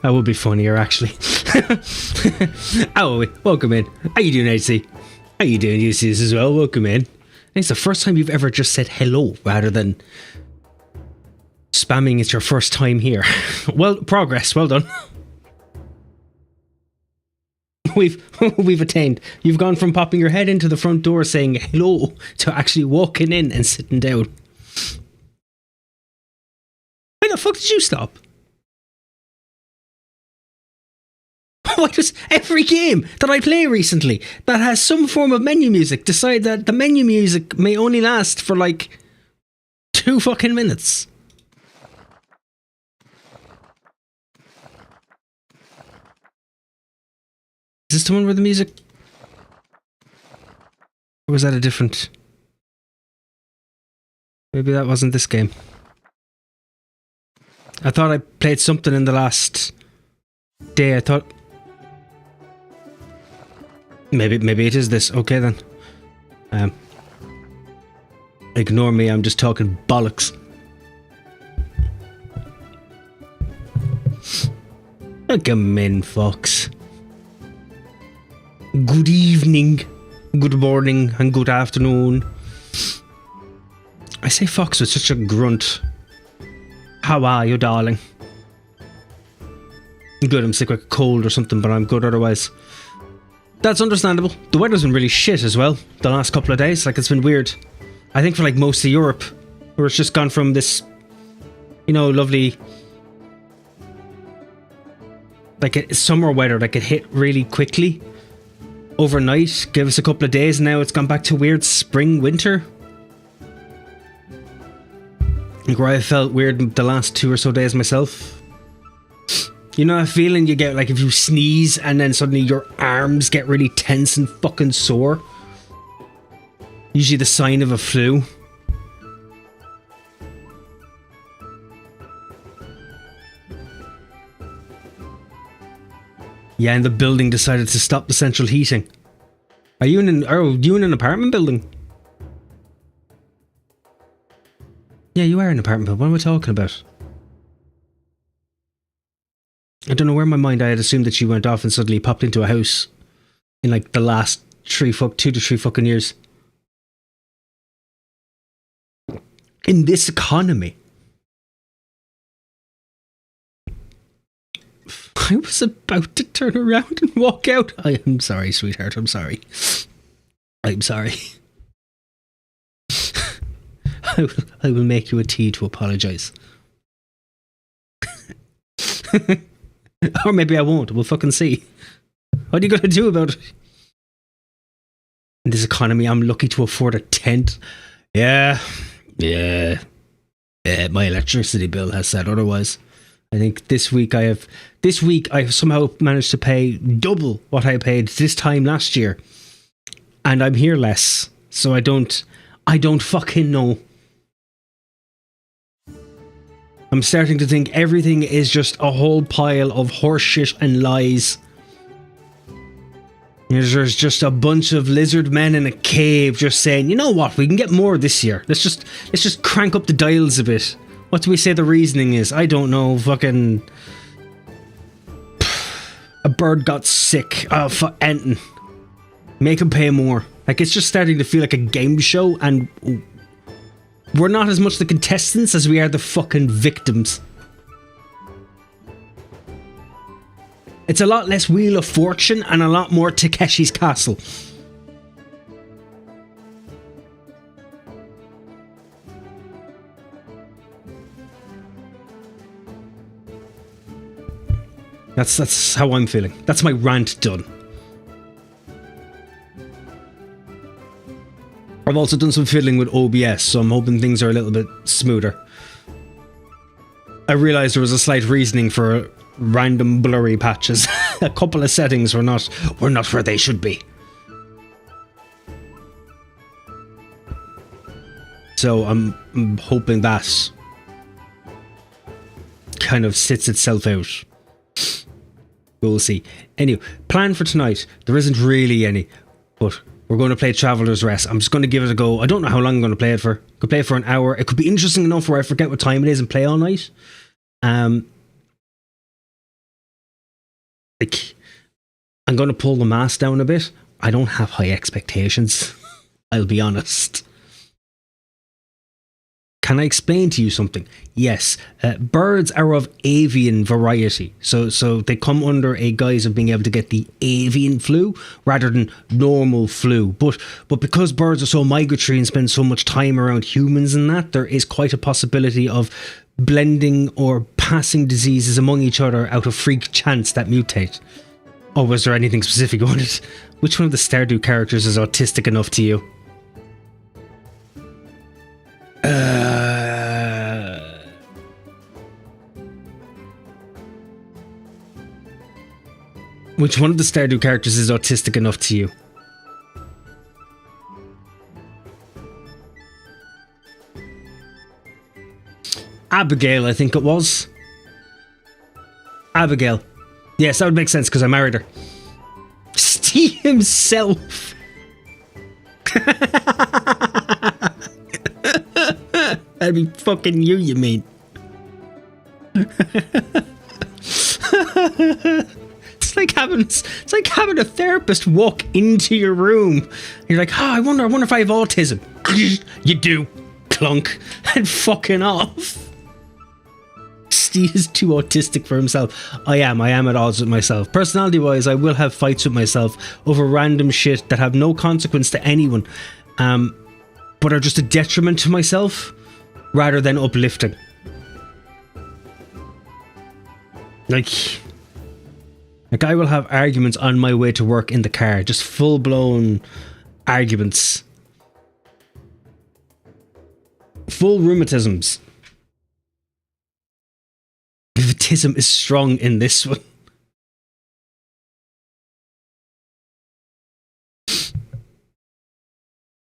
That would be funnier, actually. Oh, welcome in. How you doing, HC? How you doing, UCs as well? Welcome in. It's the first time you've ever just said hello rather than spamming it's your first time here. Well, progress. Well done. We've attained. You've gone from popping your head into the front door saying hello to actually walking in and sitting down. Why the fuck did you stop? Why does every game that I play recently that has some form of menu music decide that the menu music may only last for like 2 fucking minutes? Is this the one where the music... Or was that a different... Maybe that wasn't this game. I thought I played something in the last day. I thought... Maybe it is this. Okay then. Ignore me, I'm just talking bollocks. Come in, Fox. Good evening, good morning, and good afternoon. I say Fox with such a grunt. How are you, darling? Good, I'm sick with a cold or something, but I'm good otherwise. That's understandable. The weather's been really shit as well the last couple of days. Like, it's been weird. I think for like most of Europe, where it's just gone from this, you know, lovely, like summer weather, like it hit really quickly overnight, give us a couple of days, and now it's gone back to weird spring, winter. Like where I felt weird the last 2 or so days myself. You know that feeling you get like if you sneeze and then suddenly your arms get really tense and fucking sore? Usually the sign of a flu. Yeah, and the building decided to stop the central heating. Are you in an apartment building? Yeah, you are in an apartment building. What am I talking about? I don't know where in my mind I had assumed that you went off and suddenly popped into a house in like the last 2 to 3 fucking years. In this economy. I was about to turn around and walk out. I am sorry, sweetheart. I'm sorry. I'm sorry. I will make you a tea to apologise. Or maybe I won't. We'll fucking see. What are you going to do about it? In this economy, I'm lucky to afford a tent. Yeah. My electricity bill has said otherwise. I think this week I have somehow managed to pay double what I paid this time last year. And I'm here less. So I don't fucking know. I'm starting to think everything is just a whole pile of horseshit and lies. There's just a bunch of lizard men in a cave just saying, you know what, we can get more this year. Let's just crank up the dials a bit. What do we say the reasoning is? I don't know. Fucking a bird got sick. Oh, fuck, anything. Make him pay more. Like, it's just starting to feel like a game show, and we're not as much the contestants as we are the fucking victims. It's a lot less Wheel of Fortune and a lot more Takeshi's Castle. That's how I'm feeling. That's my rant done. I've also done some fiddling with OBS, so I'm hoping things are a little bit smoother. I realised there was a slight reasoning for random blurry patches. A couple of settings were not where they should be. So I'm hoping that kind of sits itself out. We'll see. Anyway, plan for tonight. There isn't really any, but we're going to play Traveller's Rest. I'm just going to give it a go. I don't know how long I'm going to play it for. Could play it for an hour. It could be interesting enough where I forget what time it is and play all night. Like, I'm going to pull the mask down a bit. I don't have high expectations. I'll be honest. Can I explain to you something? Yes, birds are of avian variety, so they come under a guise of being able to get the avian flu rather than normal flu. But because birds are so migratory and spend so much time around humans and that, there is quite a possibility of blending or passing diseases among each other out of freak chance that mutate. Or was there anything specific on it? Which one of the Stardew characters is autistic enough to you? Which one of the Stardew characters is autistic enough to you? Abigail, I think it was. Abigail. Yes, that would make sense because I married her. Steve himself. That'd be fucking you mean. It's like having a therapist walk into your room. You're like, I wonder if I have autism. You do. Clunk. And fucking off. Steve is too autistic for himself. I am at odds with myself. Personality wise, I will have fights with myself over random shit that have no consequence to anyone, but are just a detriment to myself rather than uplifting. Like I will have arguments on my way to work in the car, just full blown arguments, full rheumatisms. Rheumatism is strong in this one.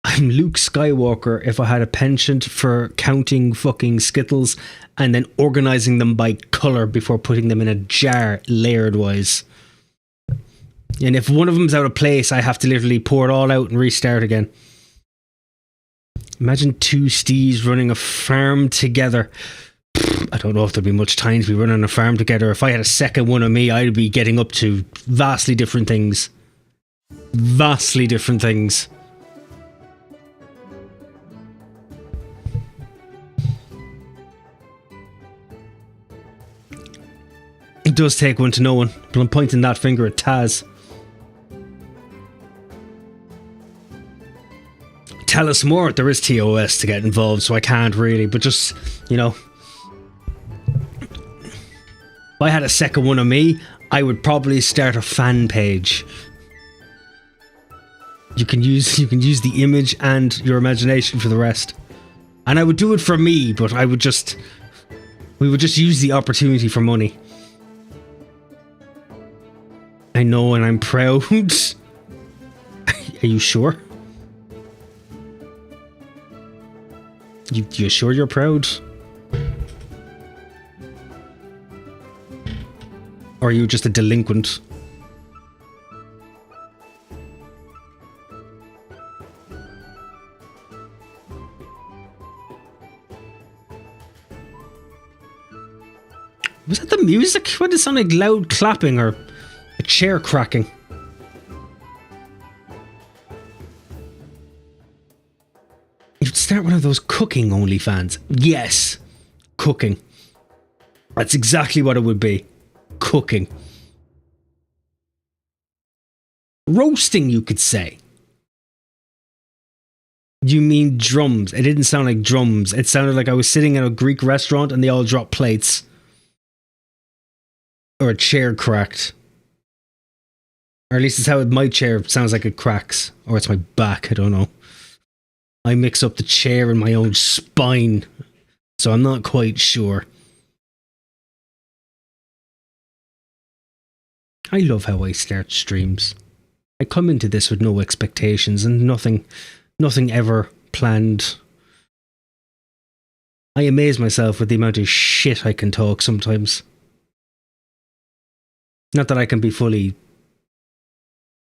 I'm Luke Skywalker if I had a penchant for counting fucking Skittles and then organising them by colour before putting them in a jar layered wise. And if one of them's out of place, I have to literally pour it all out and restart again. Imagine two Steves running a farm together. I don't know if there'd be much time to be running a farm together. If I had a second one of me, I'd be getting up to vastly different things. Vastly different things. It does take one to know one, but I'm pointing that finger at Taz. Tell us more. There is TOS to get involved, so I can't really, but just, you know. If I had a second one of me, I would probably start a fan page. You can use the image and your imagination for the rest. And I would do it for me, but we would just use the opportunity for money. I know, and I'm proud. Are you sure? You sure you're proud? Or are you just a delinquent? Was that the music? What did it sound like? Loud clapping or a chair cracking? You'd start one of those cooking OnlyFans. Yes, cooking. That's exactly what it would be. Cooking. Roasting, you could say. You mean drums? It didn't sound like drums. It sounded like I was sitting in a Greek restaurant and they all dropped plates. Or a chair cracked. Or at least it's how my chair sounds like it cracks. Or it's my back, I don't know. I mix up the chair and my own spine. So I'm not quite sure. I love how I start streams. I come into this with no expectations and nothing ever planned. I amaze myself with the amount of shit I can talk sometimes. Not that I can be fully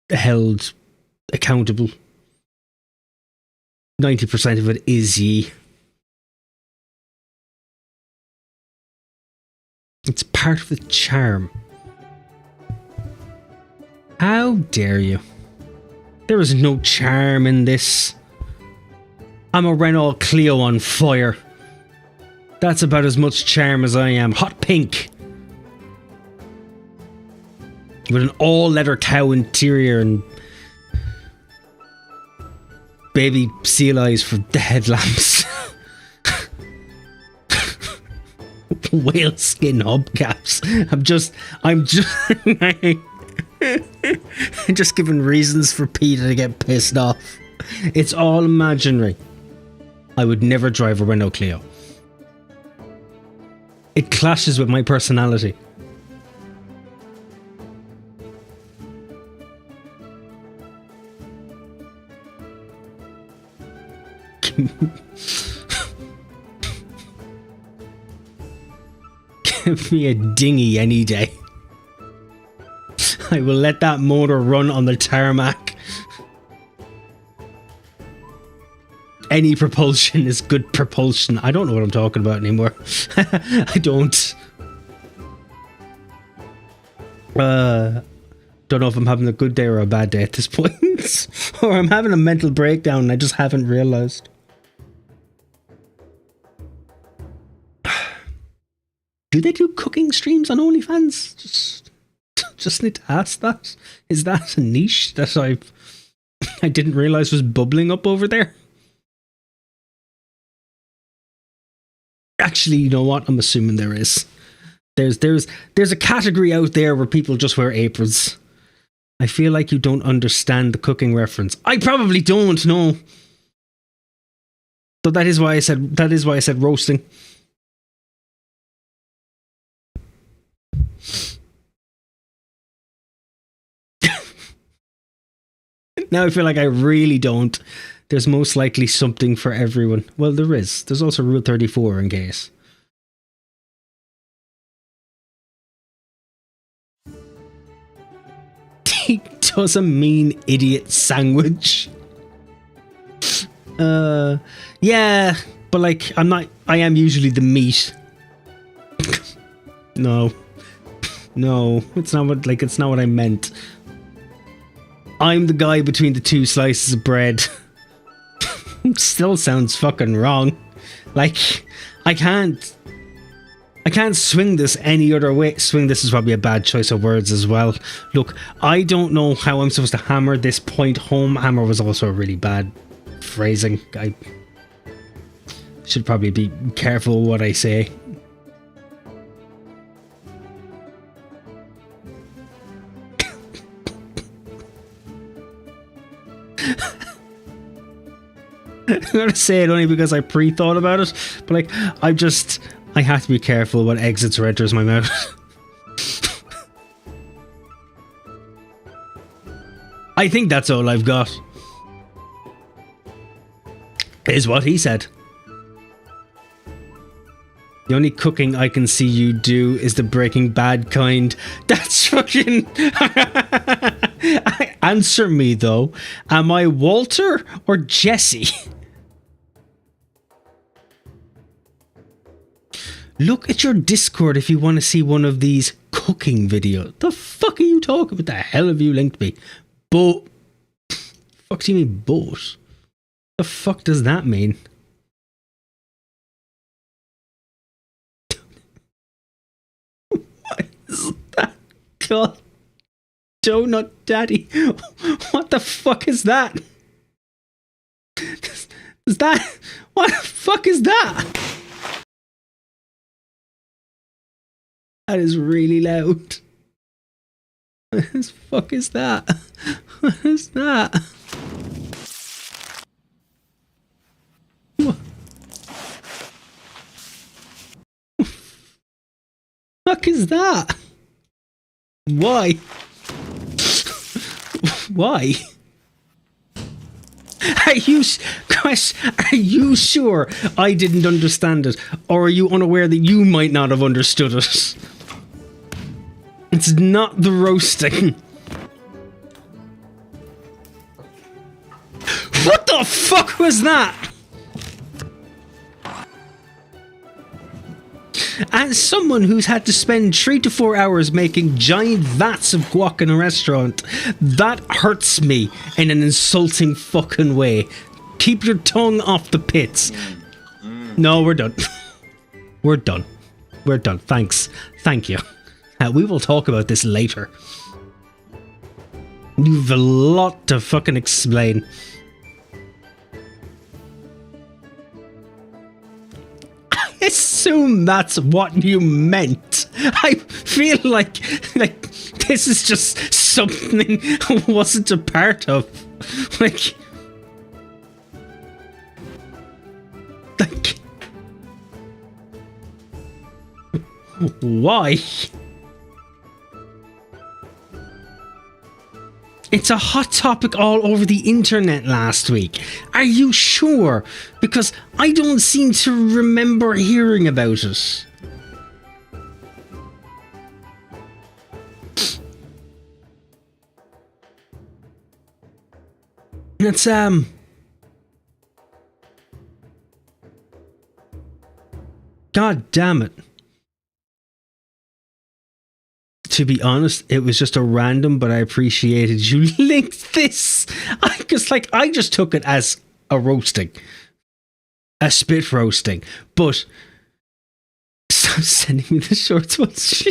held accountable. 90% of it is ye. It's part of the charm. How dare you? There is no charm in this. I'm a Renault Clio on fire. That's about as much charm as I am. Hot pink. With an all-leather cow interior and baby seal eyes for the headlamps. Whale skin hubcaps. I'm just giving reasons for Peter to get pissed off. It's all imaginary. I would never drive a Renault Clio. It clashes with my personality. Give me a dinghy any day. I will let that motor run on the tarmac. Any propulsion is good propulsion. I don't know what I'm talking about anymore. I don't. Don't know if I'm having a good day or a bad day at this point. Or I'm having a mental breakdown and I just haven't realized. Do they do cooking streams on OnlyFans? Just need to ask that. Is that a niche that I didn't realize was bubbling up over there? Actually, you know what? I'm assuming there is. There's a category out there where people just wear aprons. I feel like you don't understand the cooking reference. I probably don't know. So that is why I said roasting. Now I feel like I really don't. There's most likely something for everyone. Well, there is. There's also Rule 34 in case. He doesn't mean idiot sandwich. Yeah, but like I am usually the meat. No, it's not what I meant. I'm the guy between the two slices of bread. Still sounds fucking wrong. Like, I can't swing this any other way. Swing this is probably a bad choice of words as well. Look, I don't know how I'm supposed to hammer this point home. Hammer was also a really bad phrasing. I should probably be careful what I say. I'm gonna say it only because I pre-thought about it, but like I have to be careful what exits or enters my mouth. I think that's all I've got. Is what he said. The only cooking I can see you do is the Breaking Bad kind. That's fucking... Answer me though. Am I Walter or Jesse? Look at your Discord if you want to see one of these cooking videos. The fuck are you talking about? The hell have you linked me? But... Fuck do you mean but? The fuck does that mean? What is that? God. Donut Daddy. What the fuck is that? Is that... What the fuck is that? That is really loud. What the fuck is that? What is that? What the fuck is that? Why? Why? Are you sure I didn't understand it? Or are you unaware that you might not have understood it? It's not the roasting. What the fuck was that? As someone who's had to spend 3 to 4 hours making giant vats of guac in a restaurant, that hurts me in an insulting fucking way. Keep your tongue off the pits. No, we're done. We're done. We're done. Thanks. Thank you. We will talk about this later. You've a lot to fucking explain. I assume that's what you meant. I feel like this is just something I wasn't a part of. Like why? It's a hot topic all over the internet last week. Are you sure? Because I don't seem to remember hearing about it. It's God damn it. To be honest, it was just a random, but I appreciated you linked this. Because, like, I just took it as a roasting. A spit roasting. But stop sending me the shorts once.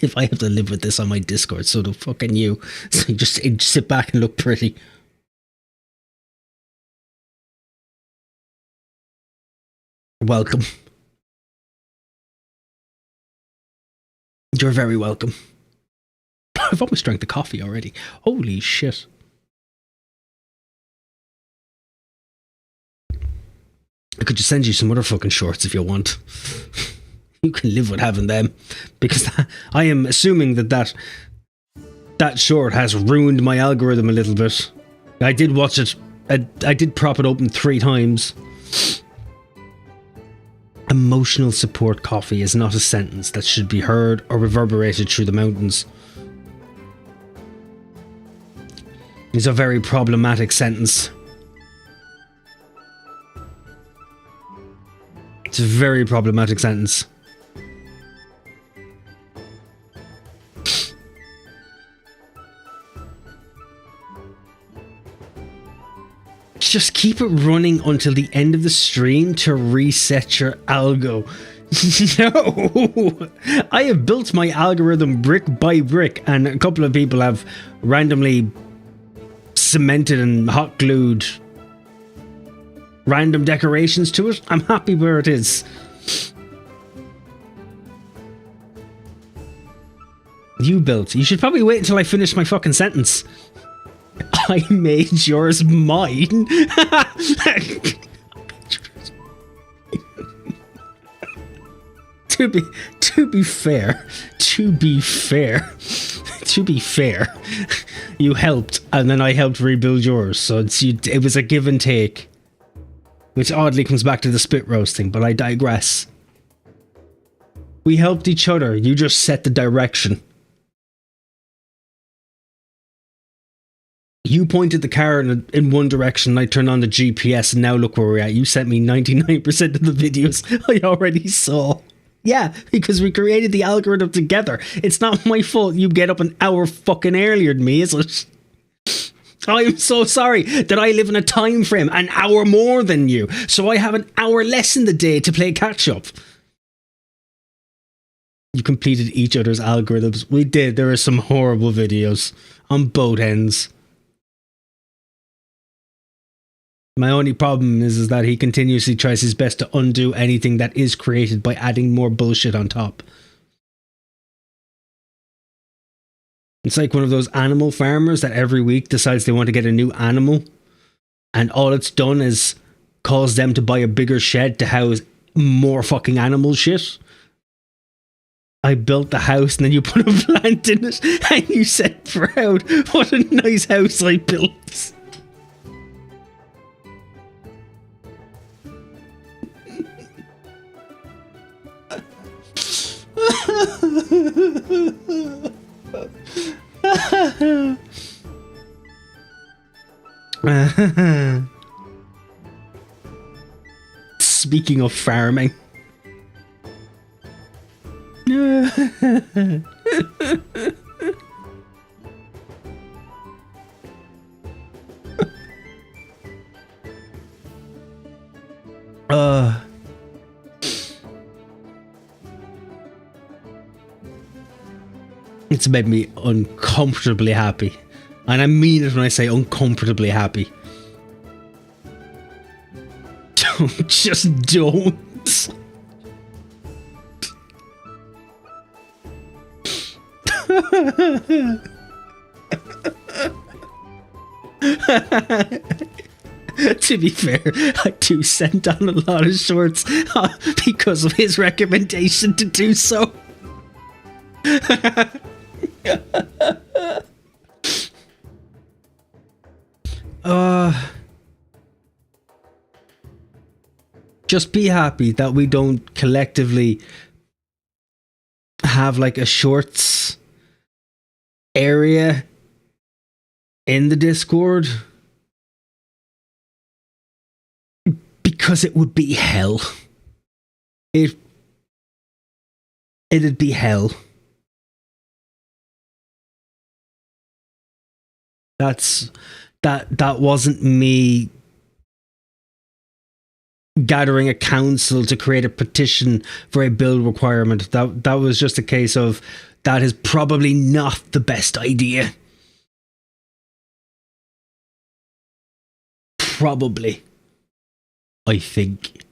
If I have to live with this on my Discord, so do fucking you. So you just sit back and look pretty. Welcome. You're very welcome. I've almost drank the coffee already. Holy shit. I could just send you some other fucking shorts if you want. You can live with having them. Because I am assuming that short has ruined my algorithm a little bit. I did watch it. I did prop it open 3 times. Emotional support coffee is not a sentence that should be heard or reverberated through the mountains. It's a very problematic sentence. It's a very problematic sentence. Just keep it running until the end of the stream to reset your algo. No! I have built my algorithm brick by brick, and a couple of people have randomly cemented and hot glued random decorations to it. I'm happy where it is. You built. You should probably wait until I finish my fucking sentence. I made yours mine. To be fair, you helped, and then I helped rebuild yours. So it was a give and take, which oddly comes back to the spit roasting. But I digress. We helped each other. You just set the direction. You pointed the car in one direction, I turned on the GPS, and now look where we're at. You sent me 99% of the videos I already saw. Yeah, because we created the algorithm together. It's not my fault you get up an hour fucking earlier than me, is it? I'm so sorry that I live in a time frame an hour more than you, so I have an hour less in the day to play catch up. You completed each other's algorithms. We did. There are some horrible videos on both ends. My only problem is that he continuously tries his best to undo anything that is created by adding more bullshit on top. It's like one of those animal farmers that every week decides they want to get a new animal, and all it's done is cause them to buy a bigger shed to house more fucking animal shit. I built the house and then you put a plant in it and you said, proud, what a nice house I built. Speaking of farming. It's made me uncomfortably happy. And I mean it when I say uncomfortably happy. Just don't. To be fair, I do send down a lot of shorts because of his recommendation to do so. Just be happy that we don't collectively have like a shorts area in the Discord, because it would be hell. It'd be hell. That wasn't me gathering a council to create a petition for a build requirement. That was just a case of that is probably not the best idea. Probably. I think.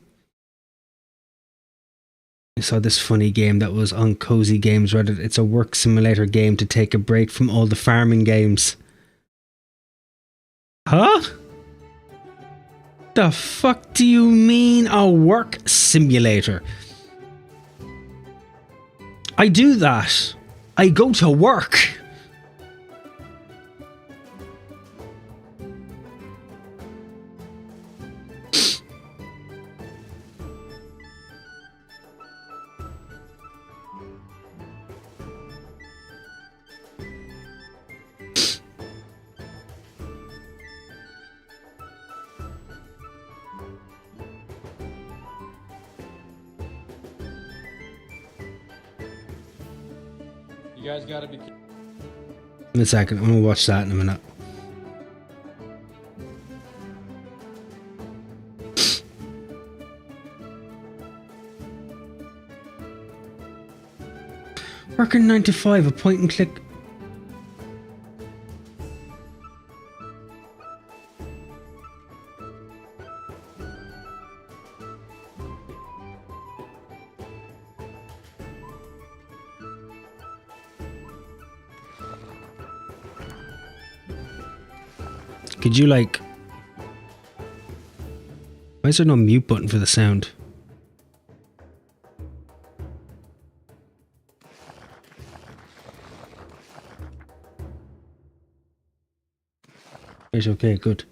I saw this funny game that was on Cozy Games Reddit. It's a work simulator game to take a break from all the farming games. Huh? The fuck do you mean a work simulator? I do that. I go to work. You guys gotta be. In a second, I'm gonna watch that in a minute. Working 9 to 5, a point and click. Could you like... Why is there no mute button for the sound? Right, okay, good.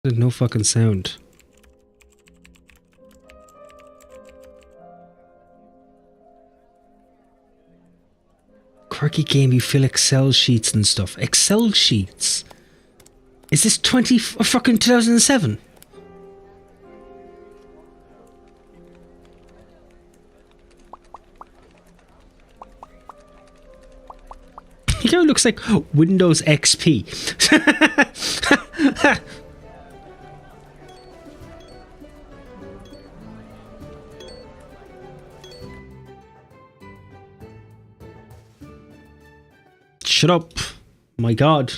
There's no fucking sound. Quirky game, you fill Excel sheets and stuff. Excel sheets? Is this fucking 2007? You know, it looks like Windows XP. Shut up. My God.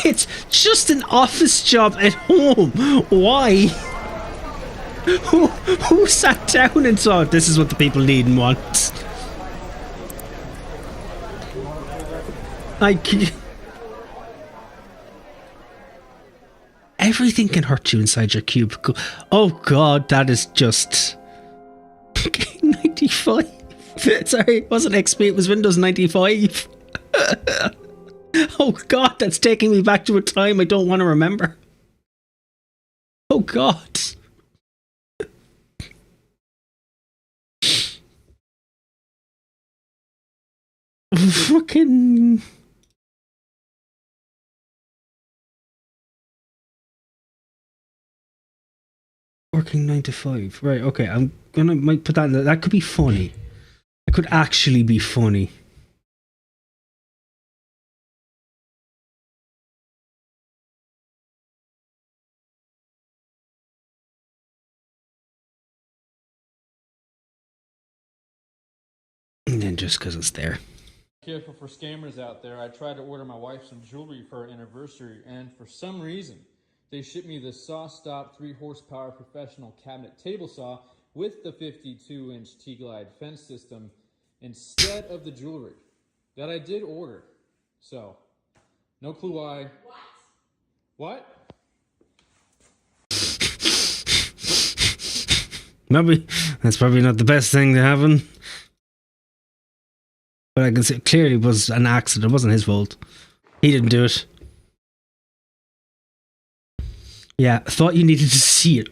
It's just an office job at home. Why? Who sat down and thought this is what the people need and want? Everything can hurt you inside your cubicle. Oh god, that is just 95. Sorry, it wasn't XP, it was Windows 95. Oh god, that's taking me back to a time I don't want to remember. Oh god. Fucking... Working 9 to 5. Right, okay, I'm gonna might put that in there. That could be funny. That could actually be funny. And then just because it's there. Careful for scammers out there. I tried to order my wife some jewelry for her anniversary, and for some reason, they shipped me the Saw Stop 3 horsepower professional cabinet table saw with the 52-inch T-Glide fence system instead of the jewelry that I did order. So, no clue why. What? Maybe that's probably not the best thing to happen. But I can see it clearly was an accident. It wasn't his fault. He didn't do it. Yeah, thought you needed to see it.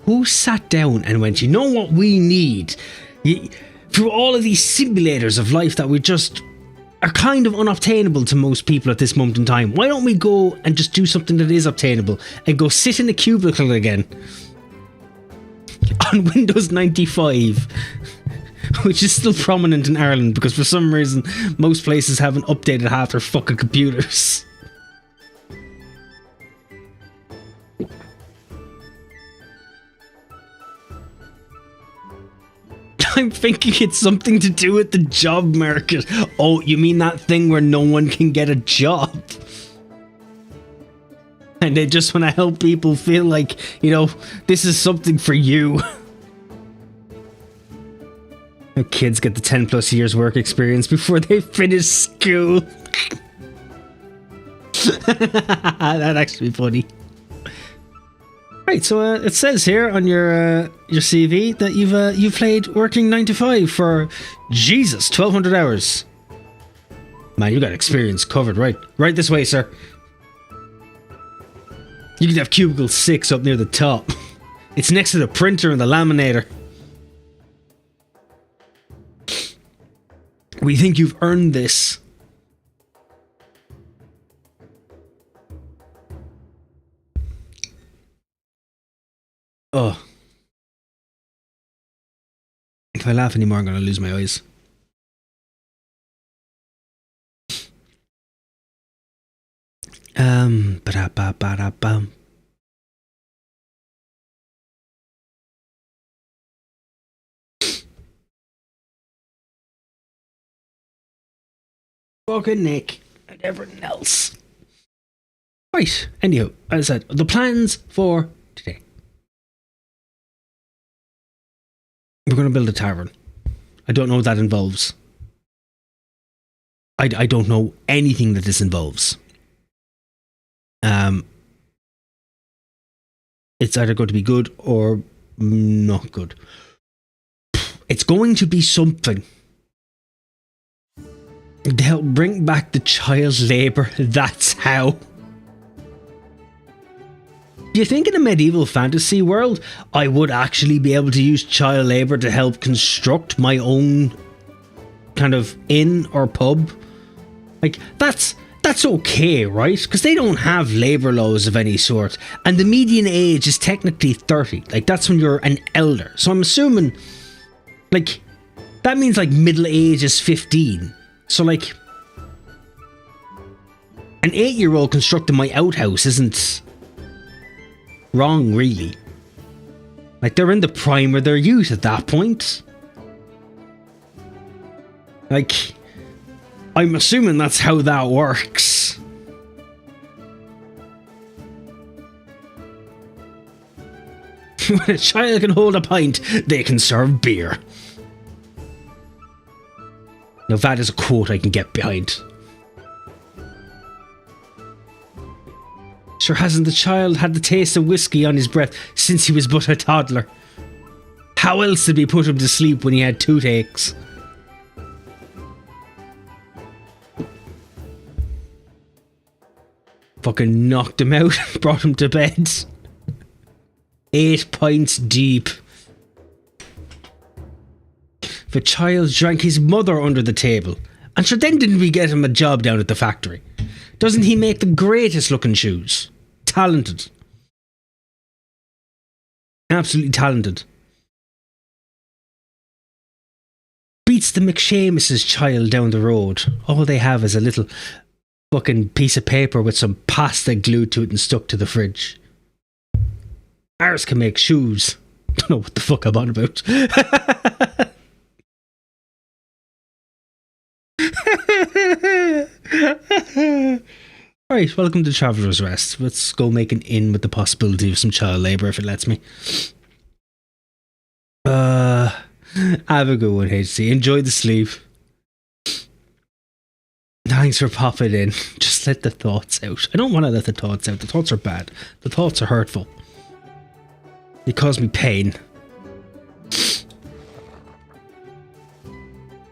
Who sat down and went, you know what we need? Through all of these simulators of life that we just are kind of unobtainable to most people at this moment in time. Why don't we go and just do something that is obtainable and go sit in a cubicle again? On Windows 95. Which is still prominent in Ireland because for some reason most places haven't updated half their fucking computers. I'm thinking it's something to do with the job market. Oh, you mean that thing where no one can get a job? And they just want to help people feel like, you know, this is something for you. Kids get the 10 plus years work experience before they finish school. That'd actually be funny. Right, so it says here on your CV that you've played Working 9 to 5 for Jesus 1,200 hours. Man, you got experience covered, right? Right this way, sir. You can have cubicle 6 up near the top. It's next to the printer and the laminator. We think you've earned this. Oh. If I laugh anymore, I'm going to lose my eyes. Ba-da-ba-ba-da-bum. Fucking Nick and everything else. Right, anyhow, as I said, the plans for today. We're going to build a tavern. I don't know what that involves. I don't know anything that this involves. It's either going to be good or not good. It's going to be something. They'll bring back the child labour, that's how. Do you think in a medieval fantasy world, I would actually be able to use child labour to help construct my own kind of inn or pub? Like, that's okay, right? Because they don't have labour laws of any sort. And the median age is technically 30. Like, that's when you're an elder. So I'm assuming, like, that means, like, middle age is 15. So, like, an 8-year-old constructing my outhouse isn't wrong, really. Like, they're in the prime of their youth at that point. Like, I'm assuming that's how that works. When a child can hold a pint, they can serve beer. Now that is a quote I can get behind. Sure hasn't the child had the taste of whiskey on his breath since he was but a toddler? How else did we put him to sleep when he had toothaches? Fucking knocked him out, brought him to bed. 8 pints deep. If a child drank his mother under the table, and sure then didn't we get him a job down at the factory? Doesn't he make the greatest looking shoes? Talented. Absolutely talented. Beats the McShamus's child down the road. All they have is a little fucking piece of paper with some pasta glued to it and stuck to the fridge. Ours can make shoes. Don't know what the fuck I'm on about. Alright, welcome to Traveller's Rest. Let's go make an inn with the possibility of some child labour if it lets me. Have a good one, HC. Enjoy the sleep. Thanks for popping in. Just let the thoughts out. I don't want to let the thoughts out. The thoughts are bad. The thoughts are hurtful. They cause me pain.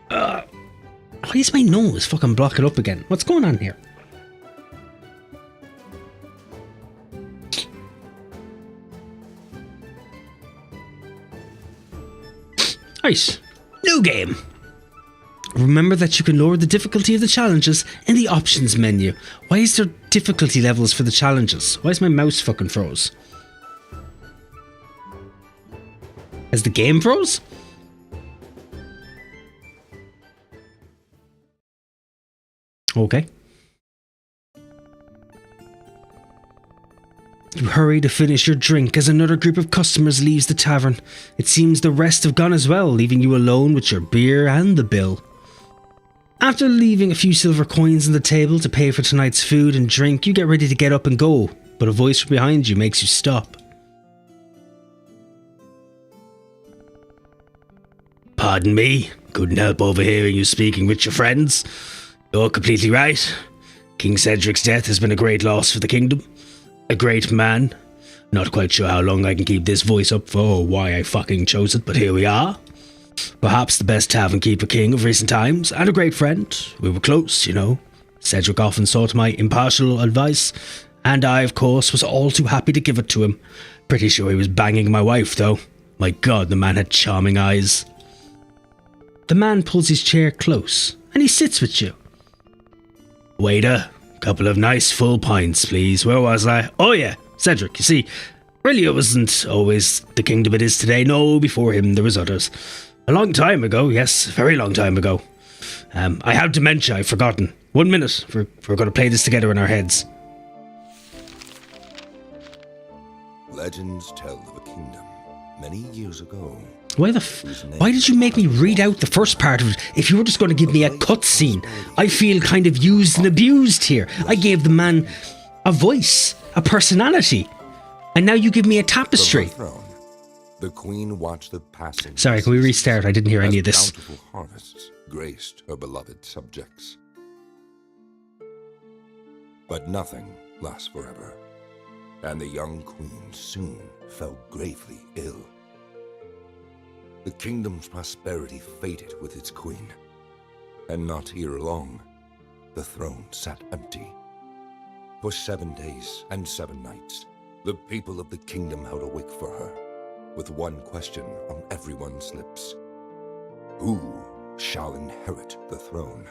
Why is my nose fucking blocking up again? What's going on here? Right. New game. Remember that you can lower the difficulty of the challenges in the options menu. Why is there difficulty levels for the challenges? Why is my mouse fucking froze? Has the game froze? Okay. You hurry to finish your drink as another group of customers leaves the tavern. It seems the rest have gone as well, leaving you alone with your beer and the bill. After leaving a few silver coins on the table to pay for tonight's food and drink, you get ready to get up and go, but a voice from behind you makes you stop. Pardon me, couldn't help overhearing you speaking with your friends. You're completely right. King Cedric's death has been a great loss for the kingdom. A great man. Not quite sure how long I can keep this voice up for or why I fucking chose it, but here we are. Perhaps the best tavern keeper king of recent times, and a great friend. We were close, you know. Cedric often sought my impartial advice, and I, of course, was all too happy to give it to him. Pretty sure he was banging my wife, though. My God, the man had charming eyes. The man pulls his chair close, and he sits with you. Waiter, couple of nice full pints, please. Where was I? Oh yeah, Cedric, you see, really it wasn't always the kingdom it is today. No, before him there was others. A long time ago, yes, a very long time ago. I have dementia, I've forgotten. 1 minute, we're going to play this together in our heads. Legends tell of a kingdom many years ago. Why did you make me read out the first part of it if you were just going to give me a cutscene? I feel kind of used and abused here. I gave the man a voice, a personality, and now you give me a tapestry. The queen watched the passing. Sorry, can we restart? I didn't hear any of this. Bountiful harvests graced her beloved subjects. But nothing lasts forever, and the young queen soon fell gravely ill. The kingdom's prosperity faded with its queen, and not here long, the throne sat empty. For 7 days and 7 nights, the people of the kingdom held awake for her, with one question on everyone's lips. Who shall inherit the throne?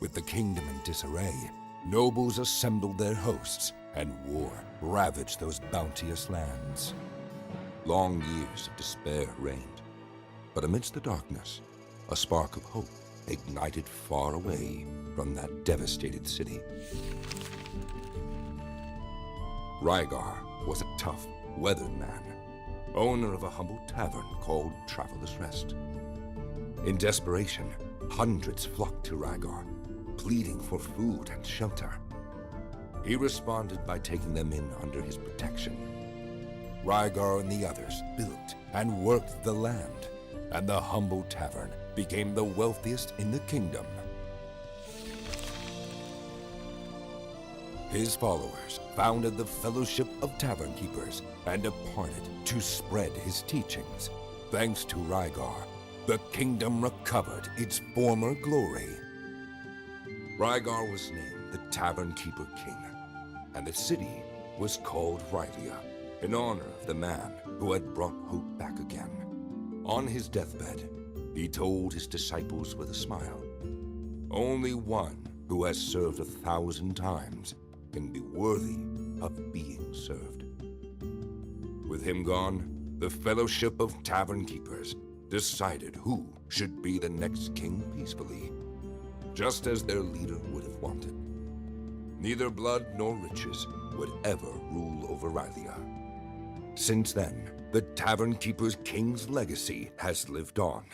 With the kingdom in disarray, nobles assembled their hosts, and war ravaged those bounteous lands. Long years of despair reigned, but amidst the darkness, a spark of hope ignited far away from that devastated city. Rygar was a tough, weathered man, owner of a humble tavern called Traveller's Rest. In desperation, hundreds flocked to Rygar, pleading for food and shelter. He responded by taking them in under his protection. Rygar and the others built and worked the land, and the humble tavern became the wealthiest in the kingdom. his followers founded the Fellowship of Tavern Keepers and departed to spread his teachings. Thanks to Rygar, the kingdom recovered its former glory. Rygar was named the Tavern Keeper King, and the city was called Rylea, in honor of the man who had brought hope back again. On his deathbed, he told his disciples with a smile, "Only one who has served 1,000 times can be worthy of being served." With him gone, the Fellowship of Tavern Keepers decided who should be the next king peacefully, just as their leader would have wanted. Neither blood nor riches would ever rule over Rylea. Since then, the Tavern Keeper's king's legacy has lived on,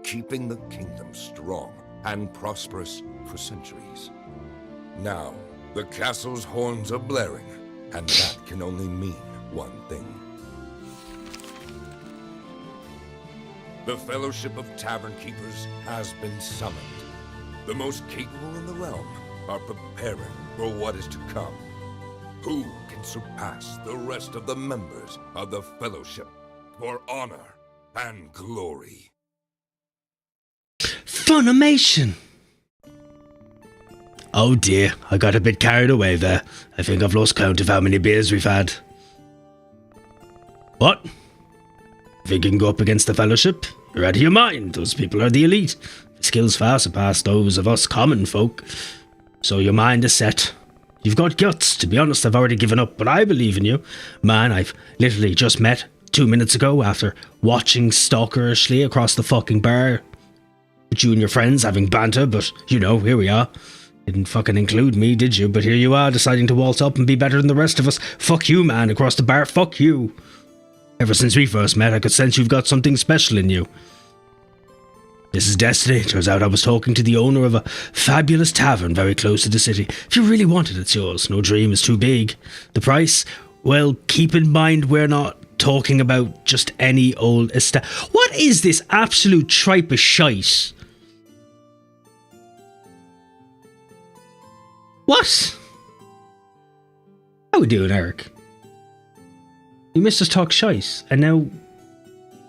keeping the kingdom strong and prosperous for centuries. Now, the castle's horns are blaring, and that can only mean one thing. The Fellowship of Tavern Keepers has been summoned. The most capable in the realm are preparing for what is to come. Who can surpass the rest of the members of the Fellowship for honor and glory? Funimation! Oh dear, I got a bit carried away there. I think I've lost count of how many beers we've had. What? Think you can go up against the Fellowship? You're out of your mind. Those people are the elite. Their skills far surpass those of us common folk. So your mind is set. You've got guts. To be honest, I've already given up, but I believe in you. Man, I've literally just met 2 minutes ago after watching stalkerishly across the fucking bar with you and your friends having banter, but, you know, here we are. Didn't fucking include me, did you? But here you are, deciding to waltz up and be better than the rest of us. Fuck you, man, across the bar. Fuck you. Ever since we first met, I could sense you've got something special in you. This is destiny. Turns out I was talking to the owner of a fabulous tavern very close to the city. If you really want it, it's yours. No dream is too big. The price? Well, keep in mind we're not talking about just any old What is this absolute tripe of shite? What? How we doing, Eric? You missed us talk shite, and now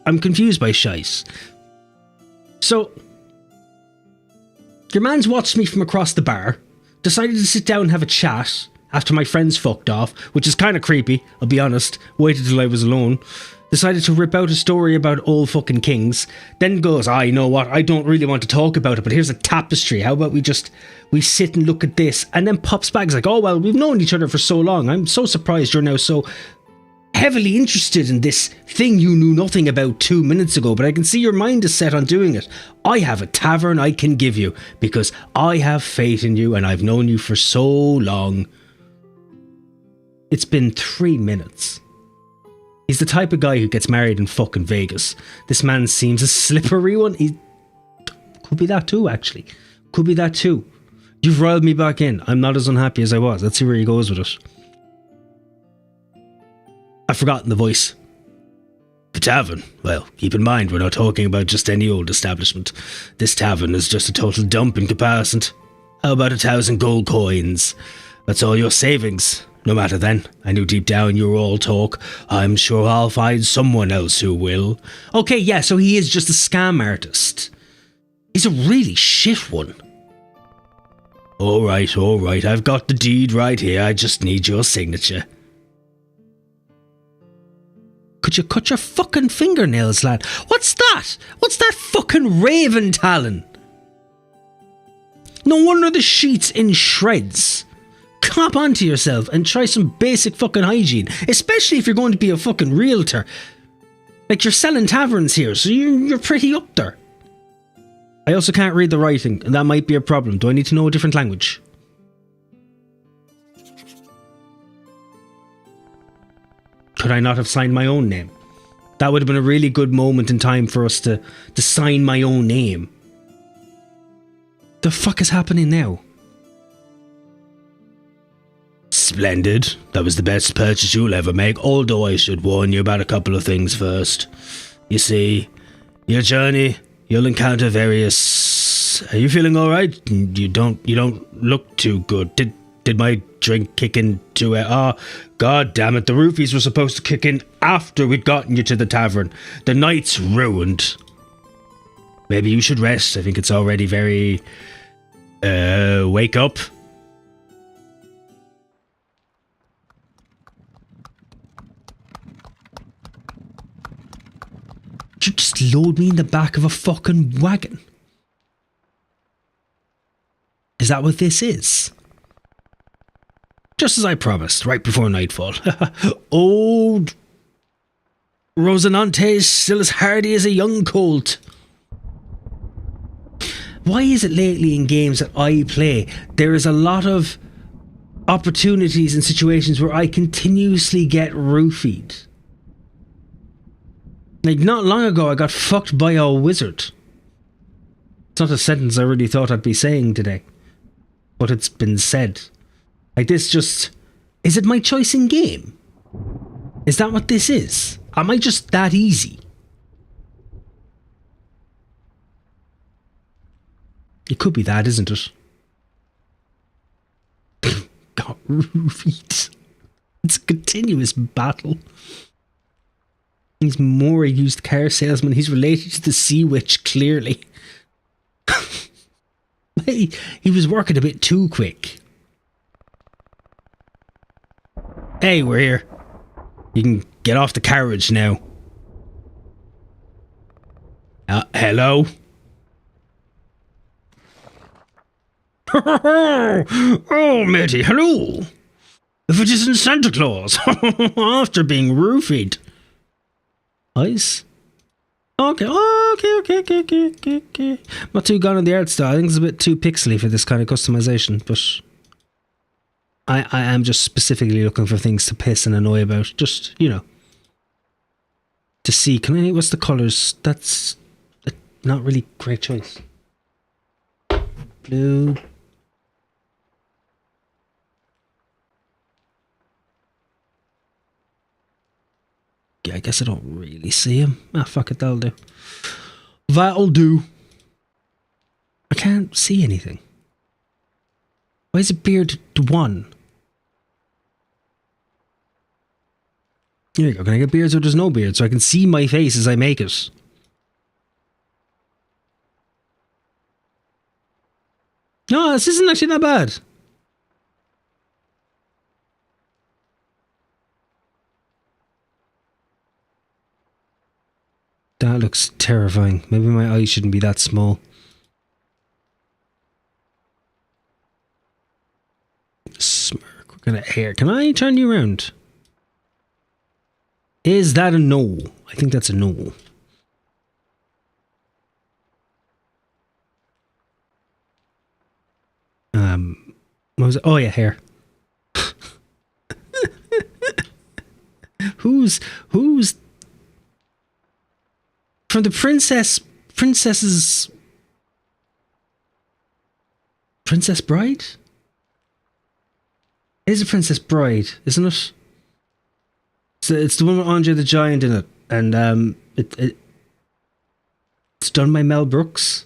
I'm confused by shite. So, your man's watched me from across the bar, decided to sit down and have a chat after my friends fucked off, which is kind of creepy, I'll be honest, waited till I was alone, decided to rip out a story about old fucking kings, then goes, you know what, I don't really want to talk about it, but here's a tapestry, how about we sit and look at this, and then pops back, it's like, oh well, we've known each other for so long, I'm so surprised you're now so heavily interested in this thing you knew nothing about 2 minutes ago, but I can see your mind is set on doing it. I have a tavern I can give you, because I have faith in you and I've known you for so long. It's been 3 minutes. He's the type of guy who gets married in fucking Vegas. This man seems a slippery one. He could be that too, actually. Could be that too. You've riled me back in. I'm not as unhappy as I was. Let's see where he goes with it. I've forgotten the voice. The tavern? Well, keep in mind, we're not talking about just any old establishment. This tavern is just a total dump in comparison. How about 1,000 gold coins? That's all your savings. No matter then, I knew deep down you were all talk. I'm sure I'll find someone else who will. Okay, yeah, so he is just a scam artist. He's a really shit one. Alright, I've got the deed right here. I just need your signature. Could you cut your fucking fingernails, lad? What's that? What's that fucking raven talon? No wonder the sheet's in shreds. Cop onto yourself and try some basic fucking hygiene, especially if you're going to be a fucking realtor. Like, you're selling taverns here, so you're pretty up there. I also can't read the writing, and that might be a problem. Do I need to know a different language? Could I not have signed my own name? That would have been a really good moment in time for us to sign my own name. The fuck is happening now? Splendid. That was the best purchase you'll ever make, although I should warn you about a couple of things first. You see, your journey, you'll encounter various... Are you feeling alright? You don't look too good. Did my drink kick into it? Oh, god damn it. The roofies were supposed to kick in after we'd gotten you to the tavern. The night's ruined. Maybe you should rest. I think it's already very... wake up. You just load me in the back of a fucking wagon. Is that what this is? Just as I promised, right before nightfall. Old Rosinante is still as hardy as a young colt. Why is it lately in games that I play, there is a lot of opportunities and situations where I continuously get roofied? Like, not long ago, I got fucked by a wizard. It's not a sentence I really thought I'd be saying today. But it's been said. Like, this just... Is it my choice in game? Is that what this is? Am I just that easy? It could be that, isn't it? Got roofied. It's a continuous battle. He's more a used car salesman. He's related to the sea witch, clearly. he was working a bit too quick. Hey, we're here. You can get off the carriage now. Hello? Oh, matey, hello. If it isn't Santa Claus, after being roofied. Nice. Okay. Not too gone on the art style. I think it's a bit too pixely for this kind of customization, but I am just specifically looking for things to piss and annoy about. Just, you know, to see. Can I? What's the colours? That's not really great choice. Blue. Yeah, I guess I don't really see him. Ah, fuck it, that'll do. That'll do. I can't see anything. Why is it beard to 1? Here you go. Can I get beard so there's no beard? So I can see my face as I make it. No, this isn't actually that bad. That looks terrifying. Maybe my eyes shouldn't be that small. Smirk. What kind of hair? Can I turn you around? Is that a no? I think that's a no. What was it? Oh yeah, hair. Who's from the Princess Bride? It is a Princess Bride, isn't it? So it's the one with Andre the Giant in it, and it's done by Mel Brooks.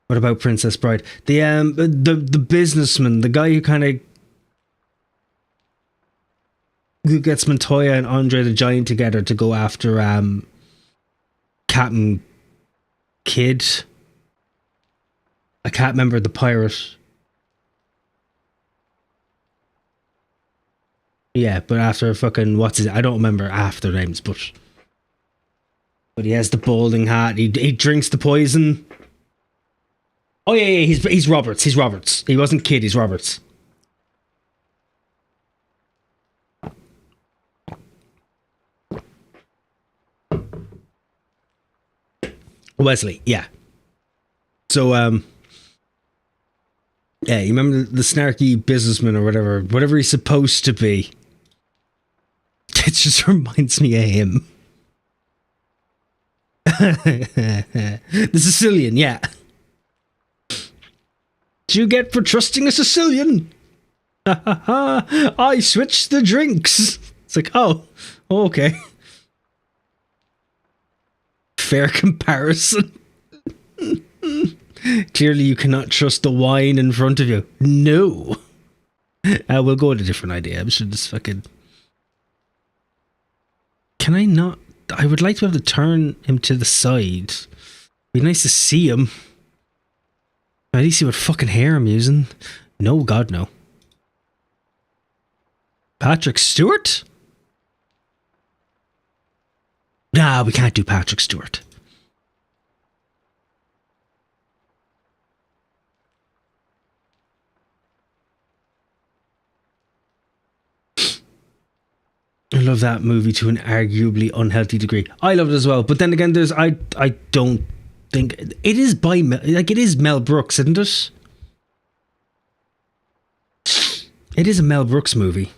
What about Princess Bride? The businessman, the guy who gets Montoya and Andre the Giant together to go after Captain Kidd. I can't remember the pirate. Yeah, but after fucking I don't remember after names, but he has the balding hat. He drinks the poison. Oh yeah, he's Roberts. He's Roberts. He wasn't Kidd. He's Roberts. Wesley, yeah. So, yeah, you remember the snarky businessman or whatever he's supposed to be. It just reminds me of him. The Sicilian, yeah. What you get for trusting a Sicilian? I switched the drinks. It's like, oh, okay. Fair comparison. Clearly you cannot trust the wine in front of you. No. We'll go with a different idea. I should just fucking... Can I not... I would like to be able to turn him to the side. Be nice to see him. At least see what fucking hair I'm using. No, God, no. Patrick Stewart? Nah, we can't do Patrick Stewart. I love that movie to an arguably unhealthy degree. I love it as well, but then again, there's I don't think it is by it is Mel Brooks, isn't it? It is a Mel Brooks movie.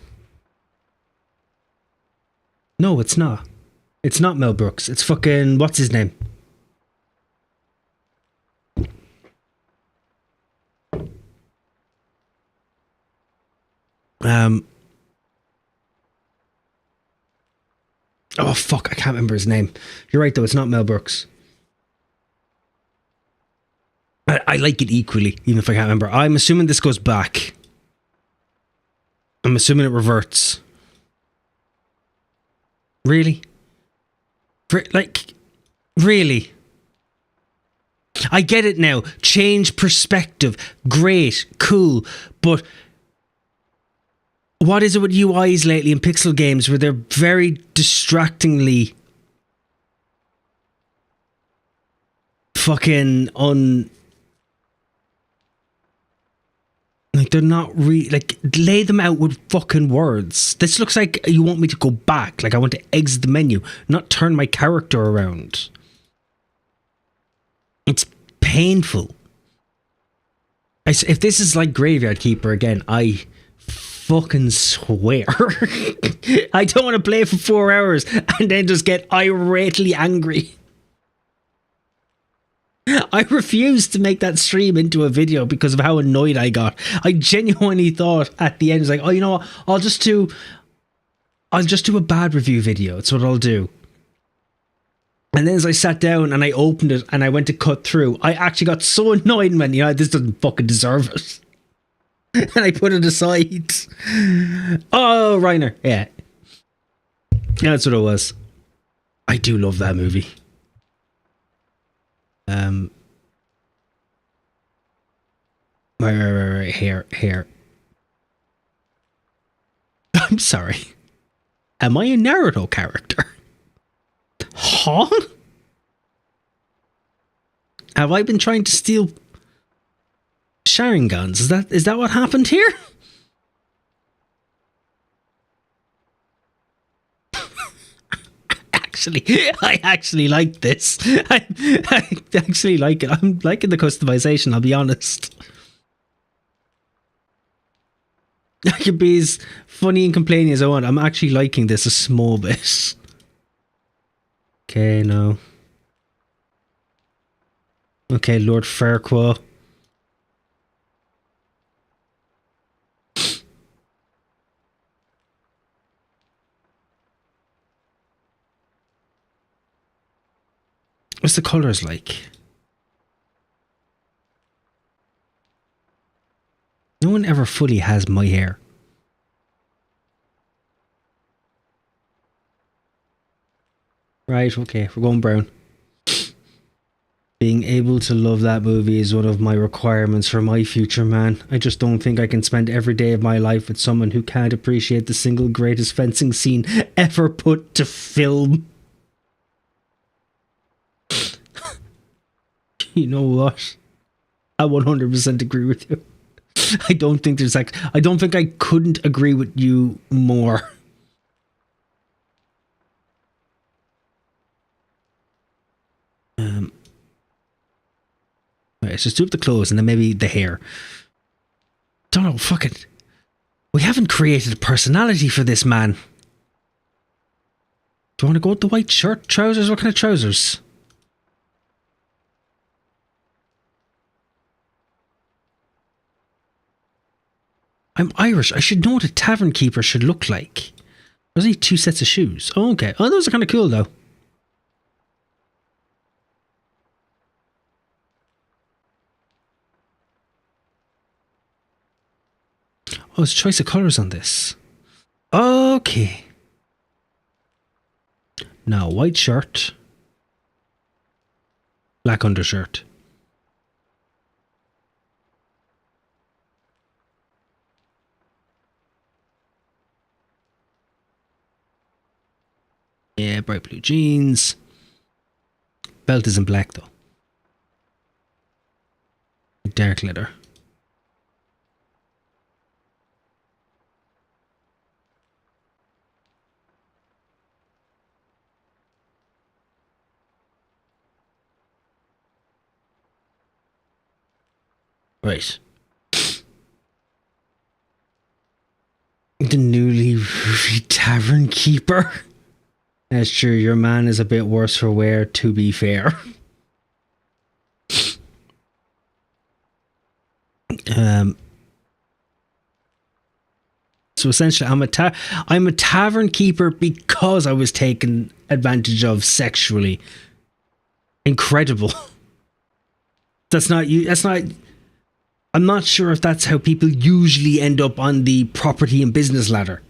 No, it's not. It's not Mel Brooks. It's fucking what's his name? Oh fuck, I can't remember his name. You're right though, it's not Mel Brooks. I like it equally, even if I can't remember. I'm assuming this goes back. I'm assuming it reverts. Really? Like, really? I get it now. Change perspective. Great. Cool. But what is it with UIs lately in pixel games where they're very distractingly fucking like they're not like lay them out with fucking words. This looks like you want me to go back, like I want to exit the menu, not turn my character around. It's painful. If this is like Graveyard Keeper again, I fucking swear I don't want to play for 4 hours and then just get irately angry. I refused to make that stream into a video because of how annoyed I got. I genuinely thought at the end, it's like, oh, you know what? I'll just do a bad review video. That's what I'll do. And then as I sat down and I opened it and I went to cut through, I actually got so annoyed and went, you know, this doesn't fucking deserve it. And I put it aside. Oh, Reiner. Yeah. That's what it was. I do love that movie. Right. Here. I'm sorry. Am I a Naruto character? Huh? Have I been trying to steal Sharingans? Is that what happened here? I actually like this. I actually like it. I'm liking the customization, I'll be honest. I can be as funny and complaining as I want. I'm actually liking this a small bit. Okay, no. Okay, Lord Farquaad. What's the colours like? No one ever fully has my hair. Right, okay, we're going brown. Being able to love that movie is one of my requirements for my future, man. I just don't think I can spend every day of my life with someone who can't appreciate the single greatest fencing scene ever put to film. You know what? I 100% agree with you. I don't think I couldn't agree with you more. Right, let's just do up the clothes and then maybe the hair. Don't know, fuck it. We haven't created a personality for this man. Do you want to go with the white shirt? Trousers? What kind of trousers? I'm Irish. I should know what a tavern keeper should look like. There's only 2 sets of shoes. Oh, okay. Oh, those are kind of cool, though. Oh, it's choice of colours on this. Okay. Now, white shirt. Black undershirt. Yeah, bright blue jeans. Belt isn't black though. Dark leather. Right. The newly roofy tavern keeper. That's true, your man is a bit worse for wear, to be fair. So essentially, I'm a tavern keeper because I was taken advantage of sexually. Incredible. That's not you. That's not. I'm not sure if that's how people usually end up on the property and business ladder.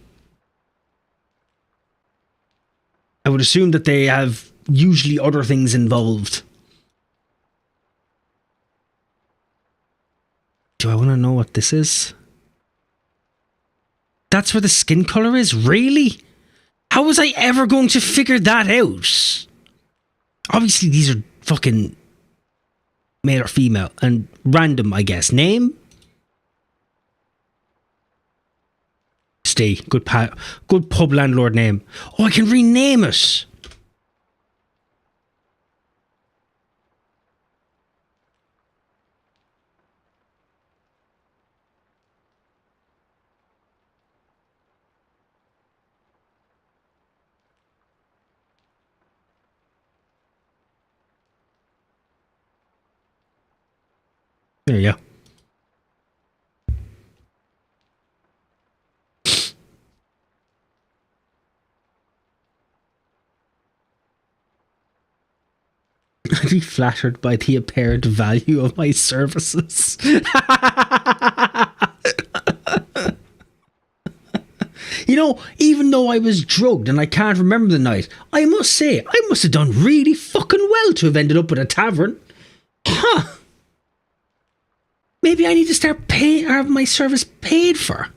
I would assume that they have usually other things involved. Do I want to know what this is? That's where the skin color is? Really? How was I ever going to figure that out? Obviously, these are fucking male or female and random, I guess. Name? Stay. Good pub landlord name. Oh, I can rename it. There you go. I'd be flattered by the apparent value of my services. You know, even though I was drugged and I can't remember the night, I must say, I must have done really fucking well to have ended up at a tavern. Huh. Maybe I need to start paying, or have my service paid for.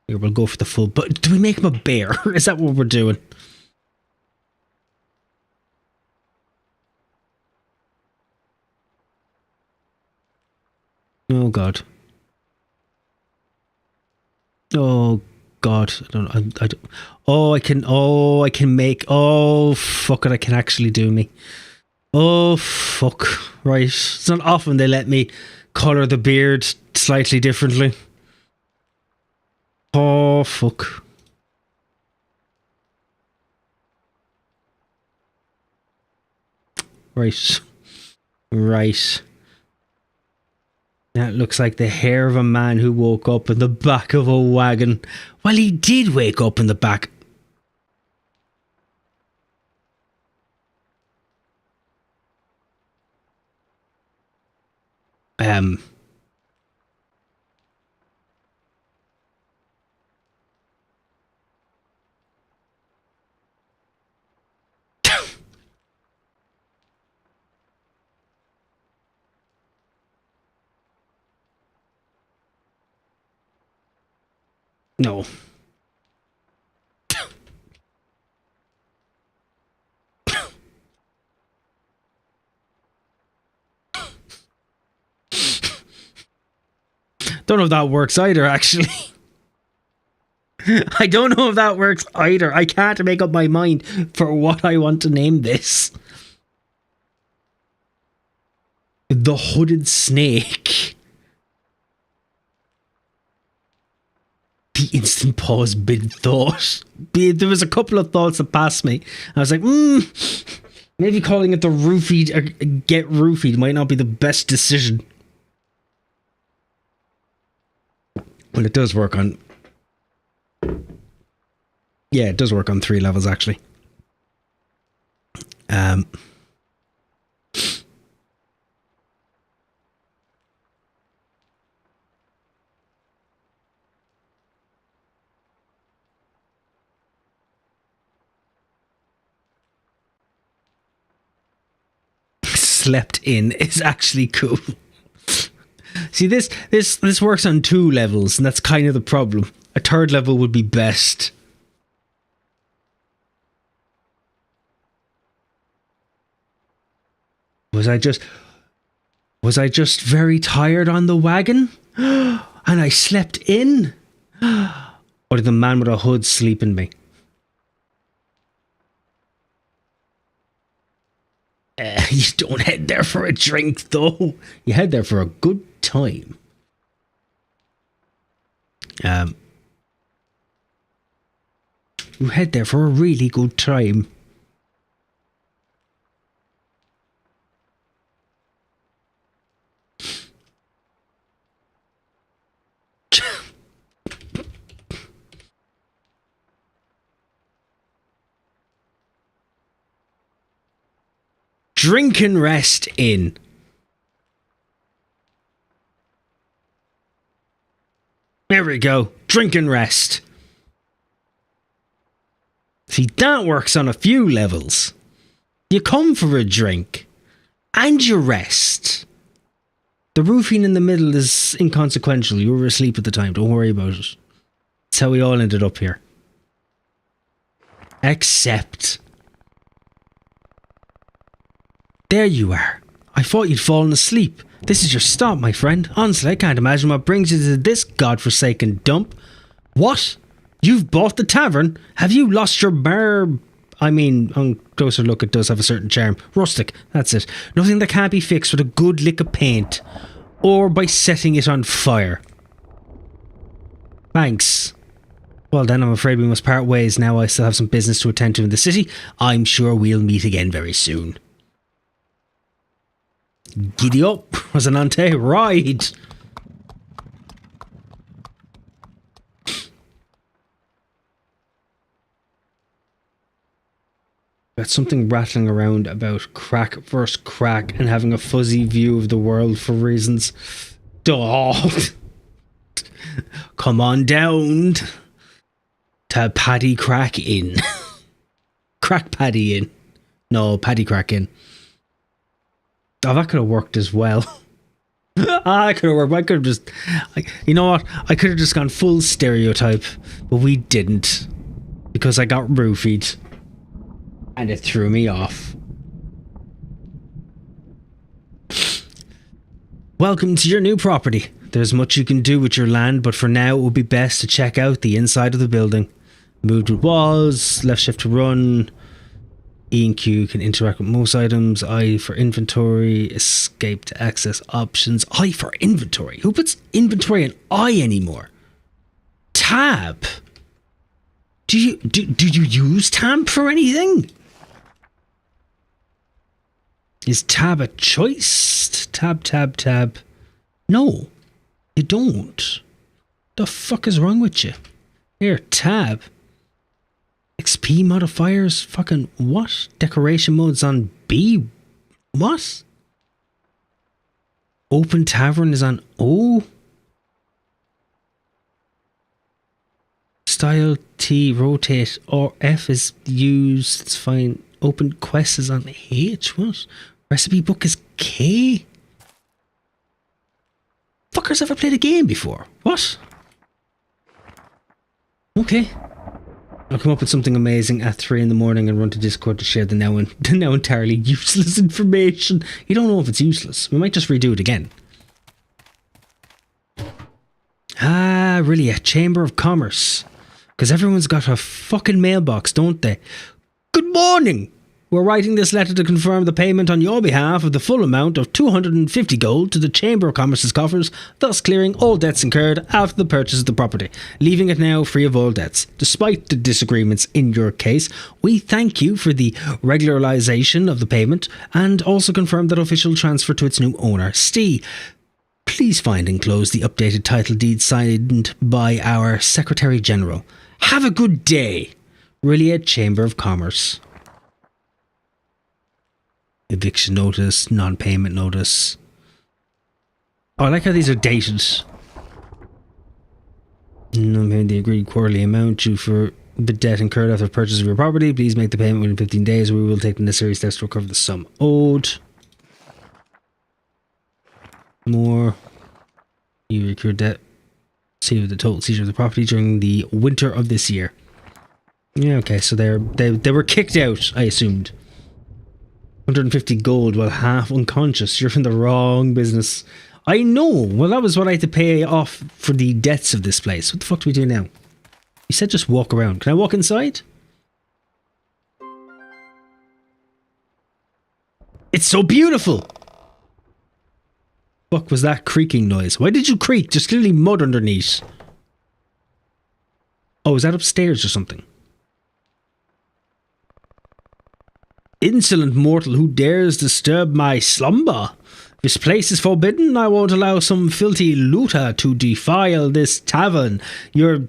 Here, we'll go for the full, but do we make him a bear? Is that what we're doing? Oh God. Oh God. I don't. Oh, I can make. Oh fuck it! I can actually do me. Oh fuck! Right. It's not often they let me color the beard slightly differently. Oh fuck! Right. Right. That looks like the hair of a man who woke up in the back of a wagon. Well, he did wake up in the back. No. Don't know if that works either, actually. I don't know if that works either. I can't make up my mind for what I want to name this. The Hooded Snake. The instant pause mid-thought. There was a couple of thoughts that passed me. I was like, maybe calling it the roofied or get roofied might not be the best decision. Well, it does work on Yeah, it does work on 3 levels actually. Slept in is actually cool. See, this works on 2 levels, and that's kind of the problem. A 3rd level would be best. Was I just very tired on the wagon? And I slept in? Or did the man with a hood sleep in me? You don't head there for a drink, though. You head there for a good time. You head there for a really good time. Drink and rest in. There we go. Drink and rest. See, that works on a few levels. You come for a drink. And you rest. The roofing in the middle is inconsequential. You were asleep at the time. Don't worry about it. That's how we all ended up here. Except... there you are. I thought you'd fallen asleep. This is your stop, my friend. Honestly, I can't imagine what brings you to this godforsaken dump. What? You've bought the tavern? Have you lost your I mean, on closer look, it does have a certain charm. Rustic, that's it. Nothing that can't be fixed with a good lick of paint. Or by setting it on fire. Thanks. Well then, I'm afraid we must part ways now. I still have some business to attend to in the city. I'm sure we'll meet again very soon. Giddy up, Rosinante, ride! Got something rattling around about crack versus crack and having a fuzzy view of the world for reasons. Dog! Come on down to Paddy Crack Inn. Crack Paddy Inn. No, Paddy Crack Inn. Oh, that could have worked as well. That could have worked. I could have just... you know what? I could have just gone full stereotype. But we didn't. Because I got roofied. And it threw me off. Welcome to your new property. There's much you can do with your land, but for now it would be best to check out the inside of the building. Moved with walls, left shift to run... E and Q can interact with most items. I for inventory. Escape to access options. I for inventory. Who puts inventory and I anymore? Tab. Do you use tab for anything? Is tab a choice? Tab. No, you don't. The fuck is wrong with you? Here, tab. XP modifiers, fucking what? Decoration modes on B? What? Open tavern is on O? Style T, rotate, or F is used, it's fine. Open quest is on H, what? Recipe book is K? Fuckers ever played a game before? What? Okay. I'll come up with something amazing at 3 in the morning and run to Discord to share the now entirely useless information. You don't know if it's useless. We might just redo it again. Ah, really, a Chamber of Commerce. Because everyone's got a fucking mailbox, don't they? Good morning! We're writing this letter to confirm the payment on your behalf of the full amount of 250 gold to the Chamber of Commerce's coffers, thus clearing all debts incurred after the purchase of the property, leaving it now free of all debts. Despite the disagreements in your case, we thank you for the regularization of the payment and also confirm that official transfer to its new owner, Steve. Please find enclosed the updated title deed signed by our Secretary General. Have a good day. Riliad Chamber of Commerce. Eviction notice, non-payment notice. Oh, I like how these are dated. No paying the agreed quarterly amount due for the debt incurred after purchase of your property. Please make the payment within 15 days. We will take the necessary steps to recover the sum owed. More. You incurred debt. See the total seizure of the property during the winter of this year. Yeah, okay, so they were kicked out, I assumed. 150 gold while half unconscious. You're in the wrong business. I know. Well, that was what I had to pay off for the debts of this place. What the fuck do we do now? You said just walk around. Can I walk inside? It's so beautiful! Fuck was that creaking noise? Why did you creak? There's clearly mud underneath. Oh, is that upstairs or something? Insolent mortal, who dares disturb my slumber? This place is forbidden. I won't allow some filthy looter to defile this tavern. Your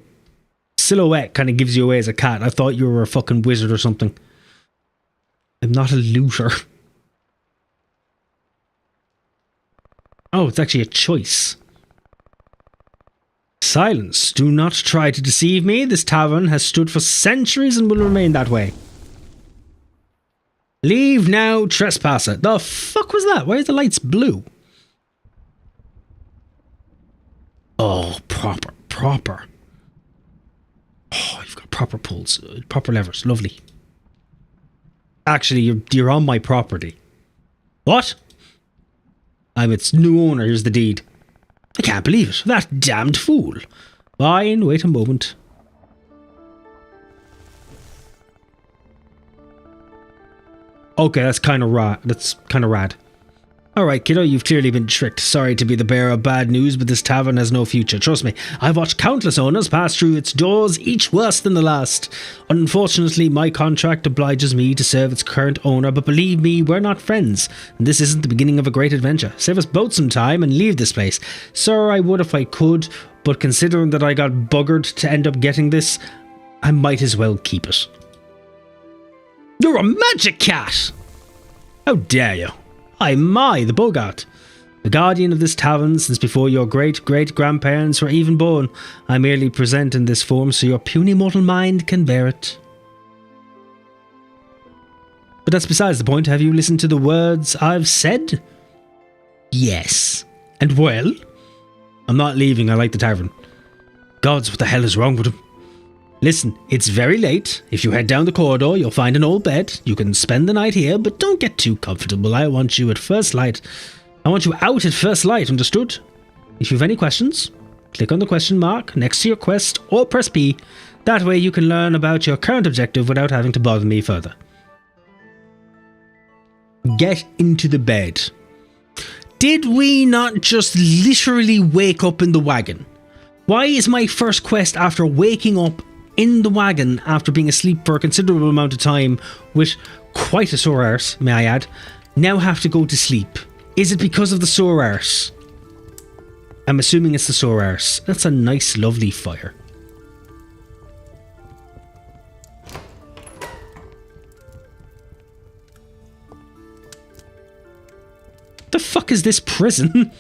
silhouette kind of gives you away as a cat. I thought you were a fucking wizard or something. I'm not a looter. Oh, it's actually a choice. Silence. Do not try to deceive me. This tavern has stood for centuries and will remain that way. Leave now, trespasser. The fuck was that? Why are the lights blue? Oh, proper. Oh, you've got proper pulls, proper levers. Lovely. Actually, you're on my property. What? I'm its new owner. Here's the deed. I can't believe it. That damned fool. Fine, wait a moment. Okay, that's kind of rad. Alright, kiddo, you've clearly been tricked. Sorry to be the bearer of bad news, but this tavern has no future. Trust me, I've watched countless owners pass through its doors, each worse than the last. Unfortunately, my contract obliges me to serve its current owner, but believe me, we're not friends. And this isn't the beginning of a great adventure. Save us both some time and leave this place. Sir, I would if I could, but considering that I got buggered to end up getting this, I might as well keep it. You're a magic cat! How dare you? I'm the Bogart, the guardian of this tavern since before your great-great-grandparents were even born. I merely present in this form so your puny mortal mind can bear it. But that's besides the point. Have you listened to the words I've said? Yes. And well? I'm not leaving. I like the tavern. Gods, what the hell is wrong with him? Listen, it's very late. If you head down the corridor, you'll find an old bed. You can spend the night here, but don't get too comfortable. I want you at first light. I want you out at first light, understood? If you have any questions, click on the question mark next to your quest or press P. That way you can learn about your current objective without having to bother me further. Get into the bed. Did we not just literally wake up in the wagon? Why is my first quest after waking up in the wagon after being asleep for a considerable amount of time with quite a sore arse, may I add, now have to go to sleep? Is it because of the sore arse? I'm assuming it's the sore arse. That's a nice, lovely fire. The fuck is this prison?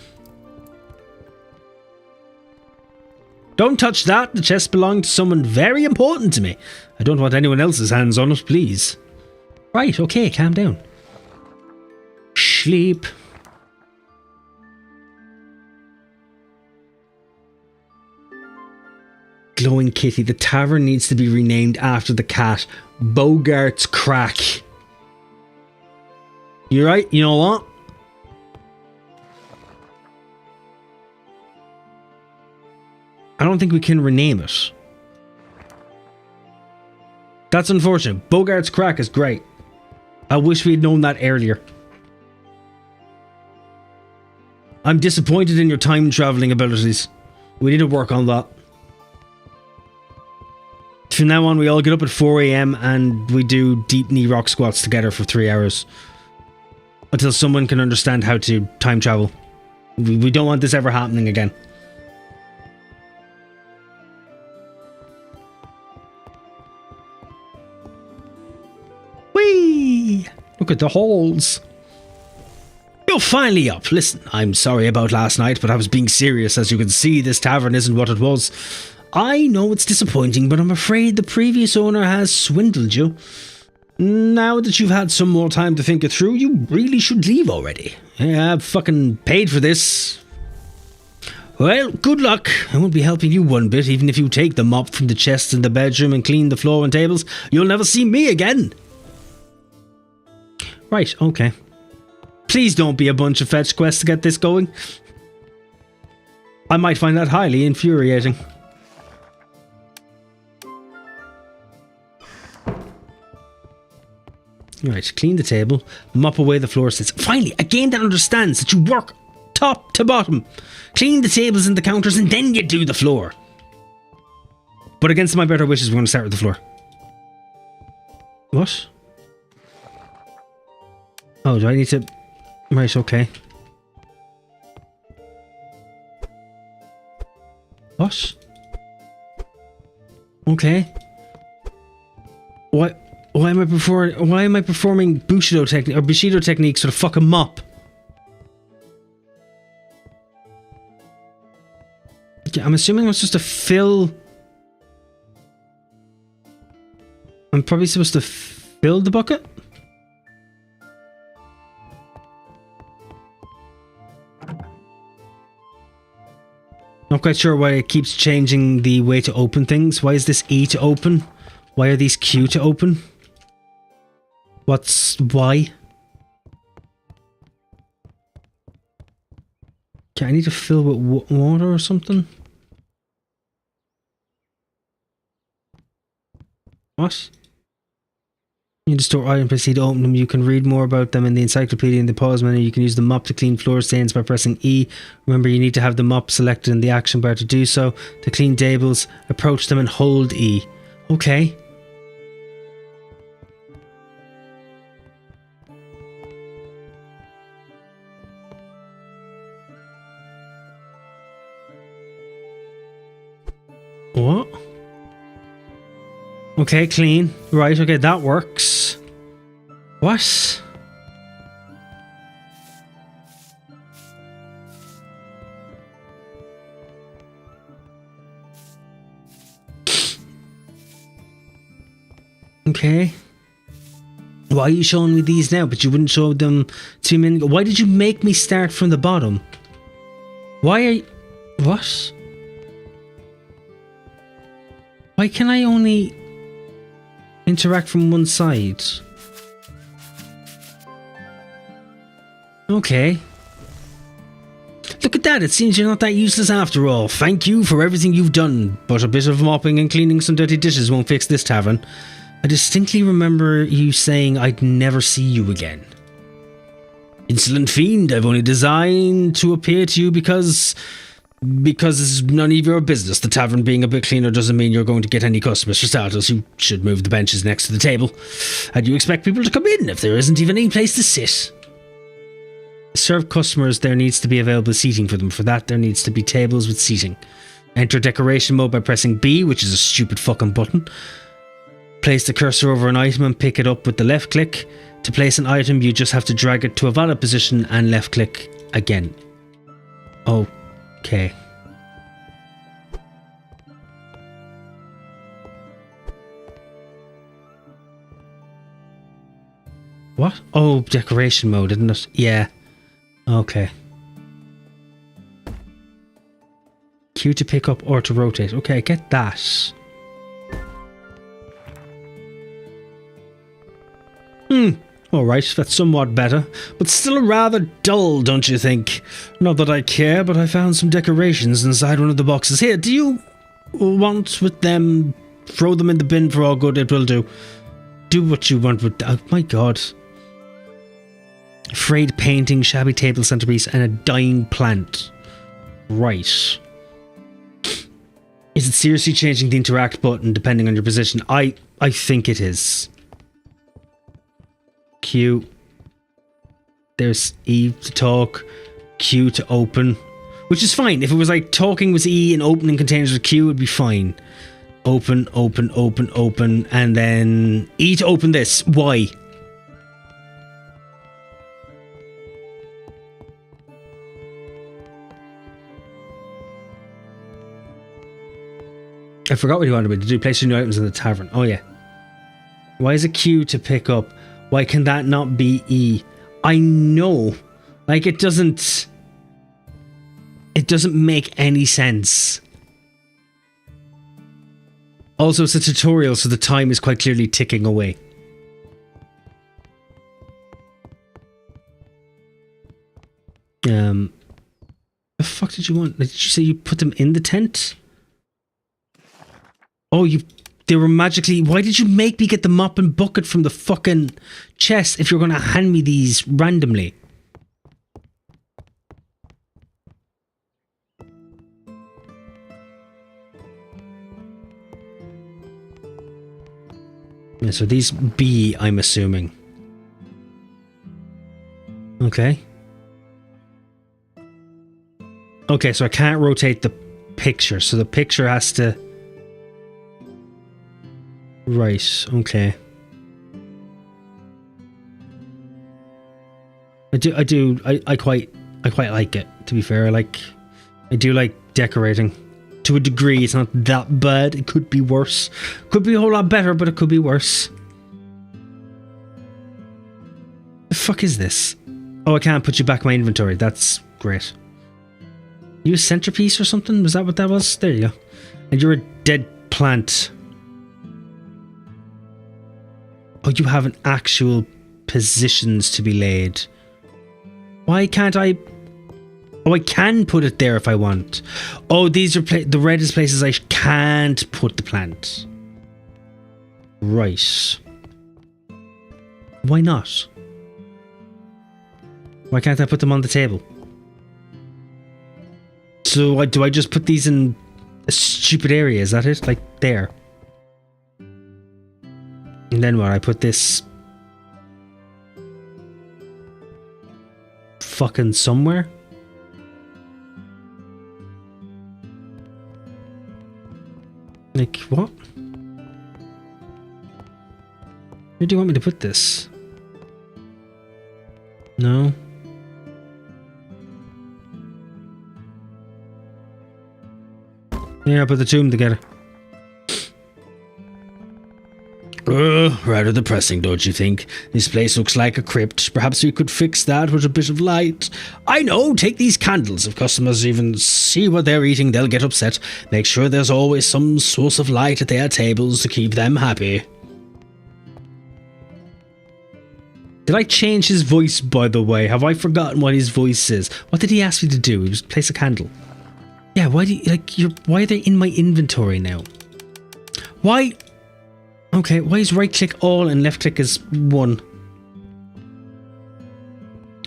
Don't touch that. The chest belonged to someone very important to me. I don't want anyone else's hands on it, please. Right, okay, calm down. Sleep. Glowing Kitty. The tavern needs to be renamed after the cat. Bogart's Crack. You're right, you know what? I don't think we can rename it. That's unfortunate. Bogart's Crack is great. I wish we had known that earlier. I'm disappointed in your time traveling abilities. We need to work on that. From now on, we all get up at 4 AM and we do deep knee rock squats together for 3 hours. Until someone can understand how to time travel. We don't want this ever happening again. Look at the holes. You're finally up. Listen, I'm sorry about last night, but I was being serious. As you can see, this tavern isn't what it was. I know it's disappointing, but I'm afraid the previous owner has swindled you. Now that you've had some more time to think it through, you really should leave already. Yeah, I've fucking paid for this. Well, good luck. I won't be helping you one bit. Even if you take the mop from the chests in the bedroom and clean the floor and tables, you'll never see me again. Right, okay. Please don't be a bunch of fetch quests to get this going. I might find that highly infuriating. Right, clean the table, mop away the floor sits. Finally, a game that understands that you work top to bottom. Clean the tables and the counters and then you do the floor. But against my better wishes, we're going to start with the floor. What? Oh, do I need to... Right, okay. What? Okay. What? Why am I performing Bushido techniques with a fucking mop? Yeah, I'm assuming I'm supposed to fill... I'm probably supposed to fill the bucket? Not quite sure why it keeps changing the way to open things. Why is this E to open? Why are these Q to open? What's why? Okay, I need to fill with water or something. What? You need to store items, proceed to open them. You can read more about them in the encyclopedia in the pause menu. You can use the mop to clean floor stains by pressing E. Remember, you need to have the mop selected in the action bar to do so. To clean tables, approach them and hold E. Okay. What? Okay, clean. Right, okay, that works. What? Okay. Why are you showing me these now, but you wouldn't show them 2 minutes ago? Why did you make me start from the bottom? Why are you... What? Why can I only interact from one side? Okay. Look at that, it seems you're not that useless after all. Thank you for everything you've done, but a bit of mopping and cleaning some dirty dishes won't fix this tavern. I distinctly remember you saying I'd never see you again. Insolent fiend, I've only designed to appear to you because it's none of your business. The tavern being a bit cleaner doesn't mean you're going to get any customers. For starters, you should move the benches next to the table. How do you expect people to come in if there isn't even any place to sit? To serve customers, there needs to be available seating for them. For that, there needs to be tables with seating. Enter decoration mode by pressing B, which is a stupid fucking button. Place the cursor over an item and pick it up with the left click. To place an item, you just have to drag it to a valid position and left click again. Okay. What? Oh, decoration mode, isn't it? Yeah. Okay. Q to pick up or to rotate. Okay, I get that. Alright, that's somewhat better, but still rather dull, don't you think? Not that I care, but I found some decorations inside one of the boxes. Here, do you want with them? Throw them in the bin for all good, it will do. Do what you want with... Oh my god. Frayed painting, shabby table centerpiece, and a dying plant. Right. Is it seriously changing the interact button depending on your position? I think it is. Q. There's E to talk, Q to open, which is fine. If it was like talking was E and opening containers with Q, would be fine. Open, open, open, open, and then E to open this. Y. I forgot what he wanted me to do. Place your new items in the tavern. Oh, yeah. Why is it Q to pick up? Why can that not be E? I know. Like, it doesn't make any sense. Also, it's a tutorial, so the time is quite clearly ticking away. The fuck did you want? Did you say you put them in the tent? Oh, they were magically... Why did you make me get the mop and bucket from the fucking chest if you're going to hand me these randomly? Yeah, so these B, I'm assuming. Okay. Okay, so I can't rotate the picture, so the picture has to... Right, okay. I quite like it, to be fair. I do like decorating. To a degree, it's not that bad. It could be worse. Could be a whole lot better, but it could be worse. The fuck is this? Oh, I can't put you back in my inventory. That's great. You a centerpiece or something? Was that what that was? There you go. And you're a dead plant. Oh, you have an actual positions to be laid. Why can't I... Oh, I can put it there if I want. Oh, these are the red is places I can't put the plant. Right. Why not? Why can't I put them on the table? So do I just put these in a stupid area? Is that it? Like there. And then what? I put this fucking somewhere? Like, what? Where do you want me to put this? No? Yeah, I'll put the tomb together. Rather depressing, don't you think? This place looks like a crypt. Perhaps we could fix that with a bit of light. I know, take these candles. If customers even see what they're eating, they'll get upset. Make sure there's always some source of light at their tables to keep them happy. Did I change his voice, by the way? Have I forgotten what his voice is? What did he ask me to do? Just place a candle. Yeah, why do you, like, why are they in my inventory now? Why... Okay, why is right click all and left click is one?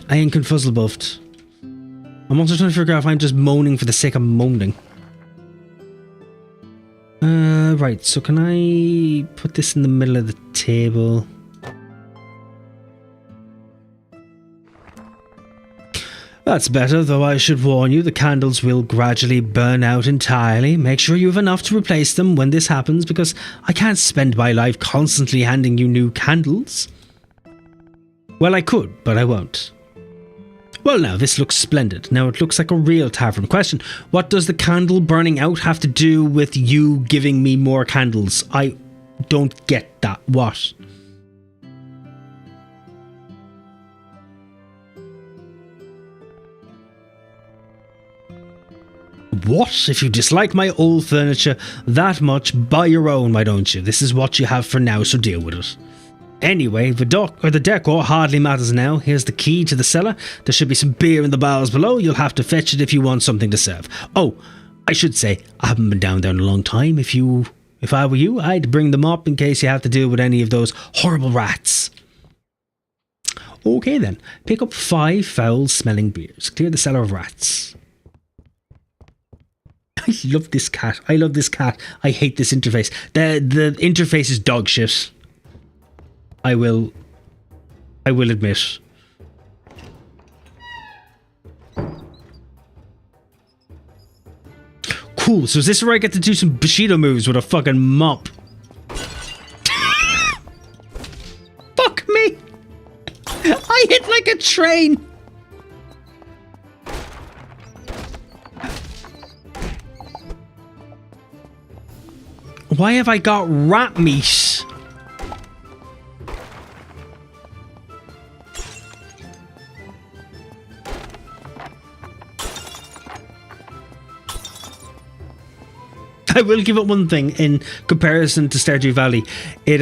I ain't confuzzlebuffed. I'm also trying to figure out if I'm just moaning for the sake of moaning. Right, so can I put this in the middle of the table? That's better, though I should warn you, the candles will gradually burn out entirely. Make sure you have enough to replace them when this happens, because I can't spend my life constantly handing you new candles. Well, I could, but I won't. Well, now, this looks splendid. Now, it looks like a real tavern. Question, what does the candle burning out have to do with you giving me more candles? I don't get that. What? What? If you dislike my old furniture that much, buy your own, why don't you? This is what you have for now, so deal with it. Anyway, the decor hardly matters now. Here's the key to the cellar. There should be some beer in the barrels below. You'll have to fetch it if you want something to serve. Oh, I should say, I haven't been down there in a long time. If I were you, I'd bring them up in case you have to deal with any of those horrible rats. Okay then, pick up 5 foul-smelling beers. Clear the cellar of rats. I love this cat. I love this cat. I hate this interface. The interface is dog shit. I will admit. Cool. So is this where I get to do some Bushido moves with a fucking mop? Fuck me. I hit like a train. Why have I got rat meat? I will give it one thing in comparison to Stardew Valley. It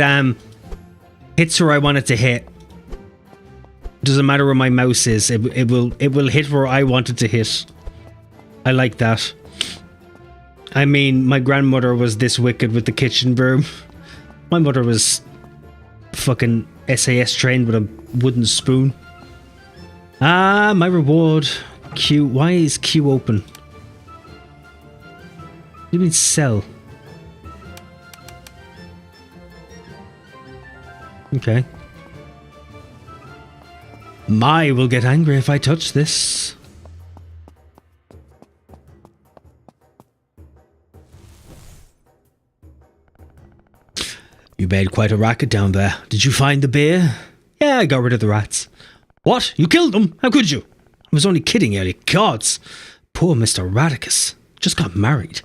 hits where I want it to hit. Doesn't matter where my mouse is. It will hit where I want it to hit. I like that. I mean, my grandmother was this wicked with the kitchen broom. My mother was fucking SAS trained with a wooden spoon. Ah, my reward. Q. Why is Q open? You mean sell? Okay. Mai will get angry if I touch this. You made quite a racket down there. Did you find the beer? Yeah, I got rid of the rats. What? You killed them? How could you? I was only kidding, early gods. Poor Mr. Radicus. Just got married.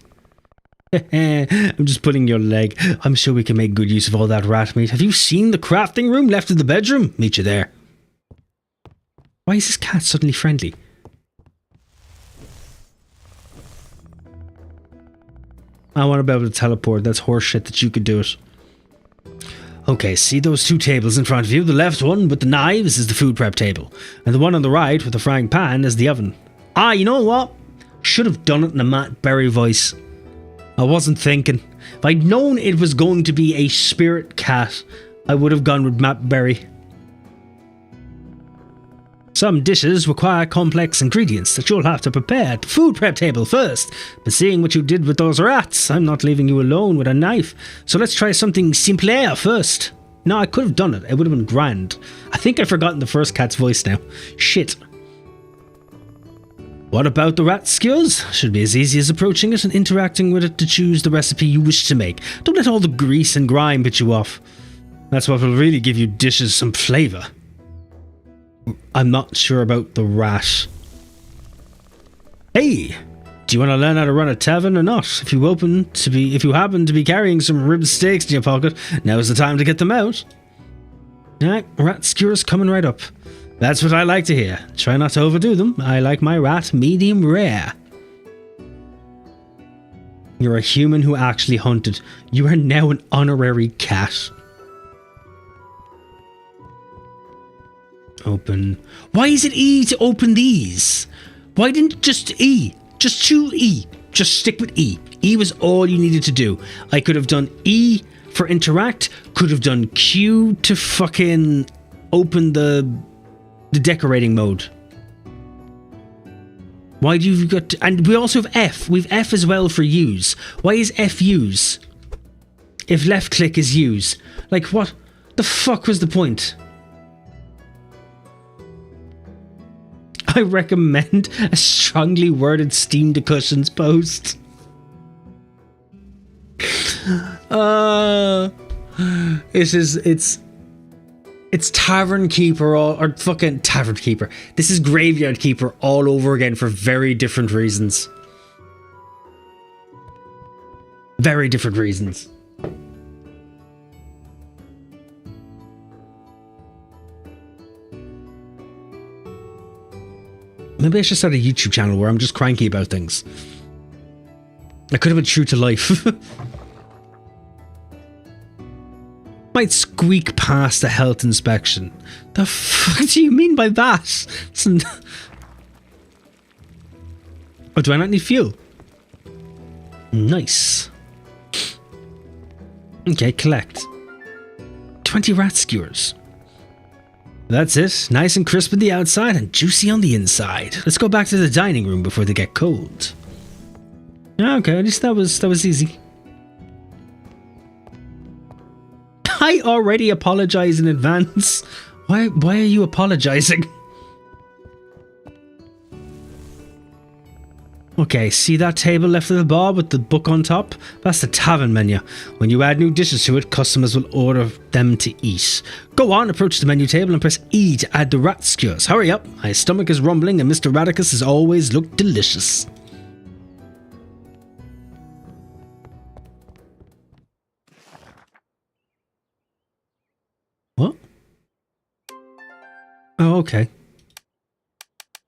I'm just pulling your leg. I'm sure we can make good use of all that rat meat. Have you seen the crafting room left in the bedroom? Meet you there. Why is this cat suddenly friendly? I want to be able to teleport. That's horseshit that you could do it. Okay, see those two tables in front of you? The left one with the knives is the food prep table. And the one on the right with the frying pan is the oven. Ah, you know what? Should have done it in a Matt Berry voice. I wasn't thinking. If I'd known it was going to be a spirit cat, I would have gone with Matt Berry. Some dishes require complex ingredients that you'll have to prepare at the food prep table first. But seeing what you did with those rats, I'm not leaving you alone with a knife. So let's try something simpler first. No, I could have done it. It would have been grand. I think I've forgotten the first cat's voice now. Shit. What about the rat skewers? Should be as easy as approaching it and interacting with it to choose the recipe you wish to make. Don't let all the grease and grime put you off. That's what will really give you dishes some flavour. I'm not sure about the rat. Hey! Do you want to learn how to run a tavern or not? If you happen to be carrying some rib steaks in your pocket, now's the time to get them out. Alright, rat skewers coming right up. That's what I like to hear. Try not to overdo them. I like my rat medium rare. You're a human who actually hunted. You are now an honorary cat. Open. Why is it E to open these? Why didn't just E? Just choose E. Just stick with E. E was all you needed to do. I could have done E for interact. Could have done Q to fucking open the decorating mode. Why do you got to, and we also have F. We've F as well for use. Why is F use? If left click is use. Like what the fuck was the point? I recommend a strongly worded Steam to Cushions post. It's Tavern Keeper or fucking Tavern Keeper. This is Graveyard Keeper all over again for very different reasons. Very different reasons. Maybe I should start a YouTube channel where I'm just cranky about things. I could have been true to life. Might squeak past the health inspection. The fuck do you mean by that? Oh, do I not need fuel? Nice. Okay, collect. 20 rat skewers. That's it. Nice and crisp on the outside and juicy on the inside. Let's go back to the dining room before they get cold. Okay, at least that was easy. I already apologize in advance. Why are you apologizing? Okay, see that table left at the bar with the book on top? That's the tavern menu. When you add new dishes to it, customers will order them to eat. Go on, approach the menu table and press E to add the rat skewers. Hurry up, my stomach is rumbling and Mr. Radicus has always looked delicious. Oh, okay.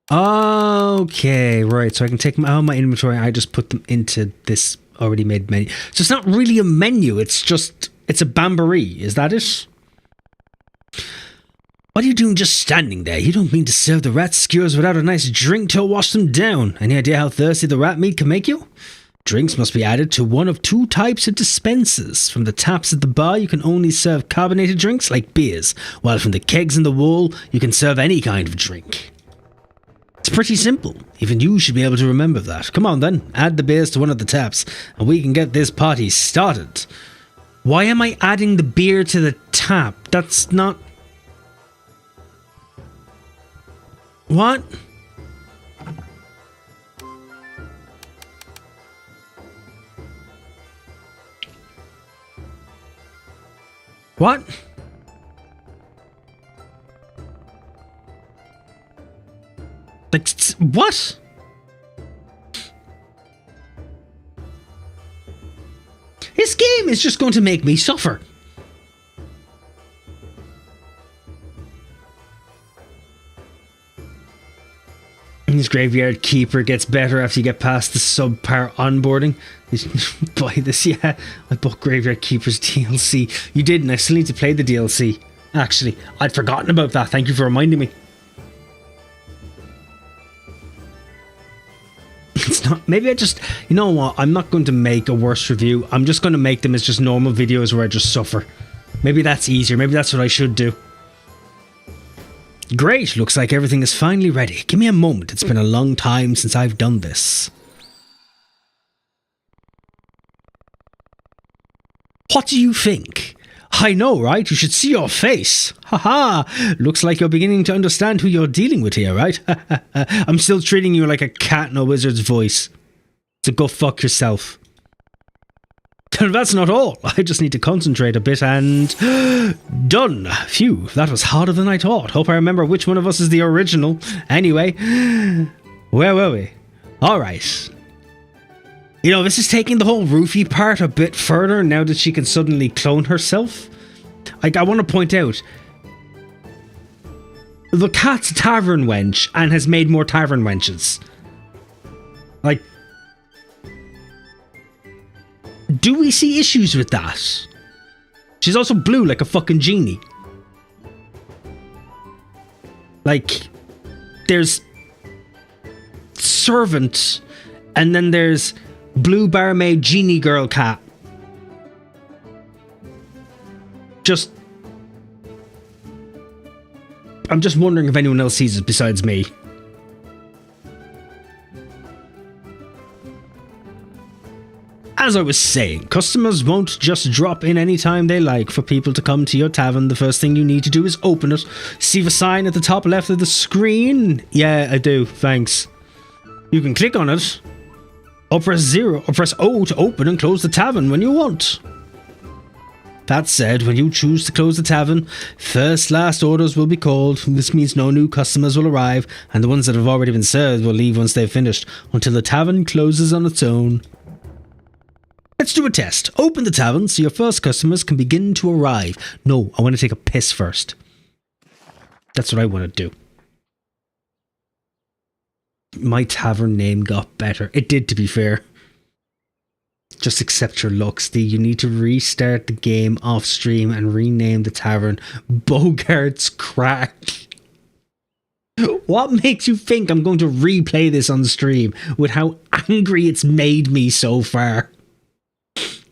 Okay, right. So I can take my inventory. I just put them into this already made menu. So it's not really a menu. It's a bamboree. Is that it? What are you doing just standing there? You don't mean to serve the rat skewers without a nice drink to wash them down. Any idea how thirsty the rat meat can make you? Drinks must be added to one of two types of dispensers. From the taps at the bar, you can only serve carbonated drinks like beers, while from the kegs in the wall, you can serve any kind of drink. It's pretty simple. Even you should be able to remember that. Come on then, add the beers to one of the taps, and we can get this party started. Why am I adding the beer to the tap? That's not... What? What? Like, what? This game is just going to make me suffer. His graveyard keeper gets better after you get past the subpar onboarding. Buy this, yeah. I bought Graveyard Keeper's DLC. You did, and I still need to play the DLC. Actually, I'd forgotten about that. Thank you for reminding me. It's not... Maybe I just... You know what? I'm not going to make a worse review. I'm just going to make them as just normal videos where I just suffer. Maybe that's easier. Maybe that's what I should do. Great, looks like everything is finally ready. Give me a moment, it's been a long time since I've done this. What do you think? I know, right? You should see your face. Haha, looks like you're beginning to understand who you're dealing with here, right? I'm still treating you like a cat in a wizard's voice. So go fuck yourself. That's not all. I just need to concentrate a bit and... Done! Phew, that was harder than I thought. Hope I remember which one of us is the original. Anyway, where were we? Alright. You know, this is taking the whole roofie part a bit further now that she can suddenly clone herself. Like, I want to point out... The cat's a tavern wench and has made more tavern wenches. Like... Do we see issues with that? She's also blue like a fucking genie. Like, there's servant, and then there's blue barmaid genie girl cat. Just... I'm just wondering if anyone else sees it besides me. As I was saying, customers won't just drop in anytime they like. For people to come to your tavern, the first thing you need to do is open it. See the sign at the top left of the screen? Yeah, I do, thanks. You can click on it, or press 0, or press O to open and close the tavern when you want. That said, when you choose to close the tavern, first last orders will be called. This means no new customers will arrive, and the ones that have already been served will leave once they've finished, until the tavern closes on its own. Let's do a test. Open the tavern so your first customers can begin to arrive. No, I want to take a piss first. That's what I want to do. My tavern name got better. It did, to be fair. Just accept your luck, Steve. You need to restart the game off stream and rename the tavern Bogart's Crack. What makes you think I'm going to replay this on stream with how angry it's made me so far?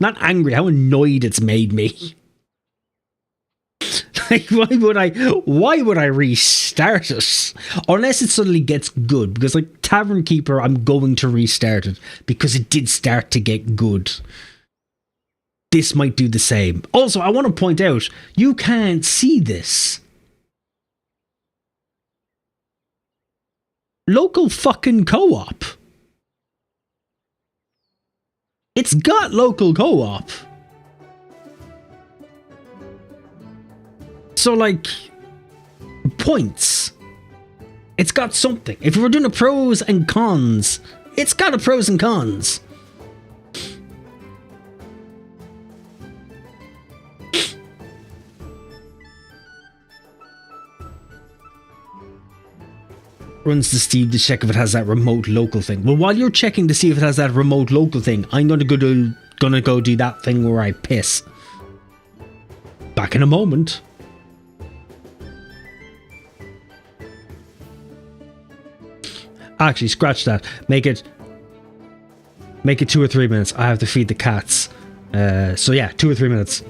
Not angry, how annoyed it's made me. Like, why would I restart it? Unless it suddenly gets good, because like Tavern Keeper, I'm going to restart it because it did start to get good. This might do the same. Also, I want to point out, you can't see this. Local fucking co-op. It's got local co-op. So, like, points. It's got something. If we were doing a pros and cons, it's got a pros and cons. runs to Steve to check if it has that remote local thing. Well, while you're checking to see if it has that remote local thing, I'm gonna go do that thing where I piss. Back in a moment. Actually, scratch that. Make it 2 or 3 minutes. I have to feed the cats. So yeah, 2 or 3 minutes.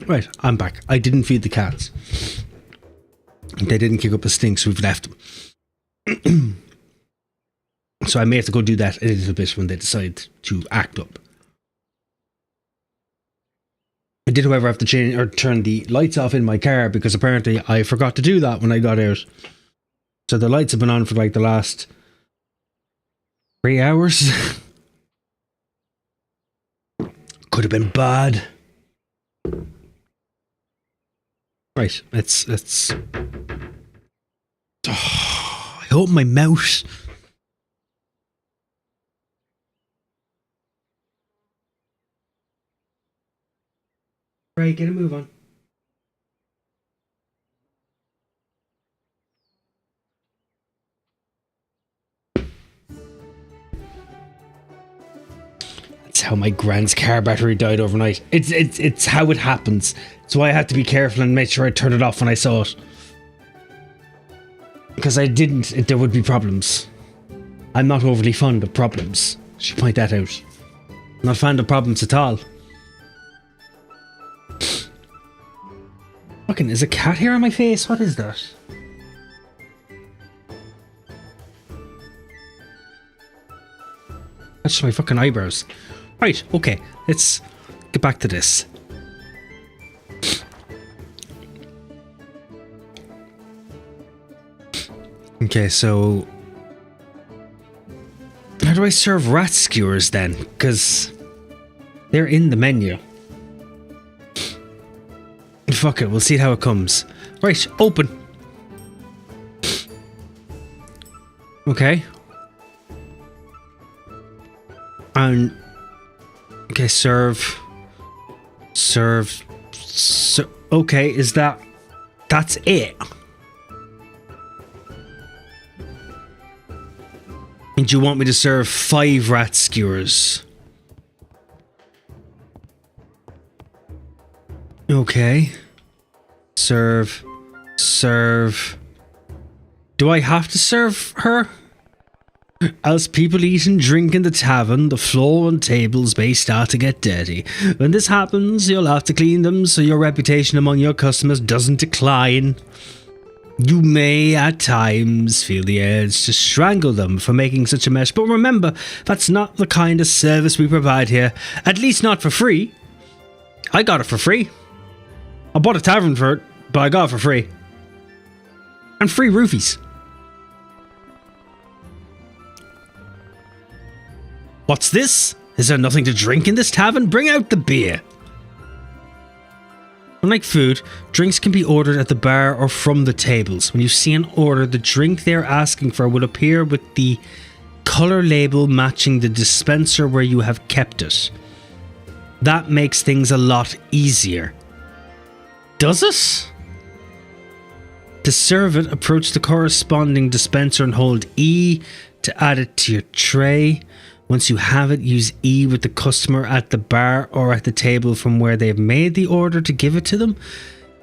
Right, I'm back. I didn't feed the cats. They didn't kick up a stink, so we've left them. So I may have to go do that a little bit when they decide to act up. I did, however, have to change or turn the lights off in my car because apparently I forgot to do that when I got out. So the lights have been on for like the last 3 hours. Could have been bad. Right, let's. Oh, I hope my mouse. Right, get a move on. That's how my grand's car battery died overnight. It's how it happens. So I had to be careful and make sure I turned it off when I saw it. Because I didn't, there would be problems. I'm not overly fond of problems. Should point that out. I'm not fond of problems at all. Fucking, is a cat hair on my face? What is that? That's just my fucking eyebrows. Right, okay, let's get back to this. Okay, so how do I serve rat skewers then? Because they're in the menu. Fuck it, we'll see how it comes. Right, open. Okay. And okay, serve. Okay, is that's it? And you want me to serve 5 rat skewers? Okay. Serve. Do I have to serve her? As people eat and drink in the tavern, the floor and tables may start to get dirty. When this happens, you'll have to clean them so your reputation among your customers doesn't decline. You may, at times, feel the urge to strangle them for making such a mess, but remember, that's not the kind of service we provide here. At least not for free. I got it for free. I bought a tavern for it, but I got it for free. And free roofies. What's this? Is there nothing to drink in this tavern? Bring out the beer. Unlike food, drinks can be ordered at the bar or from the tables. When you see an order, the drink they're asking for will appear with the colour label matching the dispenser where you have kept it. That makes things a lot easier. Does it? To serve it, approach the corresponding dispenser and hold E to add it to your tray. Once you have it, use E with the customer at the bar or at the table from where they've made the order to give it to them.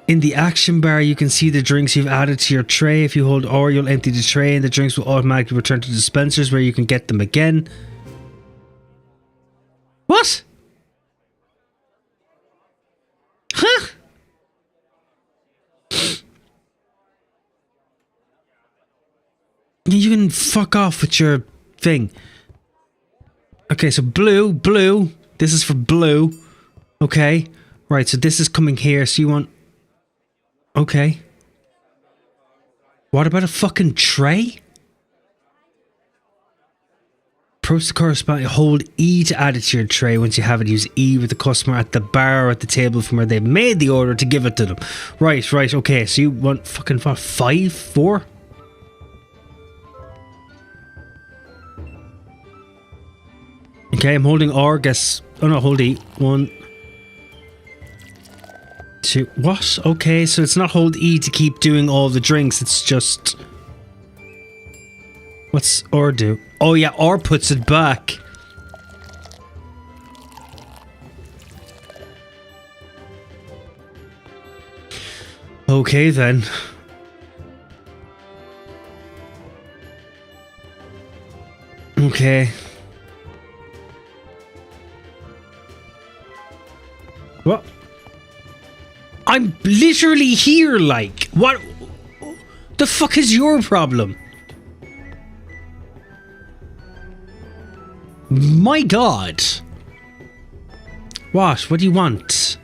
In the action bar, you can see the drinks you've added to your tray. If you hold R, you'll empty the tray and the drinks will automatically return to dispensers where you can get them again. What? Huh? You can fuck off with your thing. Okay, so blue. This is for blue. Okay. Right, so this is coming here. So you want... Okay. What about a fucking tray? Approach the corresponding... Hold E to add it to your tray. Once you have it, use E with the customer at the bar or at the table from where they've made the order to give it to them. Right. Okay, so you want fucking what, 5? 4? Okay, I'm holding R, guess... Oh no, hold E. 1, 2... What? Okay, so it's not hold E to keep doing all the drinks, it's just... What's R do? Oh yeah, R puts it back. Okay then. Okay. What? literally here, like. What the fuck is your problem? My God. What? What do you want?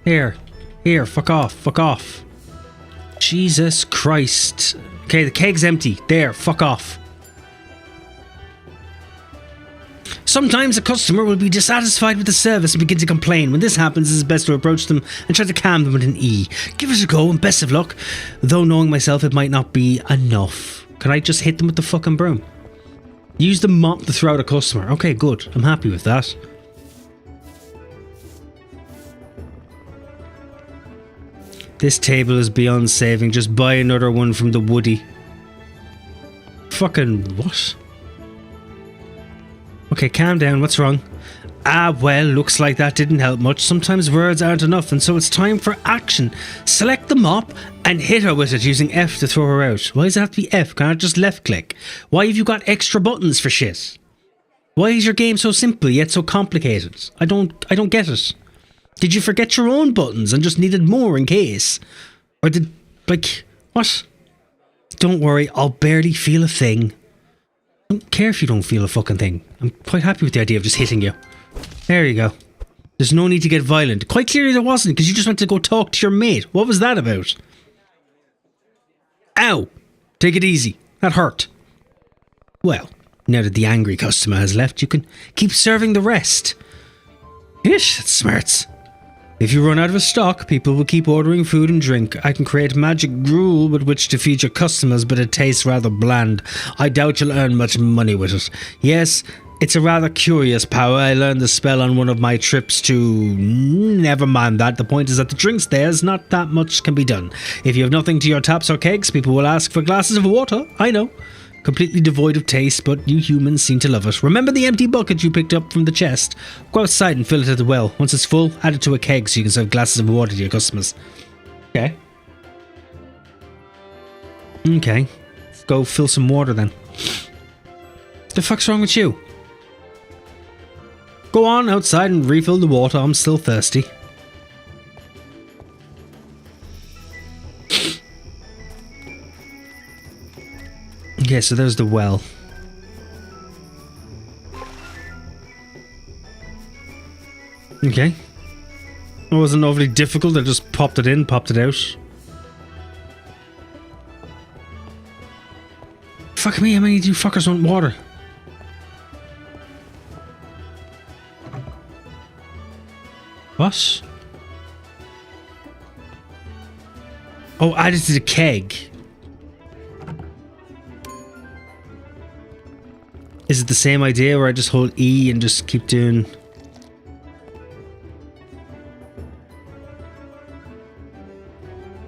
Here. Here, fuck off. Fuck off. Jesus Christ. Okay, the keg's empty. There, fuck off. Sometimes a customer will be dissatisfied with the service and begin to complain. When this happens, it's best to approach them and try to calm them with an E. Give it a go and best of luck. Though knowing myself, it might not be enough. Can I just hit them with the fucking broom? Use the mop to throw out a customer. Okay, good. I'm happy with that. This table is beyond saving. Just buy another one from the Woody. Fucking what? Okay, calm down. What's wrong? Ah, well, looks like that didn't help much. Sometimes words aren't enough, and so it's time for action. Select the mop and hit her with it using F to throw her out. Why does it have to be F? Can't I just left click? Why have you got extra buttons for shit? Why is your game so simple yet so complicated? I don't get it. Did you forget your own buttons and just needed more in case? Or did, like, what? Don't worry, I'll barely feel a thing. I don't care if you don't feel a fucking thing. I'm quite happy with the idea of just hitting you. There you go. There's no need to get violent. Quite clearly there wasn't, because you just went to go talk to your mate. What was that about? Ow! Take it easy. That hurt. Well, now that the angry customer has left, you can keep serving the rest. Ish, that's smarts. If you run out of stock, people will keep ordering food and drink. I can create magic gruel with which to feed your customers, but it tastes rather bland. I doubt you'll earn much money with it. Yes, it's a rather curious power. I learned the spell on one of my trips to... Never mind that. The point is that the drink's theirs. Not that much can be done. If you have nothing to your taps or kegs, people will ask for glasses of water. I know. Completely devoid of taste, but you humans seem to love it. Remember the empty bucket you picked up from the chest? Go outside and fill it at the well. Once it's full, add it to a keg so you can serve glasses of water to your customers. Okay. Okay. Go fill some water then. The fuck's wrong with you? Go on outside and refill the water. I'm still thirsty. Okay, so there's the well. Okay. It wasn't overly difficult. I just popped it in, popped it out. Fuck me, how many of you fuckers want water? What? Oh, add it to the keg. Is it the same idea where I just hold E and just keep doing...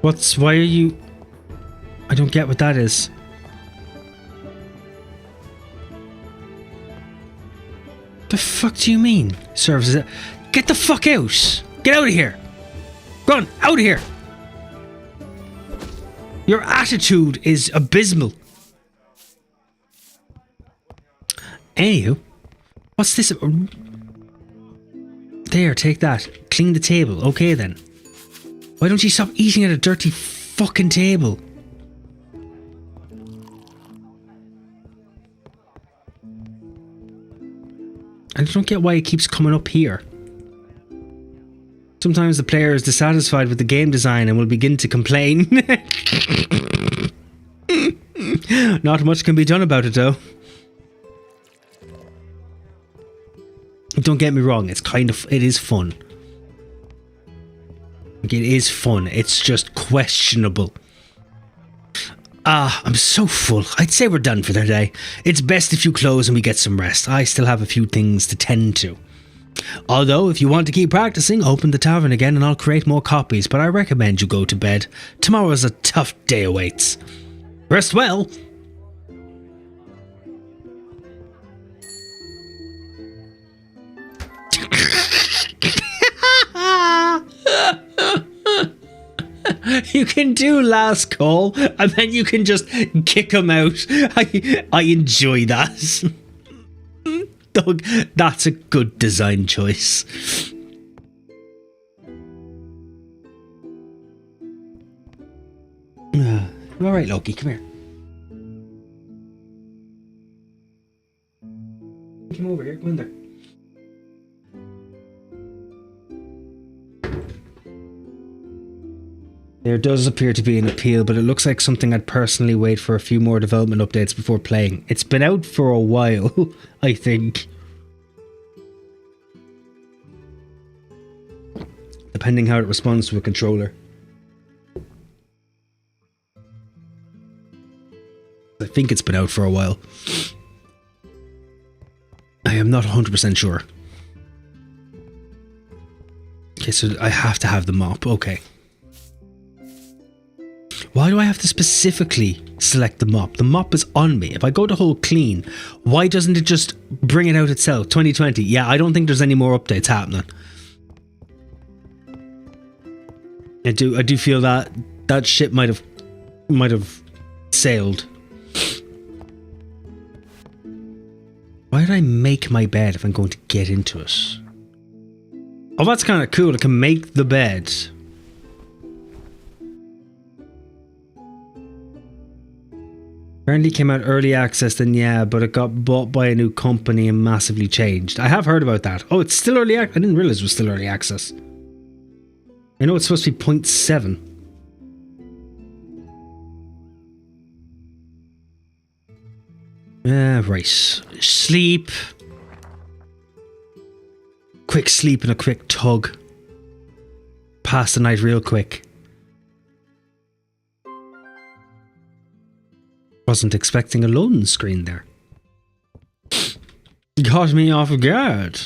Why are you... I don't get what that is. The fuck do you mean? Services... Get the fuck out! Get out of here! Go on, out of here! Your attitude is abysmal. Anywho, what's this? There, take that. Clean the table. Okay then. Why don't you stop eating at a dirty fucking table? I don't get why it keeps coming up here. Sometimes the player is dissatisfied with the game design and will begin to complain. Not much can be done about it though. Don't get me wrong, it is fun. It is fun, it's just questionable. I'm so full. I'd say we're done for the day. It's best if you close and we get some rest. I still have a few things to tend to. Although, if you want to keep practicing, open the tavern again and I'll create more copies, but I recommend you go to bed. Tomorrow's a tough day awaits. Rest well! You can do last call and then you can just kick him out. I enjoy that. Doug, that's a good design choice. Alright, Loki, come here. Come over here, come in there. There does appear to be an appeal, but it looks like something I'd personally wait for a few more development updates before playing. It's been out for a while, I think. Depending how it responds to a controller. I think it's been out for a while. I am not 100% sure. Okay, so I have to have the mop. Okay. Why do I have to specifically select the mop? The mop is on me. If I go to whole clean, why doesn't it just bring it out itself? 2020. Yeah, I don't think there's any more updates happening. I do feel that that ship might have sailed. Why did I make my bed if I'm going to get into it? Oh, that's kind of cool. I can make the bed. Apparently came out early access, then yeah, but it got bought by a new company and massively changed. I have heard about that. Oh, it's still early access. I didn't realize it was still early access. I know it's supposed to be 0.7. Right. Sleep. Quick sleep and a quick tug. Pass the night real quick. Wasn't expecting a loading screen there. Got me off guard.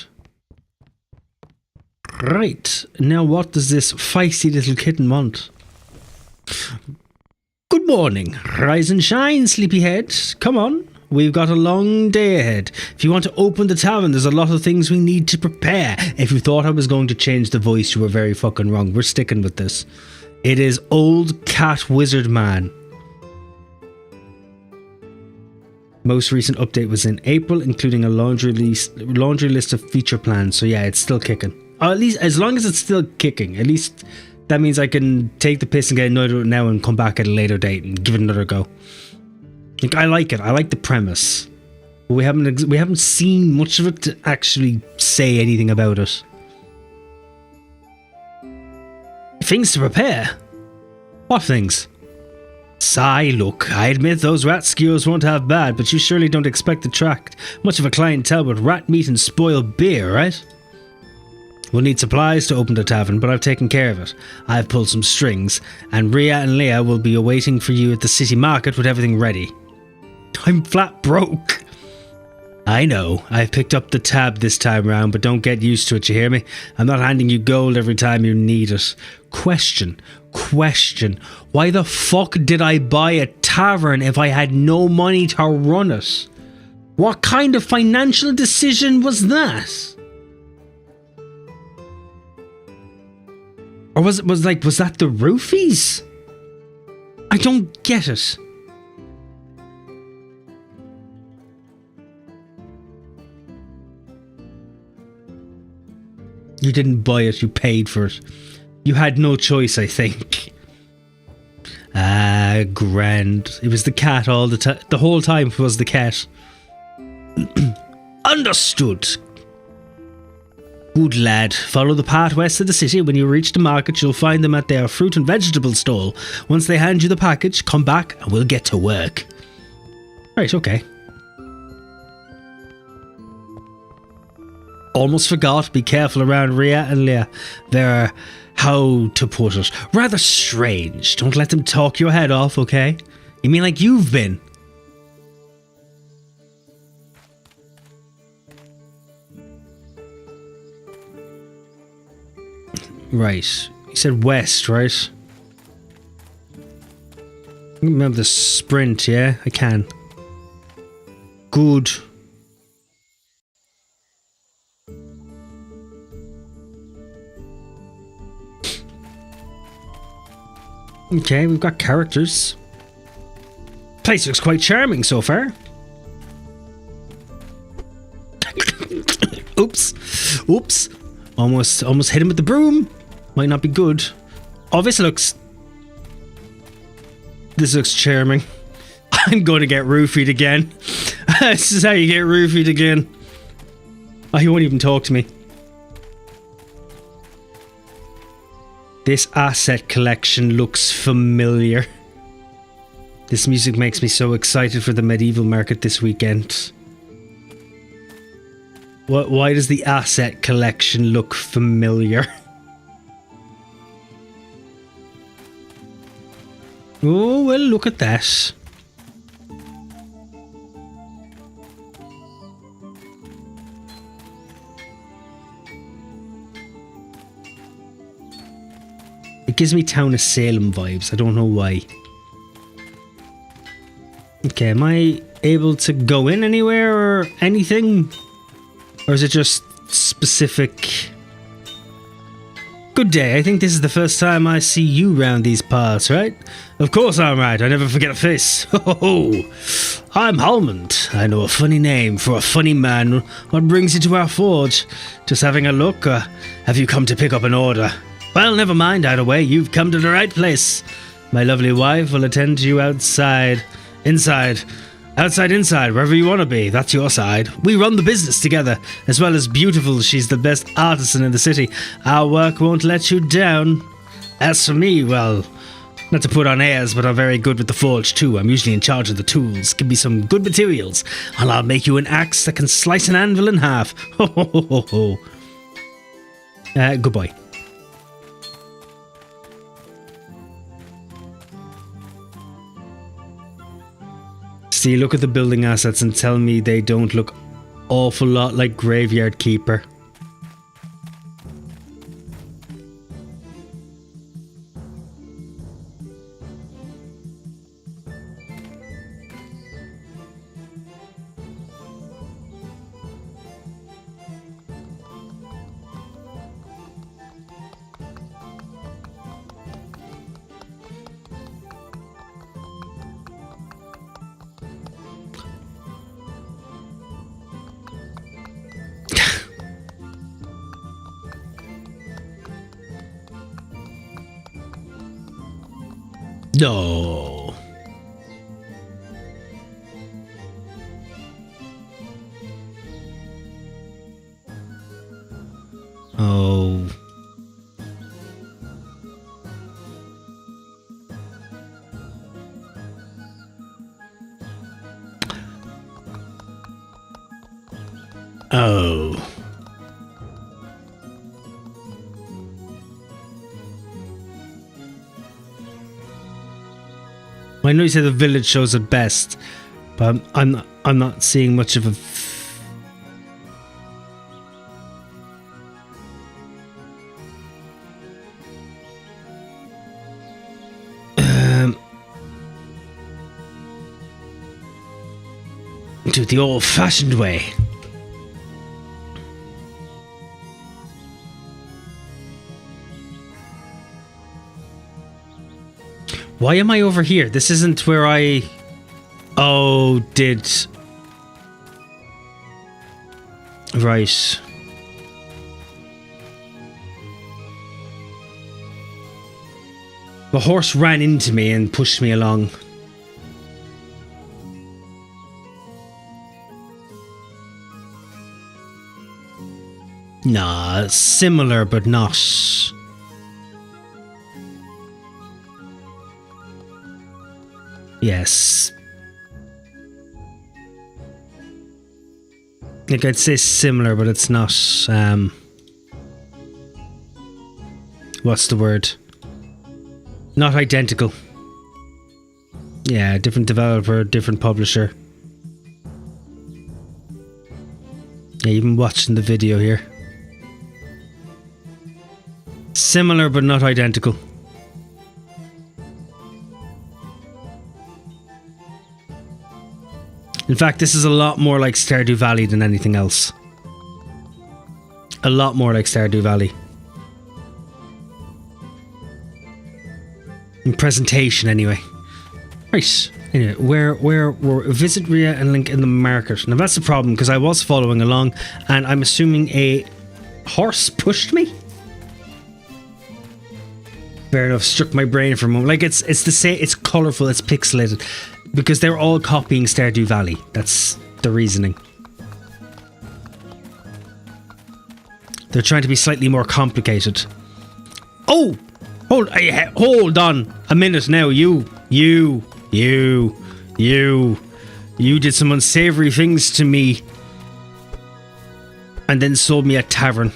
Right, now what does this feisty little kitten want? Good morning, rise and shine, sleepyhead. Come on, we've got a long day ahead. If you want to open the tavern, there's a lot of things we need to prepare. If you thought I was going to change the voice, you were very fucking wrong. We're sticking with this. It is Old Cat Wizard Man. Most recent update was in April, including a laundry list of feature plans. So yeah, it's still kicking. Or at least, as long as it's still kicking, at least that means I can take the piss and get annoyed with it now and come back at a later date and give it another go. Like, I like it. I like the premise. But we haven't seen much of it to actually say anything about it. Things to prepare? What things? Sigh, look, I admit those rat skewers won't have bad, but you surely don't expect to attract much of a clientele with rat meat and spoiled beer, right? We'll need supplies to open the tavern, but I've taken care of it. I've pulled some strings, and Rhea and Leah will be awaiting for you at the city market with everything ready. I'm flat broke. I know, I've picked up the tab this time round, but don't get used to it, you hear me? I'm not handing you gold every time you need it. Question. Why the fuck did I buy a tavern if I had no money to run it? What kind of financial decision was that? Or was that the roofies? I don't get it. You didn't buy it, you paid for it. You had no choice, I think. Ah, grand. It was the cat all the time. The whole time it was the cat. Understood. Good lad. Follow the path west of the city. When you reach the market, you'll find them at their fruit and vegetable stall. Once they hand you the package, come back and we'll get to work. Right, okay. Almost forgot. Be careful around Rhea and Leah. They're, how to put it, rather strange. Don't let them talk your head off, okay? You mean like you've been? Right. You said west, right? I can remember the sprint, yeah? I can. Good. Okay, we've got characters. Place looks quite charming so far. Oops. Almost hit him with the broom. Might not be good. Oh, this looks... This looks charming. I'm going to get roofied again. This is how you get roofied again. Oh, he won't even talk to me. This asset collection looks familiar. This music makes me so excited for the medieval market this weekend. Why does the asset collection look familiar? Oh, well, look at that. It gives me Town of Salem vibes. I don't know why. Okay, am I able to go in anywhere or anything? Or is it just specific? Good day, I think this is the first time I see you round these parts, right? Of course I'm right, I never forget a face. Ho! I'm Halmond. I know a funny name for a funny man. What brings you to our forge? Just having a look, or have you come to pick up an order? Well, never mind, either way, you've come to the right place. My lovely wife will attend to you outside. Inside, wherever you want to be. That's your side. We run the business together. As well as beautiful, she's the best artisan in the city. Our work won't let you down. As for me, well, not to put on airs, but I'm very good with the forge too. I'm usually in charge of the tools. Give me some good materials, and I'll make you an axe that can slice an anvil in half. Ho ho ho ho ho. Goodbye. See, look at the building assets and tell me they don't look awful lot like Graveyard Keeper. No. Oh. Oh. I know you said the village shows it best, but I'm not seeing much of a. Do it the old-fashioned way. Why am I over here? This isn't where I... Oh, did... Right. The horse ran into me and pushed me along. Nah, similar but not. Yes. Like, I'd say similar, but it's not, what's the word? Not identical. Yeah, different developer, different publisher. Yeah, even watching the video here. Similar, but not identical. In fact, this is a lot more like Stardew Valley than anything else. A lot more like Stardew Valley. In presentation, anyway. Right. Anyway, where visit Rhea and link in the market. Now that's the problem, because I was following along, and I'm assuming a horse pushed me? Fair enough. Struck my brain for a moment. Like it's the same. It's colourful. It's pixelated because they're all copying Stardew Valley. That's the reasoning. They're trying to be slightly more complicated. Oh, hold on a minute now. You did some unsavory things to me, and then sold me a tavern.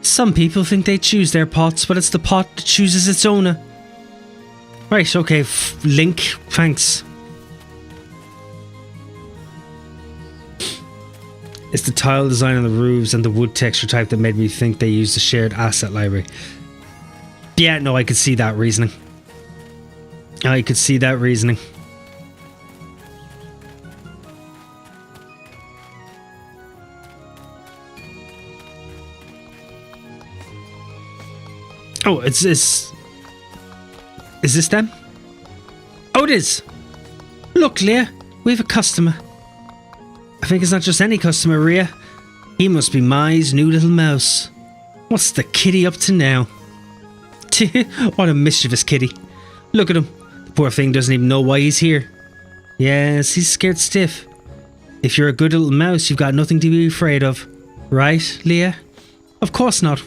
Some people think they choose their pots, but it's the pot that chooses its owner. Right, okay, Link, thanks. It's the tile design on the roofs and the wood texture type that made me think they used a shared asset library. Yeah, no, I could see that reasoning. I could see that reasoning. Oh, is this them? Oh, it is. Look, Leah, we have a customer. I think it's not just any customer, Rhea. He must be Mai's new little mouse. What's the kitty up to now? What a mischievous kitty. Look at him. The poor thing doesn't even know why he's here. Yes, he's scared stiff. If you're a good little mouse, you've got nothing to be afraid of. Right, Leah? Of course not.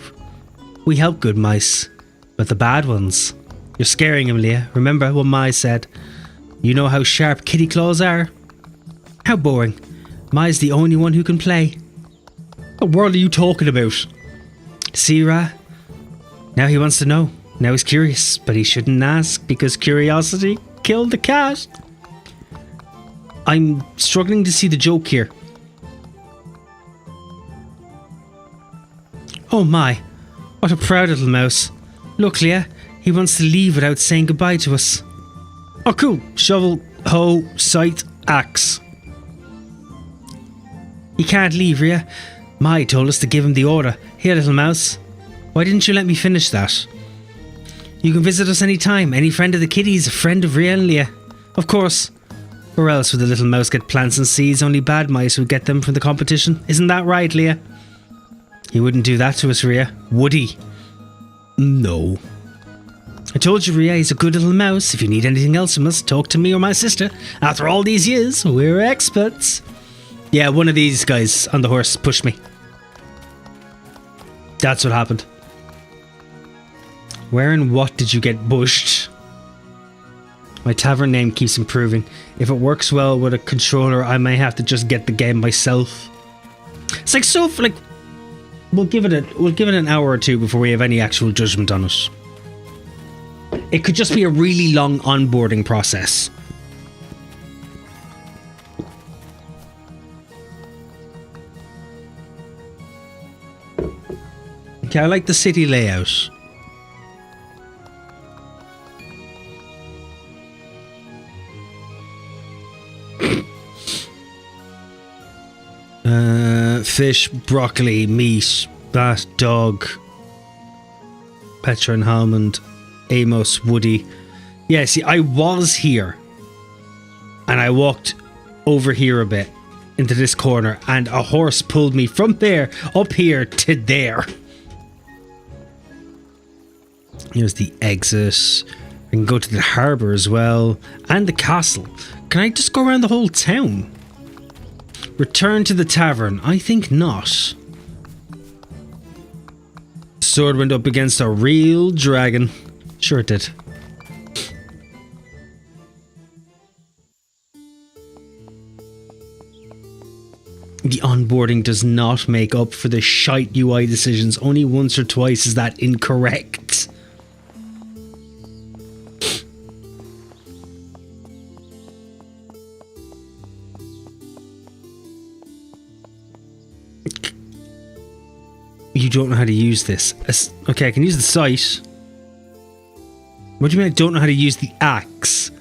We help good mice, but the bad ones. You're scaring him, Leah. Remember what Mai said. You know how sharp kitty claws are? How boring. Mai's the only one who can play. What world are you talking about? See, Ra? Now he wants to know. Now he's curious, but he shouldn't ask because curiosity killed the cat. I'm struggling to see the joke here. Oh my, what a proud little mouse. Look, Leah, he wants to leave without saying goodbye to us. Oh, cool. Shovel, hoe, scythe, axe. He can't leave, Rhea. Mai told us to give him the order. Here, little mouse. Why didn't you let me finish that? You can visit us any time. Any friend of the kitty is a friend of Rhea and Leah. Of course. Or else would the little mouse get plants and seeds? Only bad mice would get them from the competition. Isn't that right, Leah? He wouldn't do that to us, Rhea. Would he? No. I told you, Rhea, he's a good little mouse. If you need anything else from us, talk to me or my sister. After all these years, we're experts. Yeah, one of these guys on the horse pushed me. That's what happened. Where and what did you get bushed? My tavern name keeps improving. If it works well with a controller, I may have to just get the game myself. It's like so. Like, we'll give it an hour or two before we have any actual judgment on it. It could just be a really long onboarding process. Okay, I like the city layout. Fish, broccoli, meat, bat, dog, Petra and Hammond, Amos, Woody. Yeah, see, I was here. And I walked over here a bit into this corner and a horse pulled me from there up here to there. Here's the exit. I can go to the harbour as well. And the castle. Can I just go around the whole town? Return to the tavern. I think not. Sword went up against a real dragon. Sure it did. The onboarding does not make up for the shite UI decisions. Only once or twice is that incorrect. You don't know how to use this. Okay, I can use the scythe. What do you mean I don't know how to use the axe?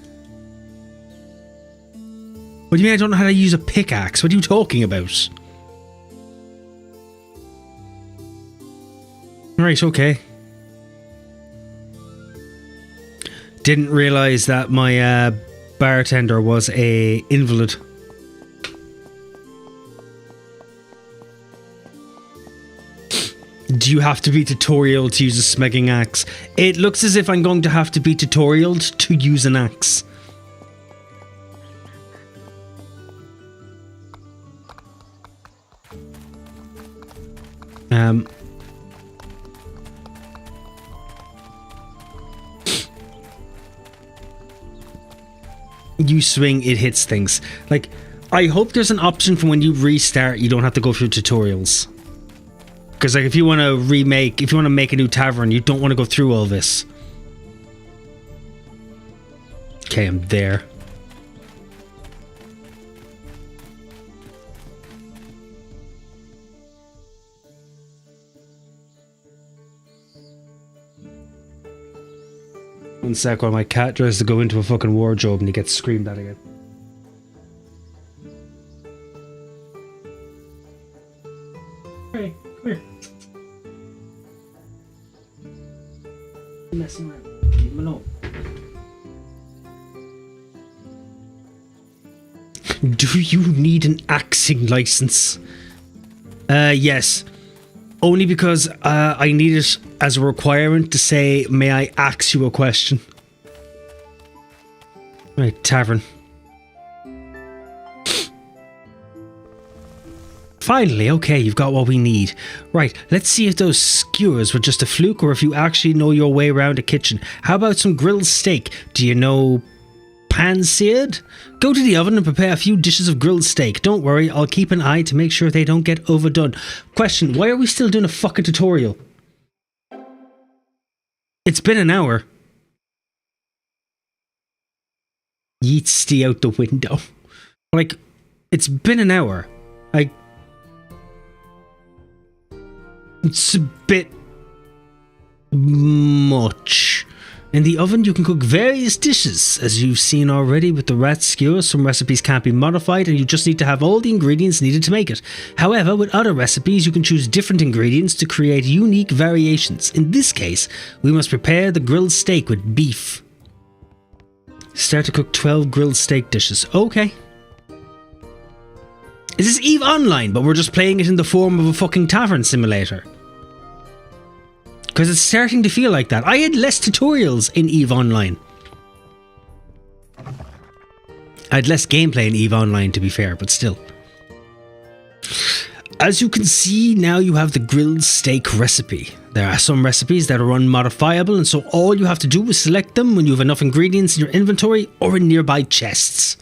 What do you mean I don't know how to use a pickaxe? What are you talking about? Right, okay. Didn't realise that my bartender was a invalid. Do you have to be tutorial to use a smeging axe? It looks as if I'm going to have to be tutorialed to use an axe. You swing, it hits things. Like, I hope there's an option for when you restart, you don't have to go through tutorials. Because, like, if you want to make a new tavern, you don't want to go through all this. Okay, I'm there. One sec while my cat tries to go into a fucking wardrobe and he gets screamed at again. Hey, come here. You're messing around. Leave him alone. Do you need an axing license? Yes. Only because I need it as a requirement to say, may I ask you a question? Right, tavern. Finally, okay, you've got what we need. Right, let's see if those skewers were just a fluke or if you actually know your way around a kitchen. How about some grilled steak? Do you know pan-seared? Go to the oven and prepare a few dishes of grilled steak. Don't worry, I'll keep an eye to make sure they don't get overdone. Question, why are we still doing a fucking tutorial? It's been an hour. Yeet stee out the window. Like, it's been an hour. It's a bit much. In the oven, you can cook various dishes. As you've seen already with the rat skewer, some recipes can't be modified and you just need to have all the ingredients needed to make it. However, with other recipes, you can choose different ingredients to create unique variations. In this case, we must prepare the grilled steak with beef. Start to cook 12 grilled steak dishes. Okay. Is this EVE Online, but we're just playing it in the form of a fucking tavern simulator? Because it's starting to feel like that. I had less tutorials in EVE Online. I had less gameplay in EVE Online, to be fair, but still. As you can see, now you have the grilled steak recipe. There are some recipes that are unmodifiable, and so all you have to do is select them when you have enough ingredients in your inventory or in nearby chests.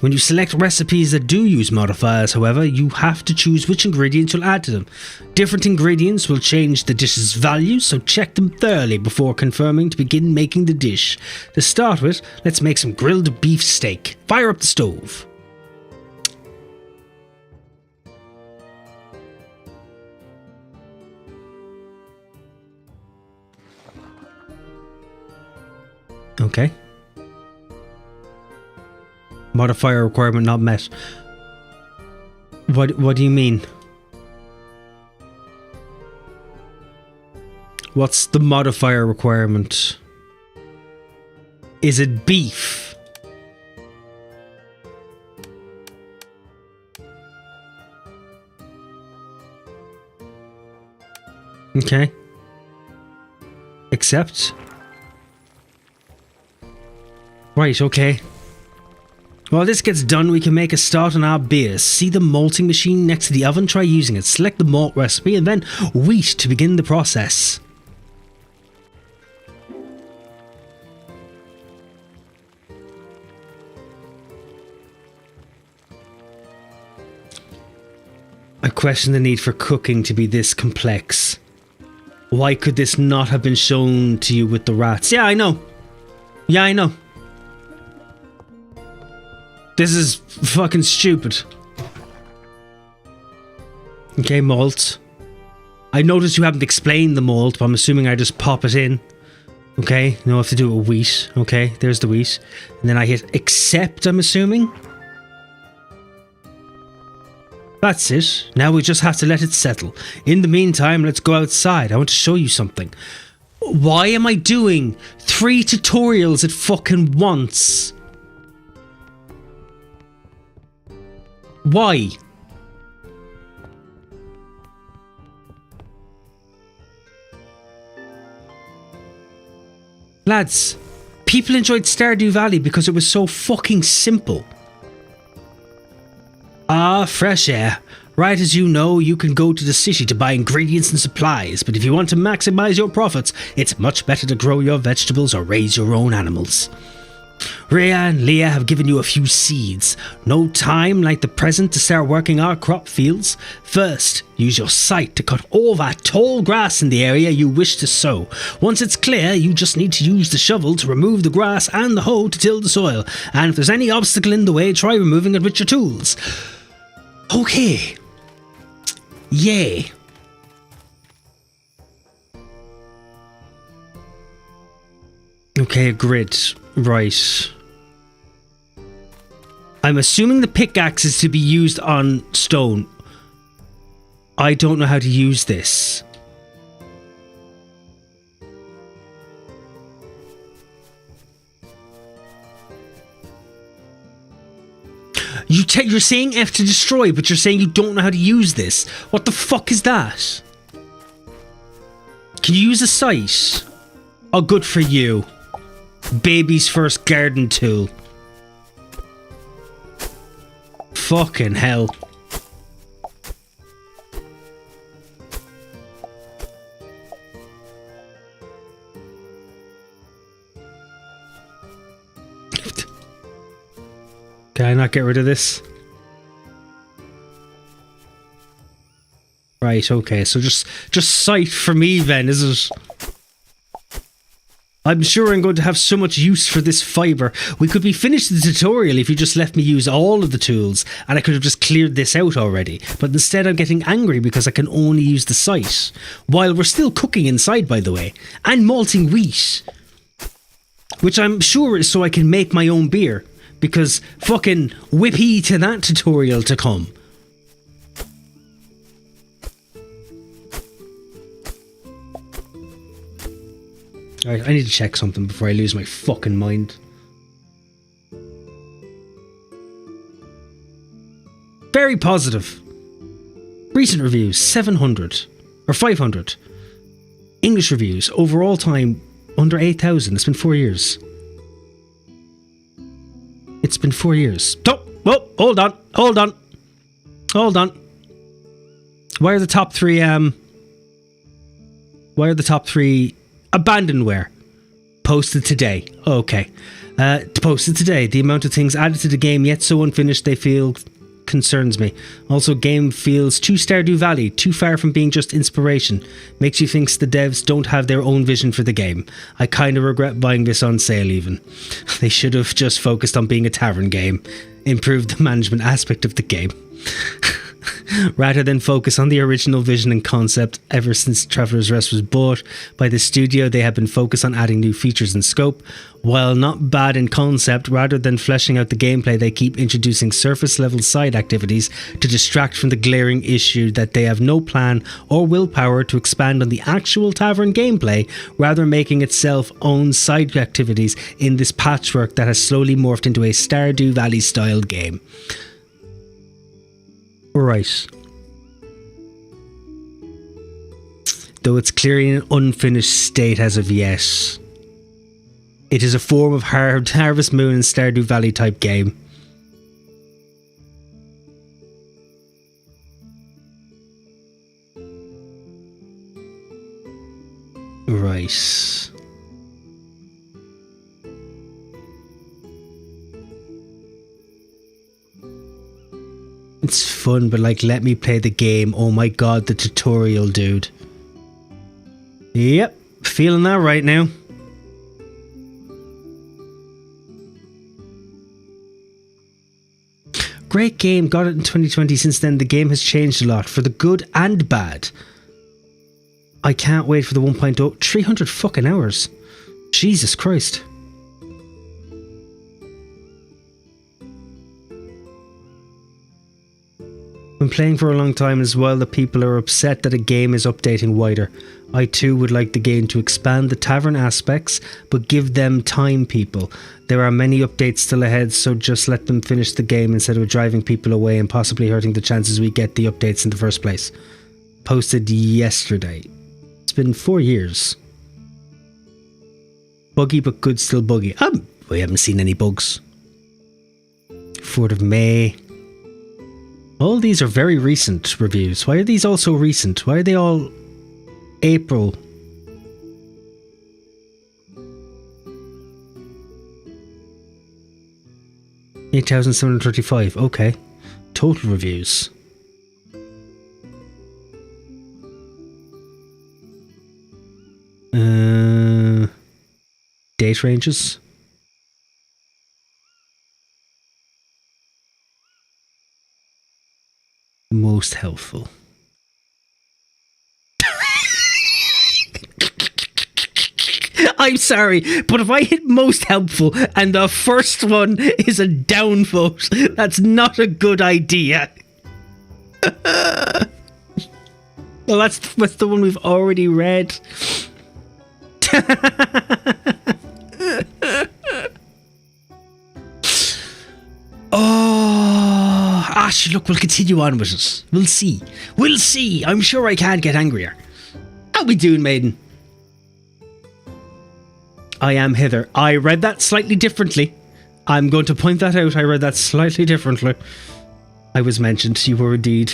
When you select recipes that do use modifiers, however, you have to choose which ingredients you'll add to them. Different ingredients will change the dish's value, so check them thoroughly before confirming to begin making the dish. To start with, let's make some grilled beef steak. Fire up the stove. Okay. Modifier requirement not met. What do you mean? What's the modifier requirement? Is it beef? Okay. Accept. Right, okay. While this gets done, we can make a start on our beers. See the malting machine next to the oven? Try using it. Select the malt recipe and then wheat to begin the process. I question the need for cooking to be this complex. Why could this not have been shown to you with the rats? Yeah, I know. Yeah, I know. This is fucking stupid. Okay, malt. I noticed you haven't explained the malt, but I'm assuming I just pop it in. Okay, now I have to do it with wheat. Okay, there's the wheat. And then I hit accept, I'm assuming. That's it. Now we just have to let it settle. In the meantime, let's go outside. I want to show you something. Why am I doing 3 tutorials at fucking once? Why? Lads, people enjoyed Stardew Valley because it was so fucking simple. Ah, fresh air. Right as you know, you can go to the city to buy ingredients and supplies, but if you want to maximize your profits, it's much better to grow your vegetables or raise your own animals. Rhea and Leah have given you a few seeds. No time like the present to start working our crop fields. First, use your scythe to cut all that tall grass in the area you wish to sow. Once it's clear, you just need to use the shovel to remove the grass and the hoe to till the soil. And if there's any obstacle in the way, try removing it with your tools. Okay. Yay. Okay, a grid. Right. I'm assuming the pickaxe is to be used on stone. I don't know how to use this. You're saying F to destroy, but you're saying you don't know how to use this. What the fuck is that? Can you use a scythe? Oh, good for you. Baby's first garden tool. Fucking hell. Can I not get rid of this? Right, okay, so just sight for me then, is it? I'm sure I'm going to have so much use for this fibre. We could be finished the tutorial if you just left me use all of the tools, and I could have just cleared this out already. But instead I'm getting angry because I can only use the scythe. While we're still cooking inside, by the way, and malting wheat. Which I'm sure is so I can make my own beer. Because fucking whippy to that tutorial to come. Alright, I need to check something before I lose my fucking mind. Very positive. Recent reviews, 700. Or 500. English reviews, overall time, under 8,000. It's been 4 years. It's been 4 years. Oh, whoa, hold on. Why are the top three, abandonware? Posted today. Okay. Posted today. The amount of things added to the game yet so unfinished they feel concerns me. Also, game feels too Stardew Valley, too far from being just inspiration. Makes you think the devs don't have their own vision for the game. I kind of regret buying this on sale even. They should have just focused on being a tavern game. Improved the management aspect of the game. Rather than focus on the original vision and concept. Ever since Traveller's Rest was bought by the studio, they have been focused on adding new features and scope. While not bad in concept, rather than fleshing out the gameplay, they keep introducing surface-level side activities to distract from the glaring issue that they have no plan or willpower to expand on the actual tavern gameplay, rather making itself own side activities in this patchwork that has slowly morphed into a Stardew Valley-style game. Right. Though it's clearly in an unfinished state as of yet. It is a form of Harvest Moon and Stardew Valley type game. Right. It's fun, but like, let me play the game. Oh my god, the tutorial, dude. Yep, feeling that right now. Great game, got it in 2020. Since then, the game has changed a lot, for the good and bad. I can't wait for the 1.0. 300 fucking hours. Jesus Christ. Been playing for a long time as well. The people are upset that a game is updating wider. I too would like the game to expand the tavern aspects, but give them time, people. There are many updates still ahead, so just let them finish the game instead of driving people away and possibly hurting the chances we get the updates in the first place. Posted yesterday. It's been 4 years. Buggy but good, still buggy. We haven't seen any bugs. 4th of May. All these are very recent reviews. Why are these all so recent? Why are they all April? $8,735. Okay. Total reviews. Date ranges. Most helpful. I'm sorry, but if I hit most helpful and the first one is a downvote, that's not a good idea. Well, that's the one we've already read. Look, we'll continue on with it. We'll see. We'll see. I'm sure I can't get angrier. How we doing, maiden? I am Heather. I read that slightly differently. I'm going to point that out. I read that slightly differently. I was mentioned. You were indeed.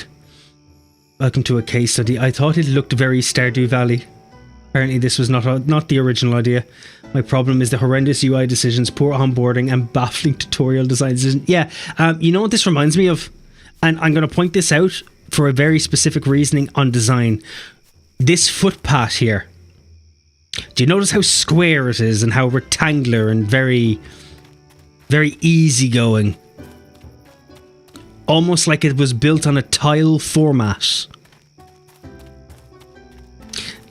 Welcome to a case study. I thought it looked very Stardew Valley. Apparently this was not the original idea. My problem is the horrendous UI decisions, poor onboarding, and baffling tutorial design decisions. Yeah, you know what this reminds me of? And I'm going to point this out for a very specific reasoning on design. This footpath here. Do you notice how square it is and how rectangular and very, very easygoing? Almost like it was built on a tile format.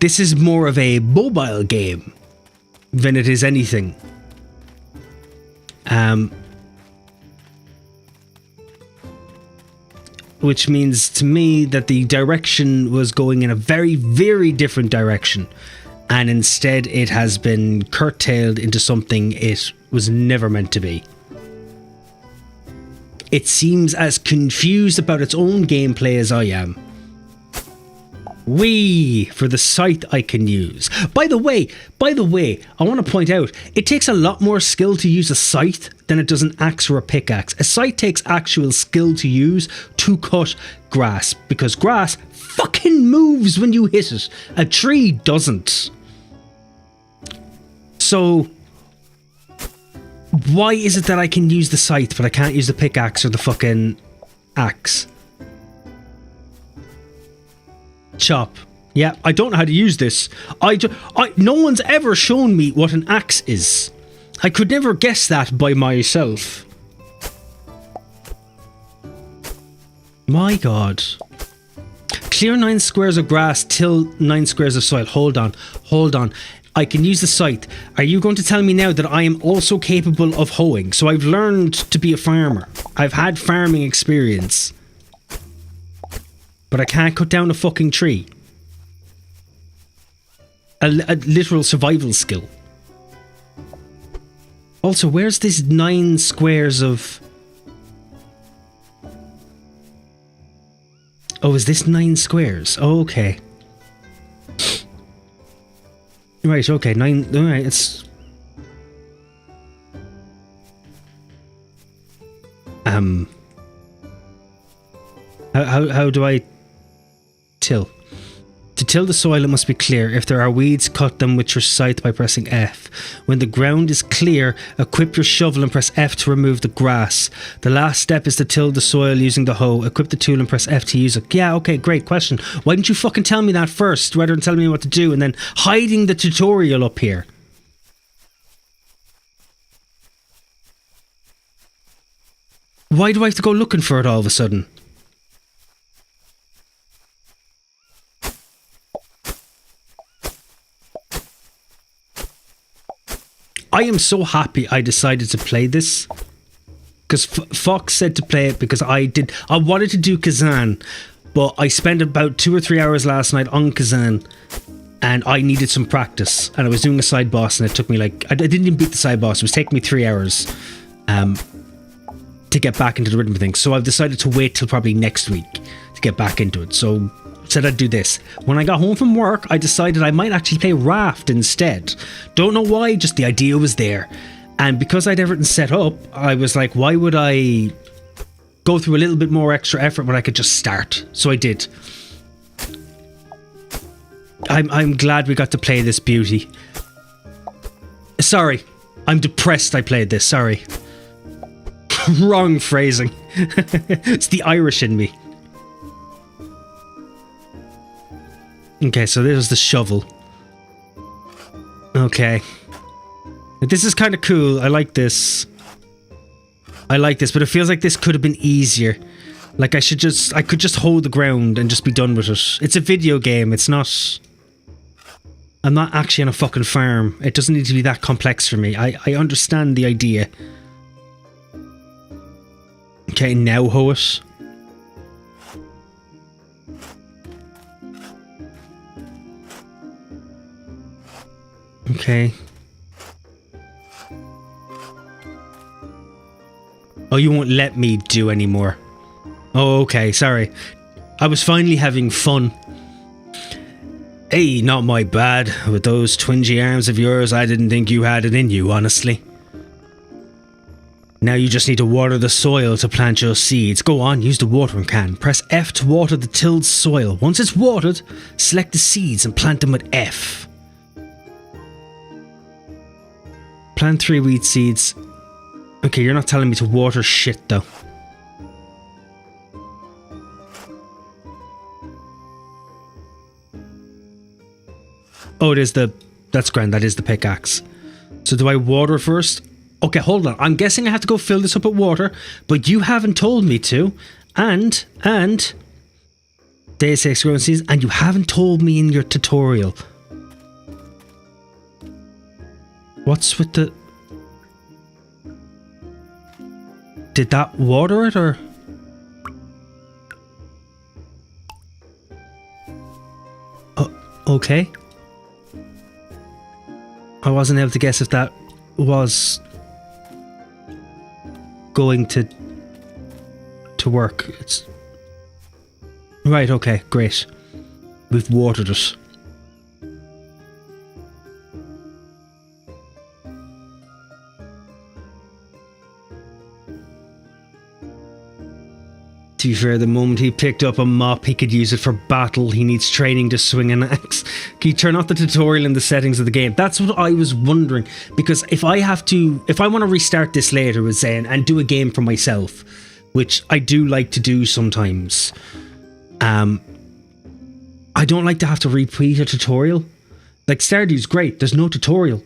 This is more of a mobile game than it is anything. Which means to me that the direction was going in a very, very different direction. And instead it has been curtailed into something it was never meant to be. It seems as confused about its own gameplay as I am. Whee! For the scythe I can use. By the way, I want to point out, it takes a lot more skill to use a scythe than it does an axe or a pickaxe. A scythe takes actual skill to use to cut grass, because grass fucking moves when you hit it. A tree doesn't. So, why is it that I can use the scythe but I can't use the pickaxe or the fucking axe? Chop. Yeah, I don't know how to use this. No one's ever shown me what an axe is. I could never guess that by myself. My god. Clear 9 squares of grass, till 9 squares of soil. Hold on. I can use the scythe. Are you going to tell me now that I am also capable of hoeing? So I've learned to be a farmer. I've had farming experience. But I can't cut down a fucking tree. A literal survival skill. Also, where's this 9 squares of... Oh, is this 9 squares? Oh, okay. Right, okay, 9... Alright, it's... How do I... till? To till the soil, it must be clear. If there are weeds, cut them with your scythe by pressing F. When the ground is clear, equip your shovel and press F to remove the grass. The last step is to till the soil using the hoe. Equip the tool and press F to use it. Yeah, okay, great question. Why didn't you fucking tell me that first, rather than telling me what to do and then hiding the tutorial up here? Why do I have to go looking for it all of a sudden? I am so happy I decided to play this. Because Fox said to play it because I wanted to do Kazan. But I spent about 2 or 3 hours last night on Kazan. And I needed some practice. And I was doing a side boss and it took me like... I didn't even beat the side boss. It was taking me 3 hours. To get back into the rhythm of things. So I've decided to wait till probably next week to get back into it. So said I'd do this. When I got home from work, I decided I might actually play Raft instead. Don't know why, just the idea was there. And because I'd everything set up, I was like, why would I go through a little bit more extra effort when I could just start? So I did. I'm glad we got to play this beauty. Sorry, I'm depressed I played this, sorry. Wrong phrasing. It's the Irish in me. Okay, so there's the shovel. Okay. This is kind of cool. I like this. I like this, but it feels like this could have been easier. Like I could just hold the ground and just be done with it. It's a video game. It's not... I'm not actually on a fucking farm. It doesn't need to be that complex for me. I understand the idea. Okay, now hoe it. Okay. Oh, you won't let me do anymore. Oh, okay, sorry. I was finally having fun. Hey, not my bad. With those twingy arms of yours, I didn't think you had it in you, honestly. Now you just need to water the soil to plant your seeds. Go on, use the watering can. Press F to water the tilled soil. Once it's watered, select the seeds and plant them with F. Plant 3 wheat seeds. Okay, you're not telling me to water shit, though. Oh, it is the... That's grand, that is the pickaxe. So do I water first? Okay, hold on. I'm guessing I have to go fill this up with water, but you haven't told me to. And... Day 6 growing seeds, and you haven't told me in your tutorial. What's with the... Did that water it, or...? Oh, okay. I wasn't able to guess if that was going to work. It's right. Okay, great. We've watered it. To be fair, the moment he picked up a mop, he could use it for battle. He needs training to swing an axe. Can you turn off the tutorial in the settings of the game? That's what I was wondering. Because if I want to restart this later with Zen and do a game for myself, which I do like to do sometimes, I don't like to have to repeat a tutorial. Like Stardew's great. There's no tutorial.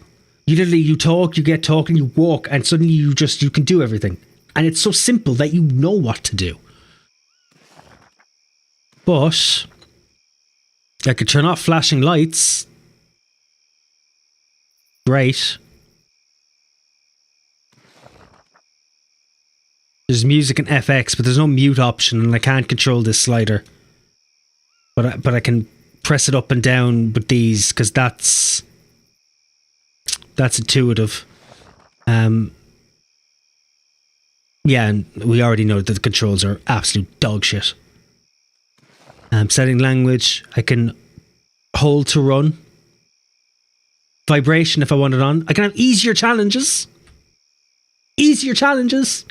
You talk, you get talking, you walk, and suddenly you can do everything. And it's so simple that you know what to do. But I could turn off flashing lights. Great. There's music and FX, but there's no mute option, and I can't control this slider. But I can press it up and down with these, because that's intuitive. Yeah, and we already know that the controls are absolute dog shit. Setting language, I can hold to run. Vibration if I want it on. I can have easier challenges. Easier challenges.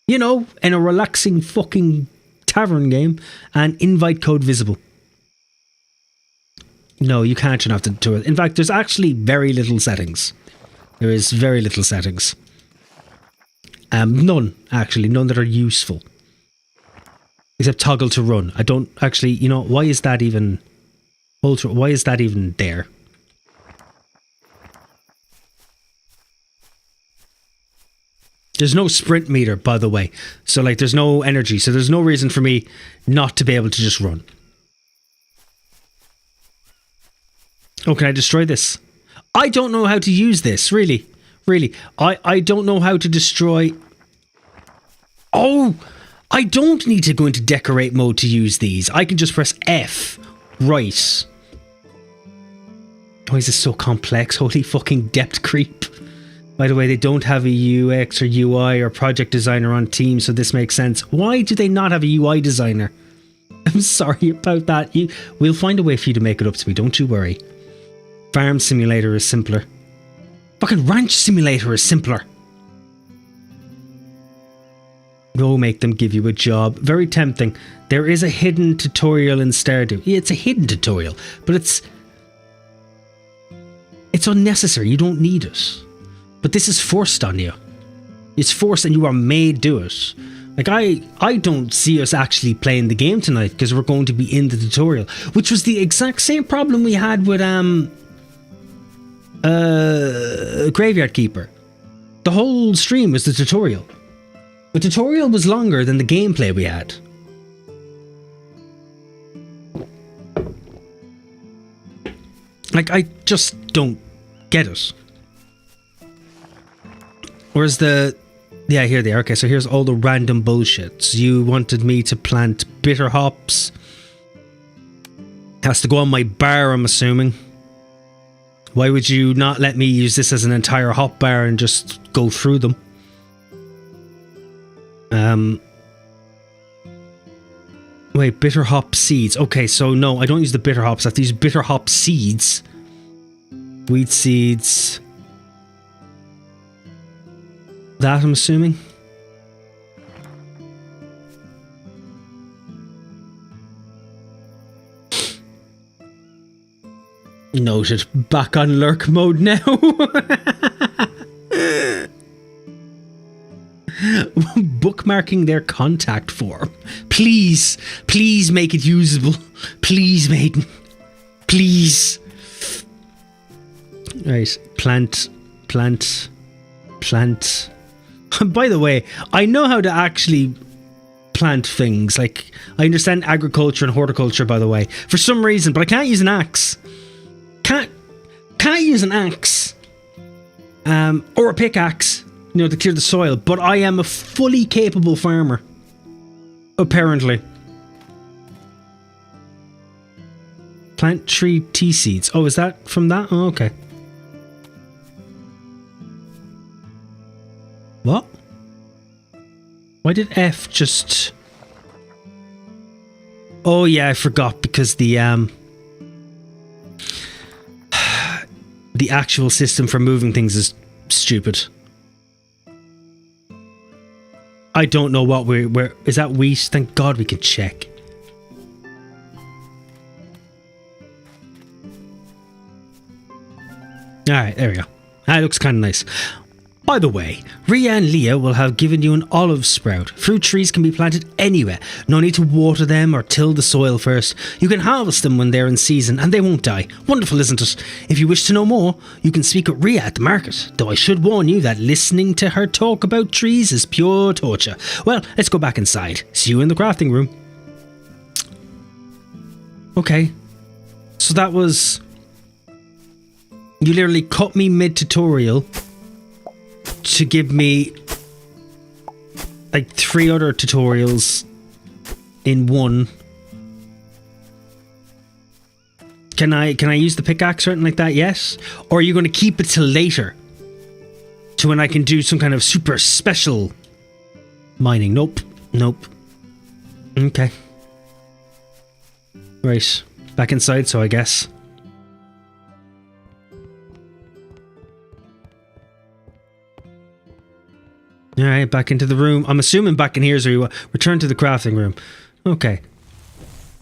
You know, in a relaxing fucking tavern game. And invite code visible. No, you can't turn off the tutorial. In fact, there's actually very little settings. There is very little settings. None, actually. None that are useful. Except toggle to run. I don't actually, you know, why is that even why is that even there? There's no sprint meter, by the way. So like there's no energy. So there's no reason for me not to be able to just run. Oh, can I destroy this? I don't know how to use this, really. Really. I don't know how to destroy... Oh! I don't need to go into decorate mode to use these. I can just press F. Right. Why is this so complex? Holy fucking depth creep. By the way, they don't have a UX or UI or project designer on team, so this makes sense. Why do they not have a UI designer? I'm sorry about that. We'll find a way for you to make it up to me, don't you worry. Farm Simulator is simpler. Fucking Ranch Simulator is simpler. Go make them give you a job. Very tempting. There is a hidden tutorial in Stardew. Yeah, it's a hidden tutorial, but it's unnecessary. You don't need it. But this is forced on you. It's forced and you are made do it. Like, I don't see us actually playing the game tonight because we're going to be in the tutorial, which was the exact same problem we had with Graveyard Keeper. The whole stream was the tutorial. The tutorial was longer than the gameplay we had. Like, I just don't get it. Where's the... Yeah, here they are. Okay, so here's all the random bullshit. So you wanted me to plant bitter hops. Has to go on my bar, I'm assuming. Why would you not let me use this as an entire hop bar and just go through them? Wait, bitter hop seeds. Okay, so no, I don't use the bitter hops. I have to use bitter hop seeds. Wheat seeds. That, I'm assuming. Noted. Back on lurk mode now. Bookmarking their contact form. Please. Please make it usable. Please, maiden. Please. Right. Plant. By the way, I know how to actually plant things. Like, I understand agriculture and horticulture, by the way, for some reason, but I can't use an axe. Can't use an axe. Or a pickaxe, you know, to clear the soil, but I am a fully capable farmer. Apparently. Plant tree tea seeds. Oh, is that from that? Oh, okay. What? Why did F just... Oh yeah, I forgot because the actual system for moving things is stupid. I don't know what where is that wheat? Thank God we can check. Alright, there we go. That looks kind of nice. By the way, Ria and Leah will have given you an olive sprout. Fruit trees can be planted anywhere. No need to water them or till the soil first. You can harvest them when they're in season and they won't die. Wonderful, isn't it? If you wish to know more, you can speak with Ria at the market. Though I should warn you that listening to her talk about trees is pure torture. Well, let's go back inside. See you in the crafting room. Okay. So that was... You literally cut me mid-tutorial to give me like 3 other tutorials in one. Can I use the pickaxe or anything like that? Yes? Or are you going to keep it till later? To when I can do some kind of super special mining? Nope. Nope. Okay. Right. Back inside, so I guess. Alright, back into the room. I'm assuming back in here is where you return to the crafting room. Okay.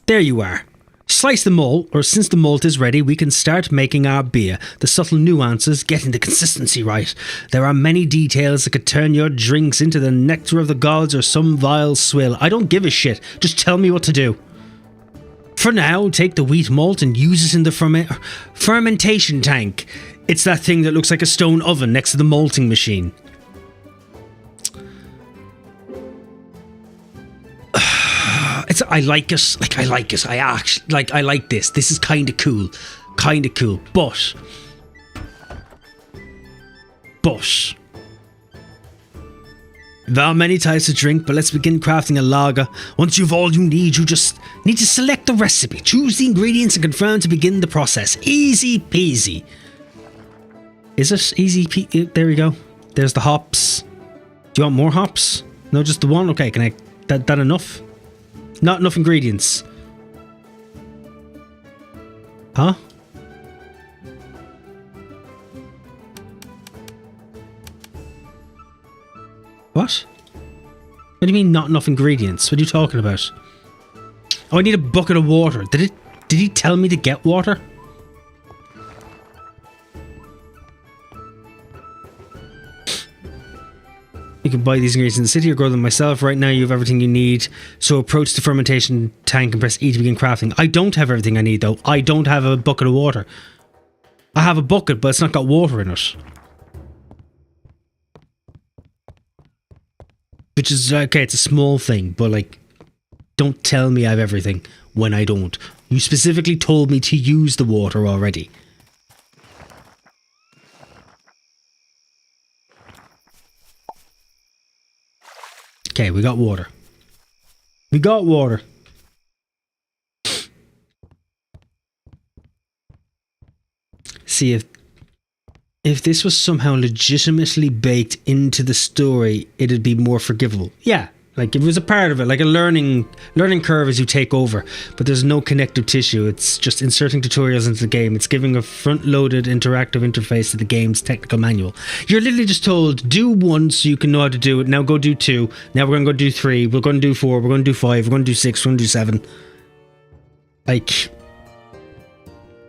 There you are. Slice the malt, or since the malt is ready, we can start making our beer. The subtle nuances, getting the consistency right. There are many details that could turn your drinks into the nectar of the gods or some vile swill. I don't give a shit. Just tell me what to do. For now, take the wheat malt and use it in the fermentation tank. It's that thing that looks like a stone oven next to the malting machine. I like it. Like, I like it. I actually, like, I like this. This is kind of cool. Kind of cool. But. There are many types of drink, but let's begin crafting a lager. Once you've all you need, you just need to select the recipe, choose the ingredients, and confirm to begin the process. Easy peasy. Is it easy peasy? There we go. There's the hops. Do you want more hops? No, just the one? Okay, can I... That enough? Not enough ingredients. Huh? What? What do you mean not enough ingredients? What are you talking about? Oh, I need a bucket of water. Did he tell me to get water? You can buy these ingredients in the city or grow them myself. Right now you have everything you need. So approach the fermentation tank and press E to begin crafting. I don't have everything I need though. I don't have a bucket of water. I have a bucket, but it's not got water in it. Which is, okay, it's a small thing, but like, don't tell me I have everything when I don't. You specifically told me to use the water already. Okay, we got water. We got water. See, if this was somehow legitimately baked into the story, it'd be more forgivable. Yeah, like it was a part of it, like a learning curve as you take over. But there's no connective tissue. It's just inserting tutorials into the game. It's giving a front-loaded interactive interface to the game's technical manual. You're literally just told, do 1 so you can know how to do it. Now go do 2. Now we're going to go do 3. We're going to do 4. We're going to do 5. We're going to do 6. We're going to do 7. Like...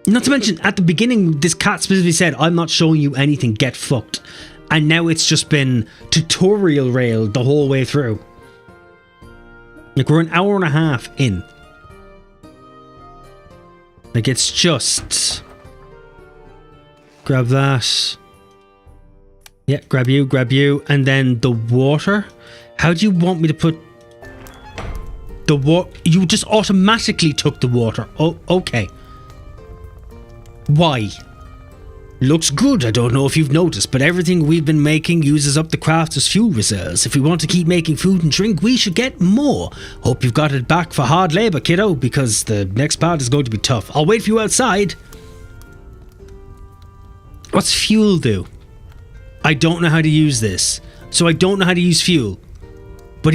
Not to mention, at the beginning, this cat specifically said, I'm not showing you anything, get fucked. And now it's just been tutorial railed the whole way through. Like, we're an hour and a half in. Like, it's just... Grab that. Yeah, grab you. And then the water? How do you want me to put... the water? You just automatically took the water. Oh, okay. Why? Looks good, I don't know if you've noticed, but everything we've been making uses up the crafters' fuel reserves. If we want to keep making food and drink, we should get more. Hope you've got it back for hard labour, kiddo, because the next part is going to be tough. I'll wait for you outside. What's fuel do? I don't know how to use this, so I don't know how to use fuel. But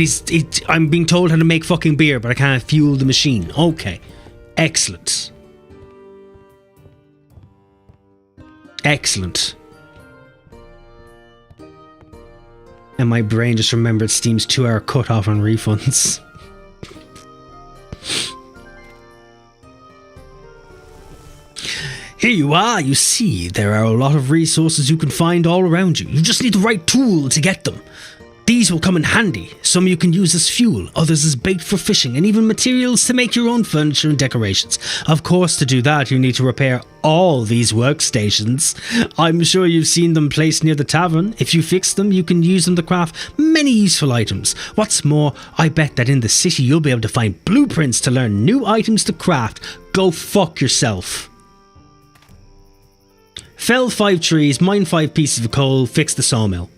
I'm being told how to make fucking beer, but I can't fuel the machine. Okay. Excellent. Excellent. And my brain just remembered Steam's 2-hour cutoff on refunds. Here you are, you see, there are a lot of resources you can find all around you. You just need the right tool to get them. These will come in handy. Some you can use as fuel, others as bait for fishing, and even materials to make your own furniture and decorations. Of course, to do that, you need to repair all these workstations. I'm sure you've seen them placed near the tavern. If you fix them, you can use them to craft many useful items. What's more, I bet that in the city you'll be able to find blueprints to learn new items to craft. Go fuck yourself. Fell 5 trees, mine 5 pieces of coal, fix the sawmill.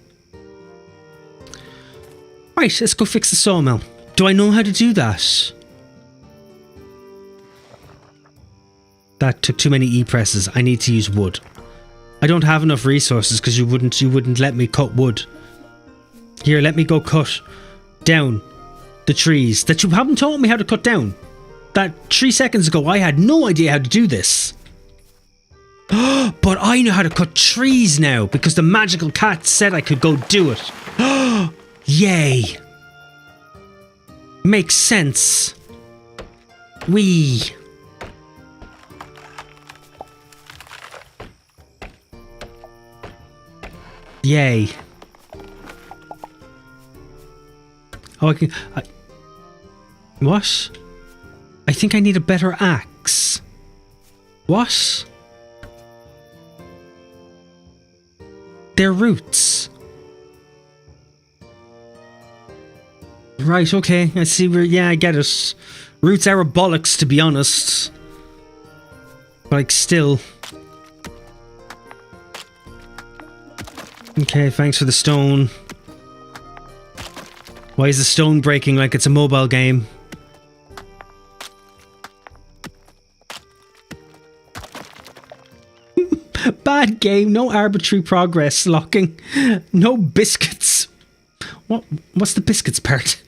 Right, let's go fix the sawmill. Do I know how to do that? That took too many E-presses. I need to use wood. I don't have enough resources because you wouldn't let me cut wood. Here, let me go cut down the trees that you haven't taught me how to cut down. That 3 seconds ago, I had no idea how to do this. But I know how to cut trees now because the magical cat said I could go do it. Yay. Makes sense. Wee. Yay. Oh, I can... What? I think I need a better axe. What? They're roots. Right, okay, I see where... Yeah, I get it. Roots are bollocks, to be honest. Like, still... Okay, thanks for the stone. Why is the stone breaking like it's a mobile game? Bad game, no arbitrary progress locking. No biscuits. What's the biscuits part?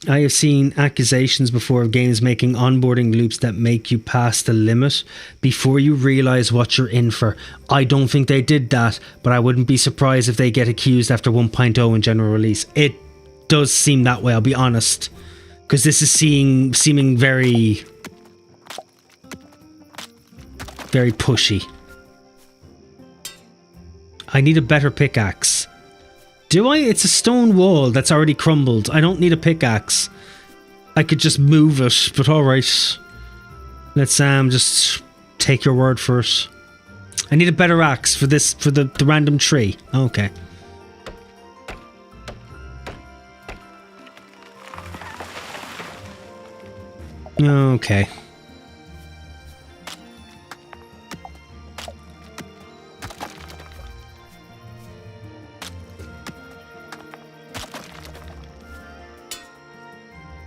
I have seen accusations before of games making onboarding loops that make you pass the limit before you realise what you're in for. I don't think they did that, but I wouldn't be surprised if they get accused after 1.0 in general release. It does seem that way, I'll be honest. Because this is seeming very pushy. I need a better pickaxe. Do I? It's a stone wall that's already crumbled. I don't need a pickaxe. I could just move it, but alright. Let's just take your word for it. I need a better axe for this, for the random tree. Okay. Okay.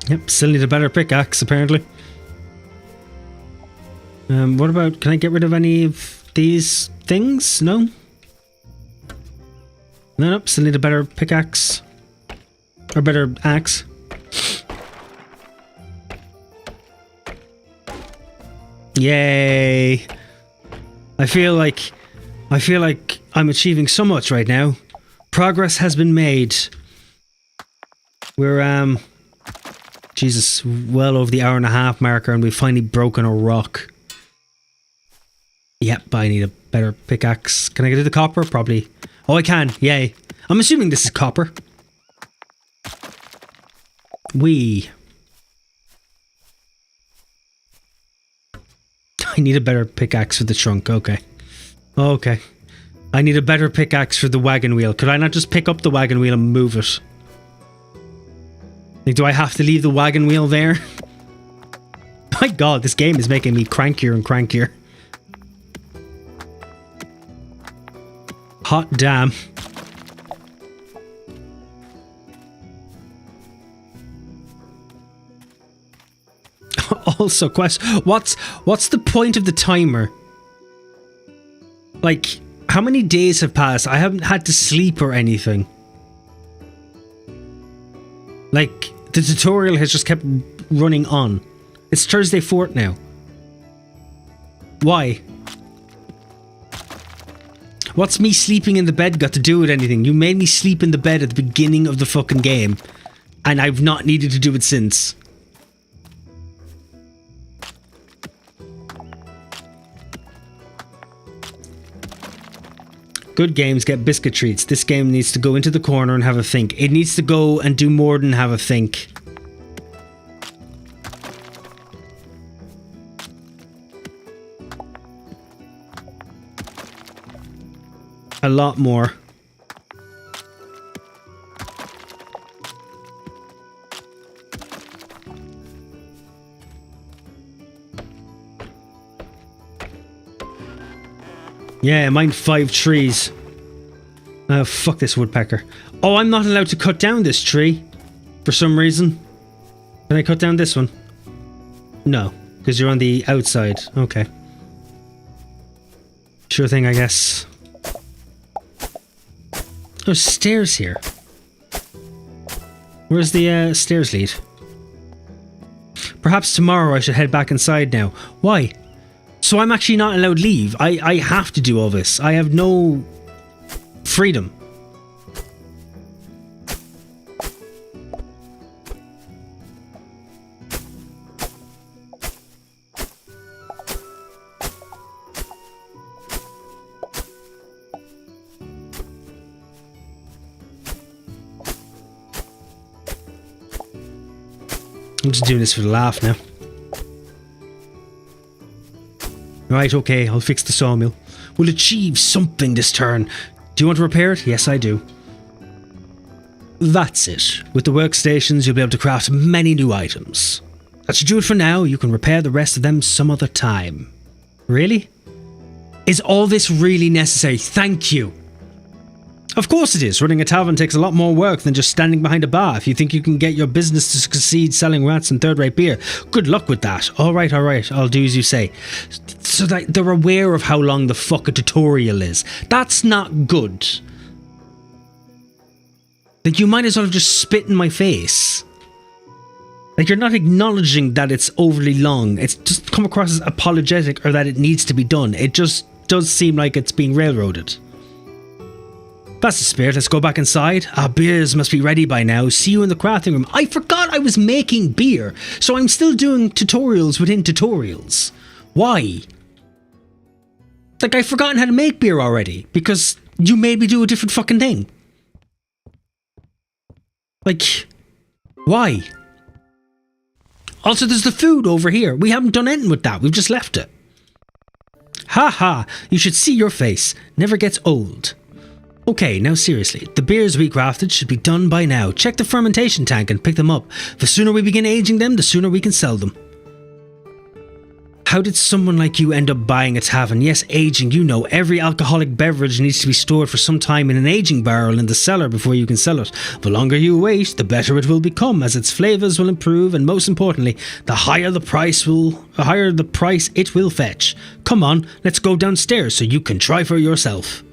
Yep, still need a better pickaxe, apparently. What about... Can I get rid of any of these things? No? Nope, still need a better pickaxe. Or better axe. Yay! I feel like I'm achieving so much right now. Progress has been made. We're, Jesus, well over the hour-and-a-half marker, and we've finally broken a rock. Yep, I need a better pickaxe. Can I do the copper? Probably. Oh, I can. Yay. I'm assuming this is copper. I need a better pickaxe for the trunk. Okay. Okay. I need a better pickaxe for the wagon wheel. Could I not just pick up the wagon wheel and move it? Like, do I have to leave the wagon wheel there? My god, this game is making me crankier and crankier. Hot damn. Also, what's the point of the timer? Like, how many days have passed? I haven't had to sleep or anything. Like, the tutorial has just kept running on. It's Thursday Fort now. Why? What's me sleeping in the bed got to do with anything? You made me sleep in the bed at the beginning of the fucking game, and I've not needed to do it since. Good games get biscuit treats. This game needs to go into the corner and have a think. It needs to go and do more than have a think. A lot more. Yeah, mine 5 trees. Oh, fuck this woodpecker. Oh, I'm not allowed to cut down this tree. For some reason. Can I cut down this one? No, because you're on the outside. Okay. Sure thing, I guess. Oh, stairs here. Where's the stairs lead? Perhaps tomorrow I should head back inside now. Why? So I'm actually not allowed to leave. I have to do all this. I have no freedom. I'm just doing this for the laugh now. Right, okay, I'll fix the sawmill. We'll achieve something this turn. Do you want to repair it? Yes, I do. That's it. With the workstations, you'll be able to craft many new items. That should do it for now. You can repair the rest of them some other time. Really? Is all this really necessary? Thank you. Of course it is. Running a tavern takes a lot more work than just standing behind a bar. If you think you can get your business to succeed selling rats and third-rate beer, good luck with that. All right, I'll do as you say. So that they're aware of how long the fuck a tutorial is. That's not good. Like, you might as well have just spit in my face. Like, you're not acknowledging that it's overly long. It's just come across as apologetic or that it needs to be done. It just does seem like it's being railroaded. That's the spirit. Let's go back inside. Beers must be ready by now. See you in the crafting room. I forgot I was making beer, so I'm still doing tutorials within tutorials. Why? Like, I've forgotten how to make beer already because you made me do a different fucking thing. Like, why? Also, there's the food over here. We haven't done anything with that. We've just left it. Ha ha. You should see your face. Never gets old. Okay, now seriously, the beers we crafted should be done by now. Check the fermentation tank and pick them up. The sooner we begin aging them, the sooner we can sell them. How did someone like you end up buying a tavern? Yes, aging, you know, every alcoholic beverage needs to be stored for some time in an aging barrel in the cellar before you can sell it. The longer you wait, the better it will become, as its flavours will improve, and most importantly, the higher the price it will fetch. Come on, let's go downstairs so you can try for yourself.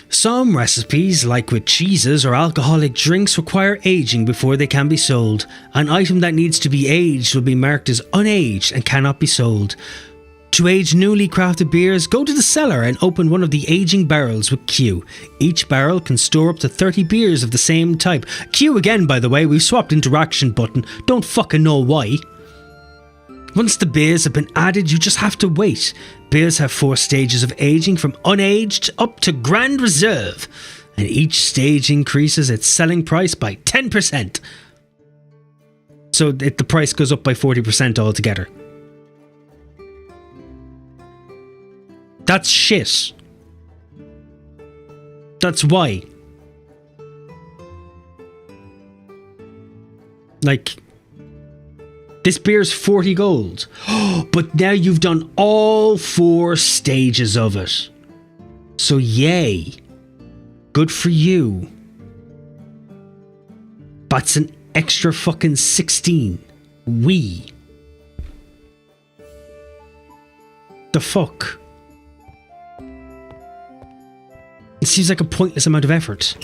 Some recipes, like with cheeses or alcoholic drinks, require aging before they can be sold. An item that needs to be aged will be marked as unaged and cannot be sold. To age newly crafted beers, go to the cellar and open one of the aging barrels with Q. Each barrel can store up to 30 beers of the same type. Q again, by the way, we've swapped interaction button. Don't fucking know why. Once the beers have been added, you just have to wait. Beers have 4 stages of aging, from unaged up to Grand Reserve, and each stage increases its selling price by 10%. So the price goes up by 40% altogether. That's shit. That's why. Like, this beer's 40 gold. But now you've done all 4 stages of it. So yay. Good for you. That's an extra fucking 16. The fuck? It seems like a pointless amount of effort.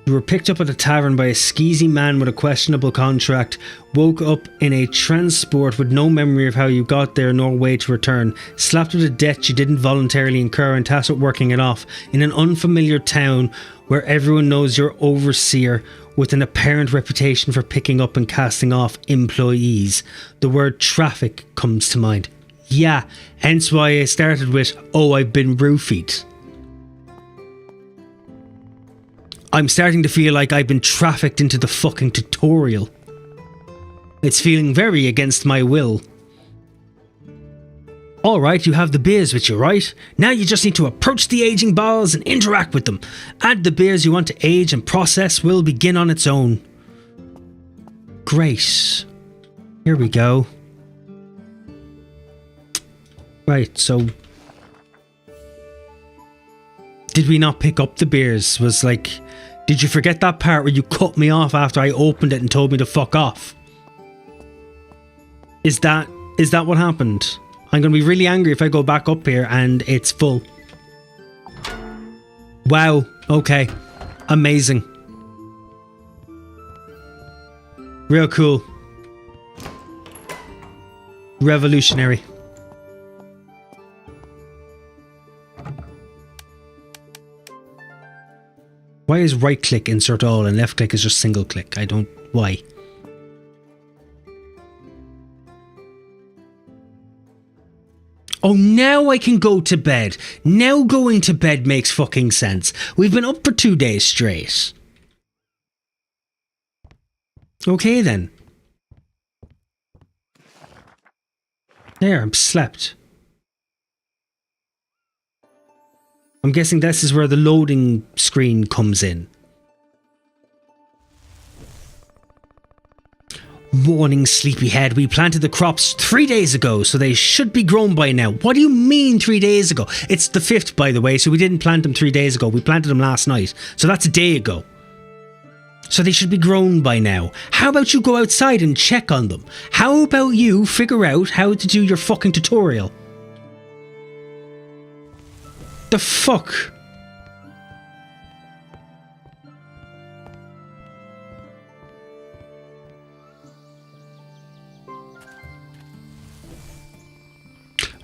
You were picked up at a tavern by a skeezy man with a questionable contract, woke up in a transport with no memory of how you got there nor way to return, slapped with a debt you didn't voluntarily incur and tasked with working it off, in an unfamiliar town where everyone knows you're overseer with an apparent reputation for picking up and casting off employees. The word traffic comes to mind. Yeah, hence why I started with, oh, I've been roofied. I'm starting to feel like I've been trafficked into the fucking tutorial. It's feeling very against my will. Alright, you have the beers with you, right? Now you just need to approach the aging barrels and interact with them. Add the beers you want to age and process will begin on its own. Great. Here we go. Right, so... did we not pick up the beers? Was like... did you forget that part where you cut me off after I opened it and told me to fuck off? Is that what happened? I'm going to be really angry if I go back up here and it's full. Wow. Okay. Amazing. Real cool. Revolutionary. Why is right click insert all and left click is just single click? I don't... why? Oh, now I can go to bed. Now going to bed makes fucking sense. We've been up for 2 days straight. Okay then. There, I'm slept. I'm guessing this is where the loading screen comes in. Morning, sleepyhead. We planted the crops 3 days ago, so they should be grown by now. What do you mean 3 days ago? It's the 5th, by the way, so we didn't plant them 3 days ago. We planted them last night, so that's a day ago. So they should be grown by now. How about you go outside and check on them? How about you figure out how to do your fucking tutorial? The fuck?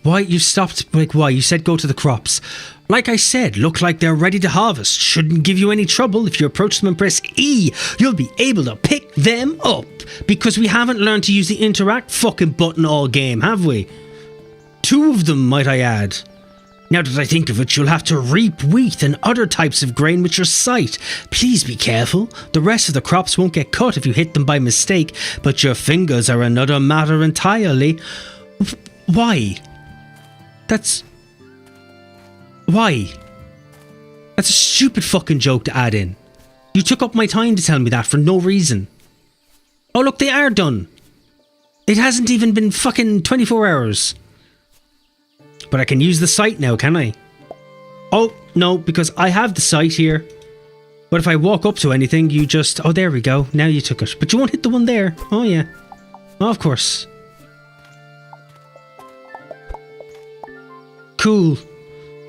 Why you stopped? Like, why? You said go to the crops. Like I said, look like they're ready to harvest. Shouldn't give you any trouble if you approach them and press E. You'll be able to pick them up. Because we haven't learned to use the interact fucking button all game, have we? 2 of them, might I add. Now that I think of it, you'll have to reap wheat and other types of grain with your sight. Please be careful. The rest of the crops won't get cut if you hit them by mistake, but your fingers are another matter entirely. Why? Why? That's a stupid fucking joke to add in. You took up my time to tell me that for no reason. Oh look, they are done. It hasn't even been fucking 24 hours. But I can use the sight now, can I? Oh, no, because I have the sight here. But if I walk up to anything, you just... Oh, there we go. Now you took it. But you won't hit the one there. Oh, yeah. Oh, of course. Cool.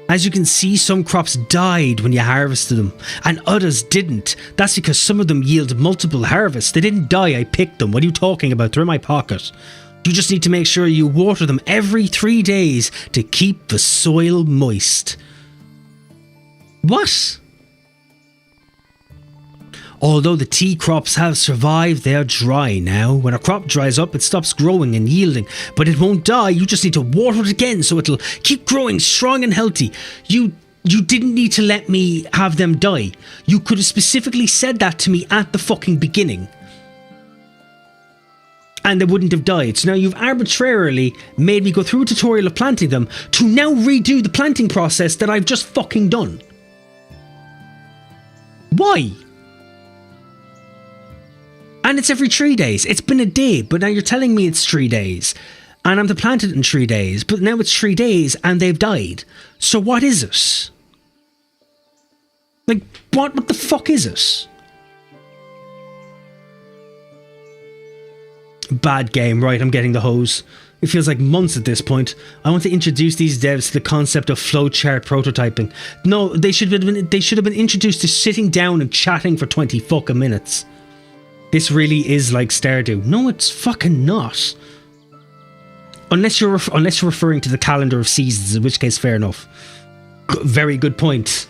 As you can see, some crops died when you harvested them, and others didn't. That's because some of them yield multiple harvests. They didn't die, I picked them. What are you talking about? They're in my pocket. You just need to make sure you water them every 3 days to keep the soil moist. What? Although the tea crops have survived, they are dry now. When a crop dries up, it stops growing and yielding. But it won't die, you just need to water it again so it'll keep growing strong and healthy. You didn't need to let me have them die. You could have specifically said that to me at the fucking beginning. And they wouldn't have died. So now you've arbitrarily made me go through a tutorial of planting them to now redo the planting process that I've just fucking done. Why? And it's every 3 days. It's been a day, but now you're telling me it's 3 days. And I'm to plant it in 3 days, but now it's 3 days and they've died. So what is it? Like, what the fuck is it? Bad game, right? I'm getting the hose. It feels like months at this point. I want to introduce these devs to the concept of flowchart prototyping. No, they should have been introduced to sitting down and chatting for 20 fucking minutes. This really is like Stardew. No, it's fucking not. Unless you're referring to the calendar of seasons, in which case, fair enough. Very good point.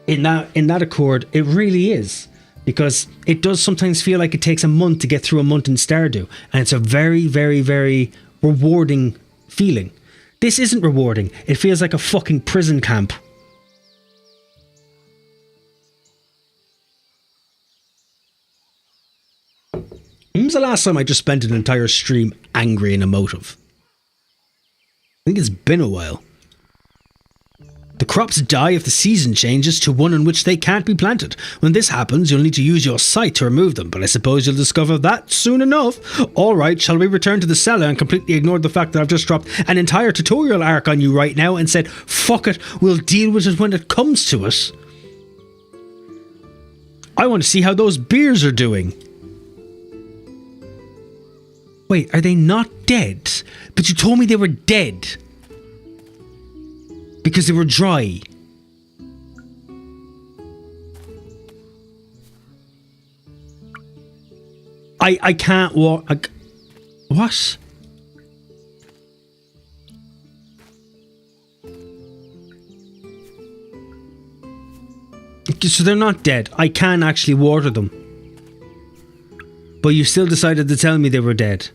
In that accord, it really is. Because it does sometimes feel like it takes a month to get through a month in Stardew. And it's a very, very, very rewarding feeling. This isn't rewarding. It feels like a fucking prison camp. When was the last time I just spent an entire stream angry and emotive? I think it's been a while. The crops die if the season changes to one in which they can't be planted. When this happens, you'll need to use your sight to remove them, but I suppose you'll discover that soon enough. Alright, shall we return to the cellar and completely ignore the fact that I've just dropped an entire tutorial arc on you right now and said, fuck it, we'll deal with it when it comes to it. I want to see how those beers are doing. Wait, are they not dead? But you told me they were dead. Because they were dry. I can't walk. What? So they're not dead. I can actually water them. But you still decided to tell me they were dead.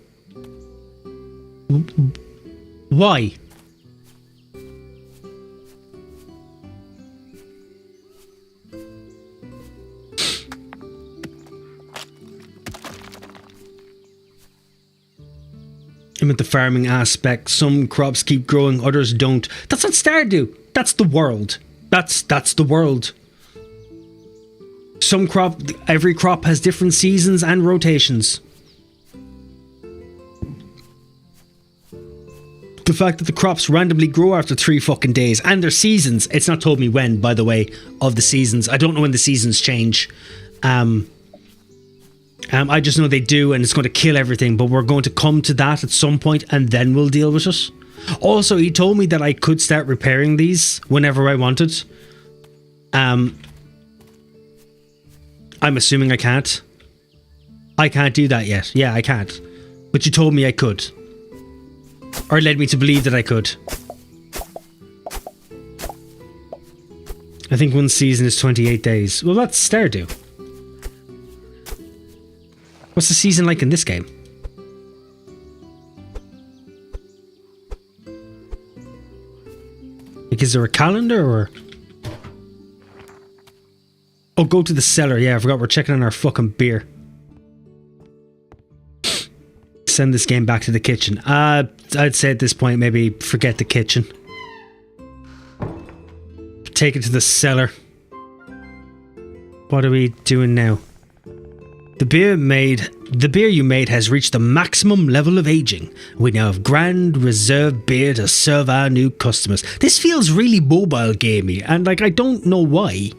Why? With the farming aspect, some crops keep growing, others don't. That's not Stardew. That's the world. That's the world. Every crop has different seasons and rotations. The fact that the crops randomly grow after 3 fucking days and their seasons. It's not told me when, by the way, of the seasons. I don't know when the seasons change. I just know they do, and it's going to kill everything, but we're going to come to that at some point and then we'll deal with it. Also, he told me that I could start repairing these whenever I wanted. I'm assuming I can't. I can't do that yet. Yeah, I can't. But you told me I could. Or led me to believe that I could. I think one season is 28 days. Well, that's Stardew. What's the season like in this game? Like, is there a calendar or... Oh, go to the cellar. Yeah, I forgot we're checking on our fucking beer. Send this game back to the kitchen. I'd say at this point, maybe forget the kitchen. Take it to the cellar. What are we doing now? The beer you made has reached the maximum level of aging. We now have grand reserve beer to serve our new customers. This feels really mobile gamey, and like I don't know why.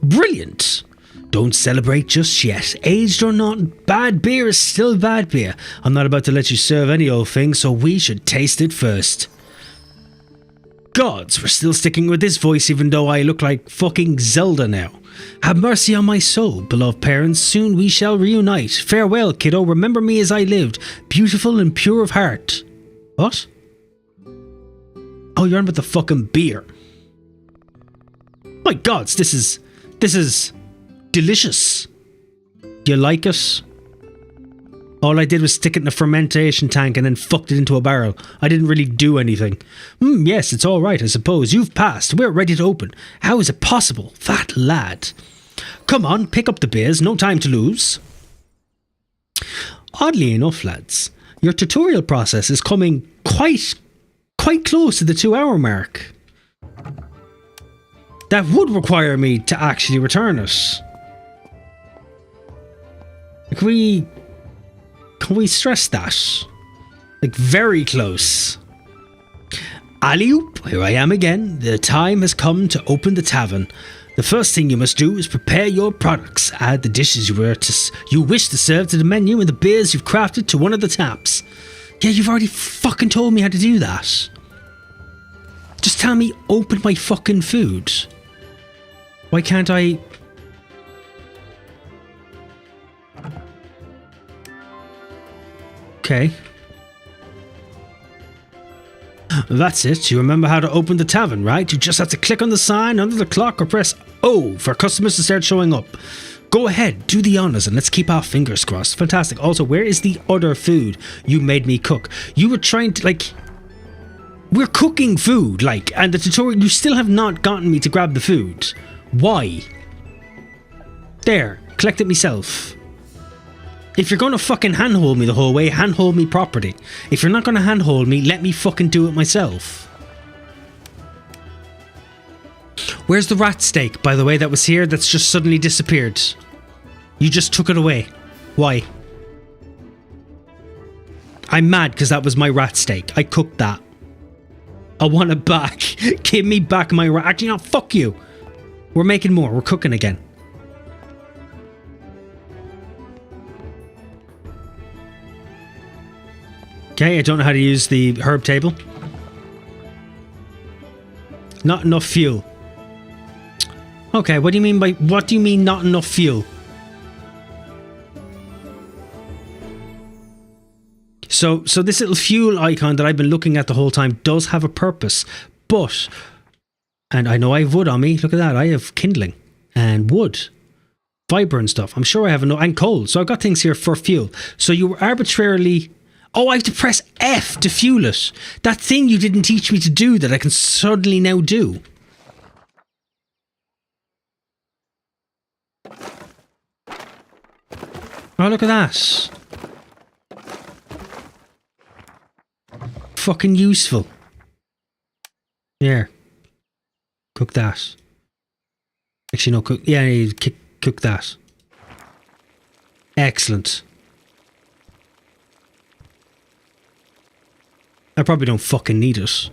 Brilliant. Don't celebrate just yet. Aged or not, bad beer is still bad beer. I'm not about to let you serve any old thing, so we should taste it first. Gods, we're still sticking with this voice even though I look like fucking Zelda now. Have mercy on my soul, beloved parents. Soon we shall reunite. Farewell, kiddo. Remember me as I lived, beautiful and pure of heart. What? Oh, you're on with the fucking beer. My gods, this is delicious. Do you like it? All I did was stick it in a fermentation tank and then fucked it into a barrel. I didn't really do anything. Yes, it's all right, I suppose. You've passed. We're ready to open. How is it possible? That lad. Come on, pick up the beers. No time to lose. Oddly enough, lads, your tutorial process is coming quite close to the 2-hour mark. That would require me to actually return it. Can we stress that? Like, very close. Alley-oop, here I am again. The time has come to open the tavern. The first thing you must do is prepare your products. Add the dishes you wish to serve to the menu and the beers you've crafted to one of the taps. Yeah, you've already fucking told me how to do that. Just tell me, open my fucking food. Why can't I... Okay. That's it. You remember how to open the tavern, right? You just have to click on the sign under the clock or press O for customers to start showing up. Go ahead, do the honors and let's keep our fingers crossed. Fantastic. Also, where is the other food you made me cook? You were trying to, like... We're cooking food, like, and the tutorial... You still have not gotten me to grab the food. Why? There. Collect it myself. If you're gonna fucking handhold me the whole way, handhold me properly. If you're not gonna handhold me, let me fucking do it myself. Where's the rat steak, by the way, that was here that's just suddenly disappeared? You just took it away. Why? I'm mad because that was my rat steak. I cooked that. I want it back. Give me back my rat. Actually, no, fuck you. We're making more. We're cooking again. Okay, I don't know how to use the herb table. Not enough fuel. Okay, what do you mean not enough fuel? So this little fuel icon that I've been looking at the whole time does have a purpose, but, and I know I have wood on me, look at that, I have kindling and wood, fibre and stuff. I'm sure I have and coal, so I've got things here for fuel. So you arbitrarily... Oh, I have to press F to fuel it. That thing you didn't teach me to do that I can suddenly now do. Oh, look at that. Fucking useful. Here. Cook that. Actually, no, cook... Yeah, you cook that. Excellent. I probably don't fucking need it.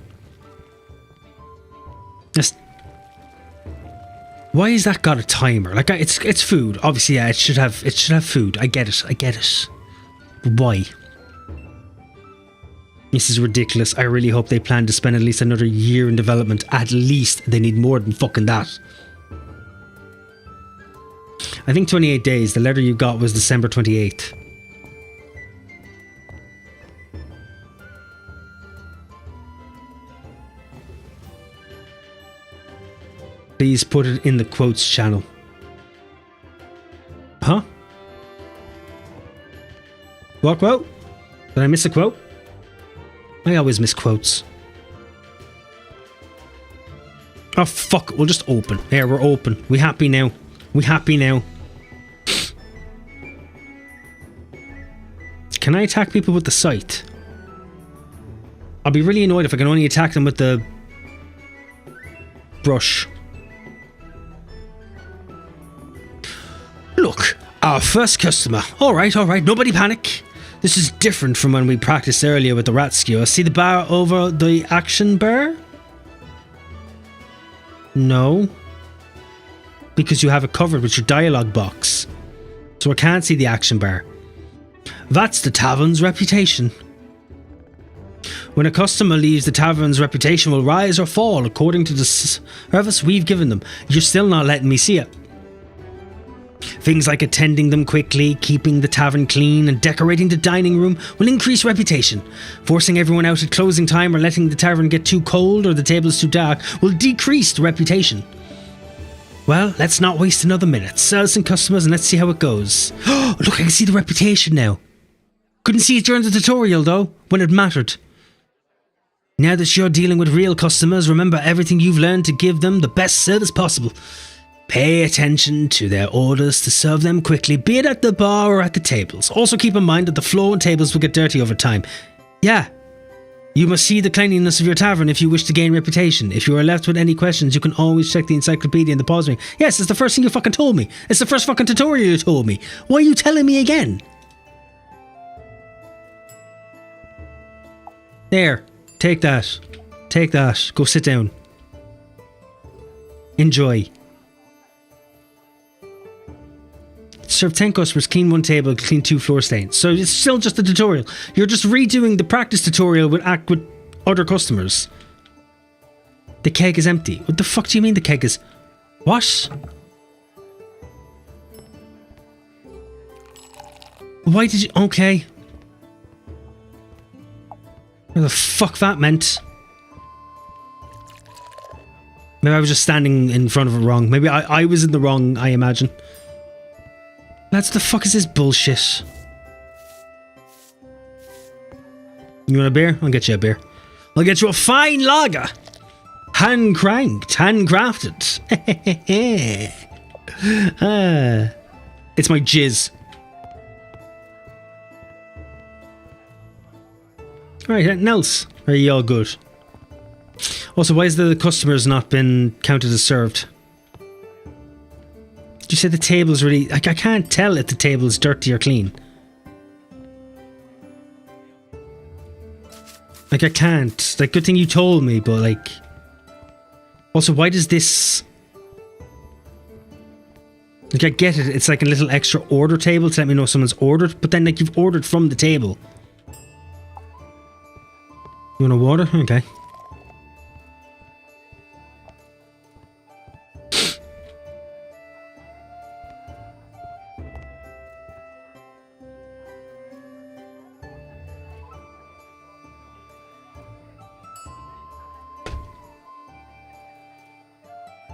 Why has that got a timer? Like, it's food. Obviously, yeah, it should have food. I get it. But why? This is ridiculous. I really hope they plan to spend at least another year in development. At least. They need more than fucking that. I think 28 days. The letter you got was December 28th. please put it in the quotes channel. Huh? What quote? Did I miss a quote? I always miss quotes. Oh fuck, we'll just open. There, we're open. We happy now. We happy now. Can I attack people with the scythe? I'll be really annoyed if I can only attack them with the brush. Look, our first customer. Alright, nobody panic. This is different from when we practiced earlier with the rat skewer. See the bar over the action bar? No. Because you have it covered with your dialogue box. So I can't see the action bar. That's the tavern's reputation. When a customer leaves, the tavern's reputation will rise or fall according to the service we've given them. You're still not letting me see it. Things like attending them quickly, keeping the tavern clean, and decorating the dining room will increase reputation. Forcing everyone out at closing time or letting the tavern get too cold or the tables too dark will decrease the reputation. Well, let's not waste another minute. Sell some customers and let's see how it goes. Oh, look, I can see the reputation now. Couldn't see it during the tutorial though, when it mattered. Now that you're dealing with real customers, remember everything you've learned to give them the best service possible. Pay attention to their orders to serve them quickly, be it at the bar or at the tables. Also keep in mind that the floor and tables will get dirty over time. Yeah, you must see the cleanliness of your tavern if you wish to gain reputation. If you are left with any questions, you can always check the encyclopedia in the pause ring. Yes, it's the first thing you fucking told me. It's the first fucking tutorial you told me. Why are you telling me again? There, take that. Take that. Go sit down. Enjoy. Serve 10 customers, clean 1 table, clean 2 floor stains. So it's still just a tutorial. You're just redoing the practice tutorial with other customers. The keg is empty. What the fuck do you mean the keg is... What? Why did you... Okay. What the fuck that meant? Maybe I was just standing in front of it wrong. Maybe I was in the wrong, I imagine. Lads, the fuck is this bullshit? You want a beer? I'll get you a beer. I'll get you a fine lager. Hand cranked, handcrafted. It's my jizz. Alright, anything else? Are you all good? Also, why has the customers not been counted as served? You said the table's really... Like, I can't tell if the table's dirty or clean. Like, I can't. Like, good thing you told me, but like... Also, why does this... Like, I get it. It's like a little extra order table to let me know someone's ordered. But then, like, you've ordered from the table. You want a water? Okay.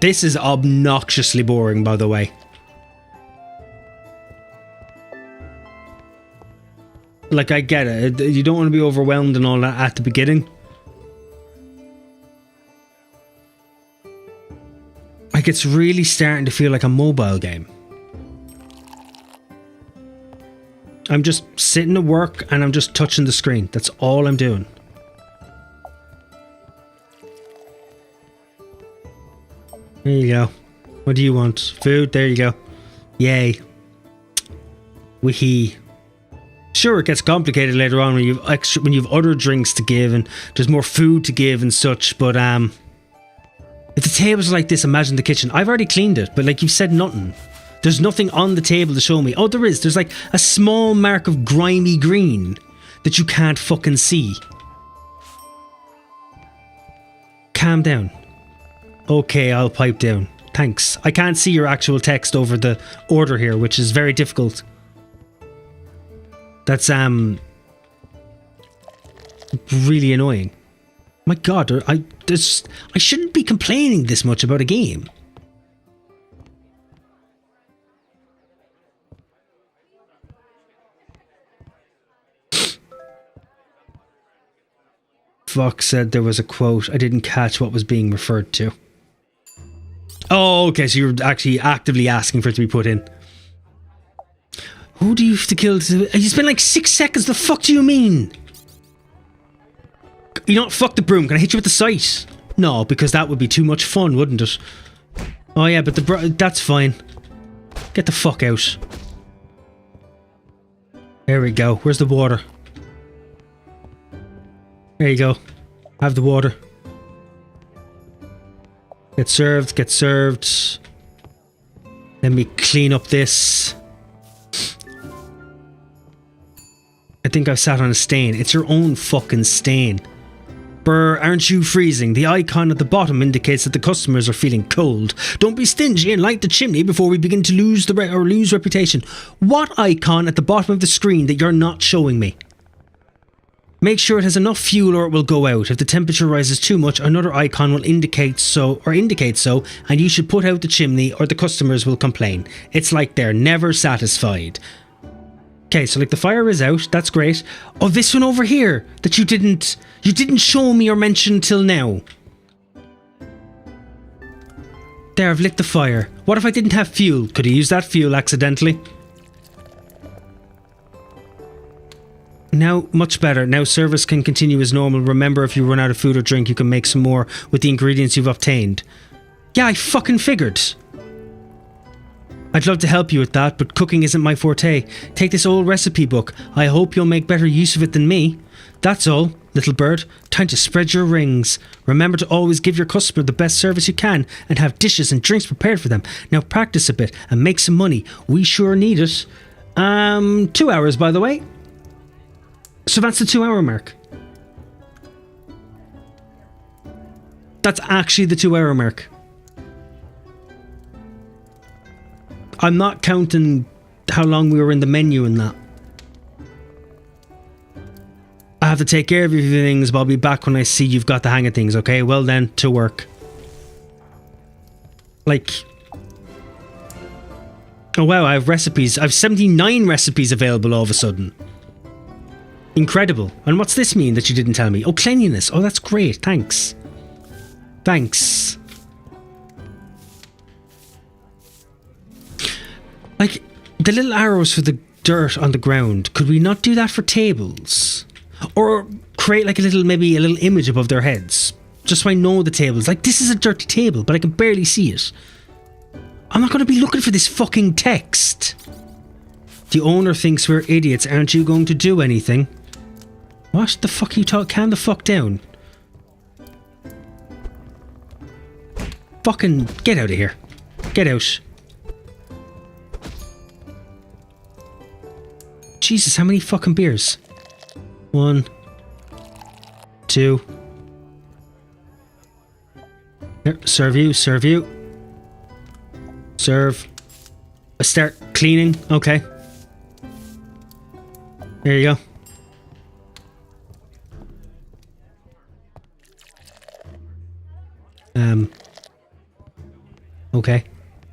This is obnoxiously boring, by the way. Like, I get it. You don't want to be overwhelmed and all that at the beginning. Like, it's really starting to feel like a mobile game. I'm just sitting at work and I'm just touching the screen. That's all I'm doing. There you go. What do you want? Food? There you go. Yay. Wee. Sure, it gets complicated later on when you've other drinks to give and there's more food to give and such, but if the tables are like this, imagine the kitchen. I've already cleaned it, but like, you've said nothing. There's nothing on the table to show me. Oh, there is. There's like a small mark of grimy green that you can't fucking see. Calm down. Okay, I'll pipe down. Thanks. I can't see your actual text over the order here, which is very difficult. That's really annoying. My God, I shouldn't be complaining this much about a game. Fox said there was a quote. I didn't catch what was being referred to. Oh, okay, so you're actually actively asking for it to be put in. Who do you have to kill? You spent like 6 seconds. The fuck do you mean? You know what? Fuck the broom. Can I hit you with the sight? No, because that would be too much fun, wouldn't it? Oh yeah, but that's fine. Get the fuck out. There we go. Where's the water? There you go. Have the water. Get served, get served. Let me clean up this. I think I've sat on a stain. It's your own fucking stain. Brr, aren't you freezing? The icon at the bottom indicates that the customers are feeling cold. Don't be stingy and light the chimney before we begin to lose reputation. What icon at the bottom of the screen that you're not showing me? Make sure it has enough fuel or it will go out. If the temperature rises too much, another icon will indicate so, and you should put out the chimney or the customers will complain. It's like they're never satisfied. Okay, so like the fire is out, that's great. Oh, this one over here that you didn't show me or mention till now. There, I've lit the fire. What if I didn't have fuel? Could I use that fuel accidentally? Now, much better. Now service can continue as normal. Remember, if you run out of food or drink, you can make some more with the ingredients you've obtained. Yeah, I fucking figured. I'd love to help you with that, but cooking isn't my forte. Take this old recipe book. I hope you'll make better use of it than me. That's all, little bird. Time to spread your wings. Remember to always give your customer the best service you can and have dishes and drinks prepared for them. Now practice a bit and make some money. We sure need it. 2 hours, by the way. So that's the 2 hour mark. That's actually the 2 hour mark. I'm not counting how long we were in the menu and that. I have to take care of a few things, but I'll be back when I see you've got the hang of things, okay? Well then, to work. Like... Oh wow, I have recipes. I have 79 recipes available all of a sudden. Incredible. And what's this mean that you didn't tell me? Oh, cleanliness. Oh, that's great. Thanks. Thanks. Like, the little arrows for the dirt on the ground, could we not do that for tables? Or create like maybe a little image above their heads, just so I know the tables. Like, this is a dirty table, but I can barely see it. I'm not going to be looking for this fucking text. The owner thinks we're idiots. Aren't you going to do anything? What the fuck are you talking? Calm the fuck down. Fucking get out of here. Get out. Jesus, how many fucking beers? 1, 2. Here, serve you, serve you. Serve. I start cleaning. Okay. There you go. Okay.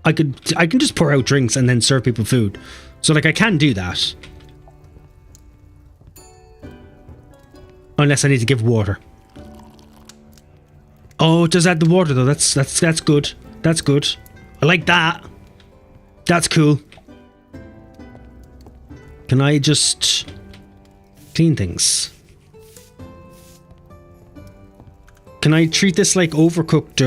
I can just pour out drinks and then serve people food. So like I can do that. Unless I need to give water. Oh, it does add the water though. That's good. That's good. I like that. That's cool. Can I just clean things? Can I treat this like overcooked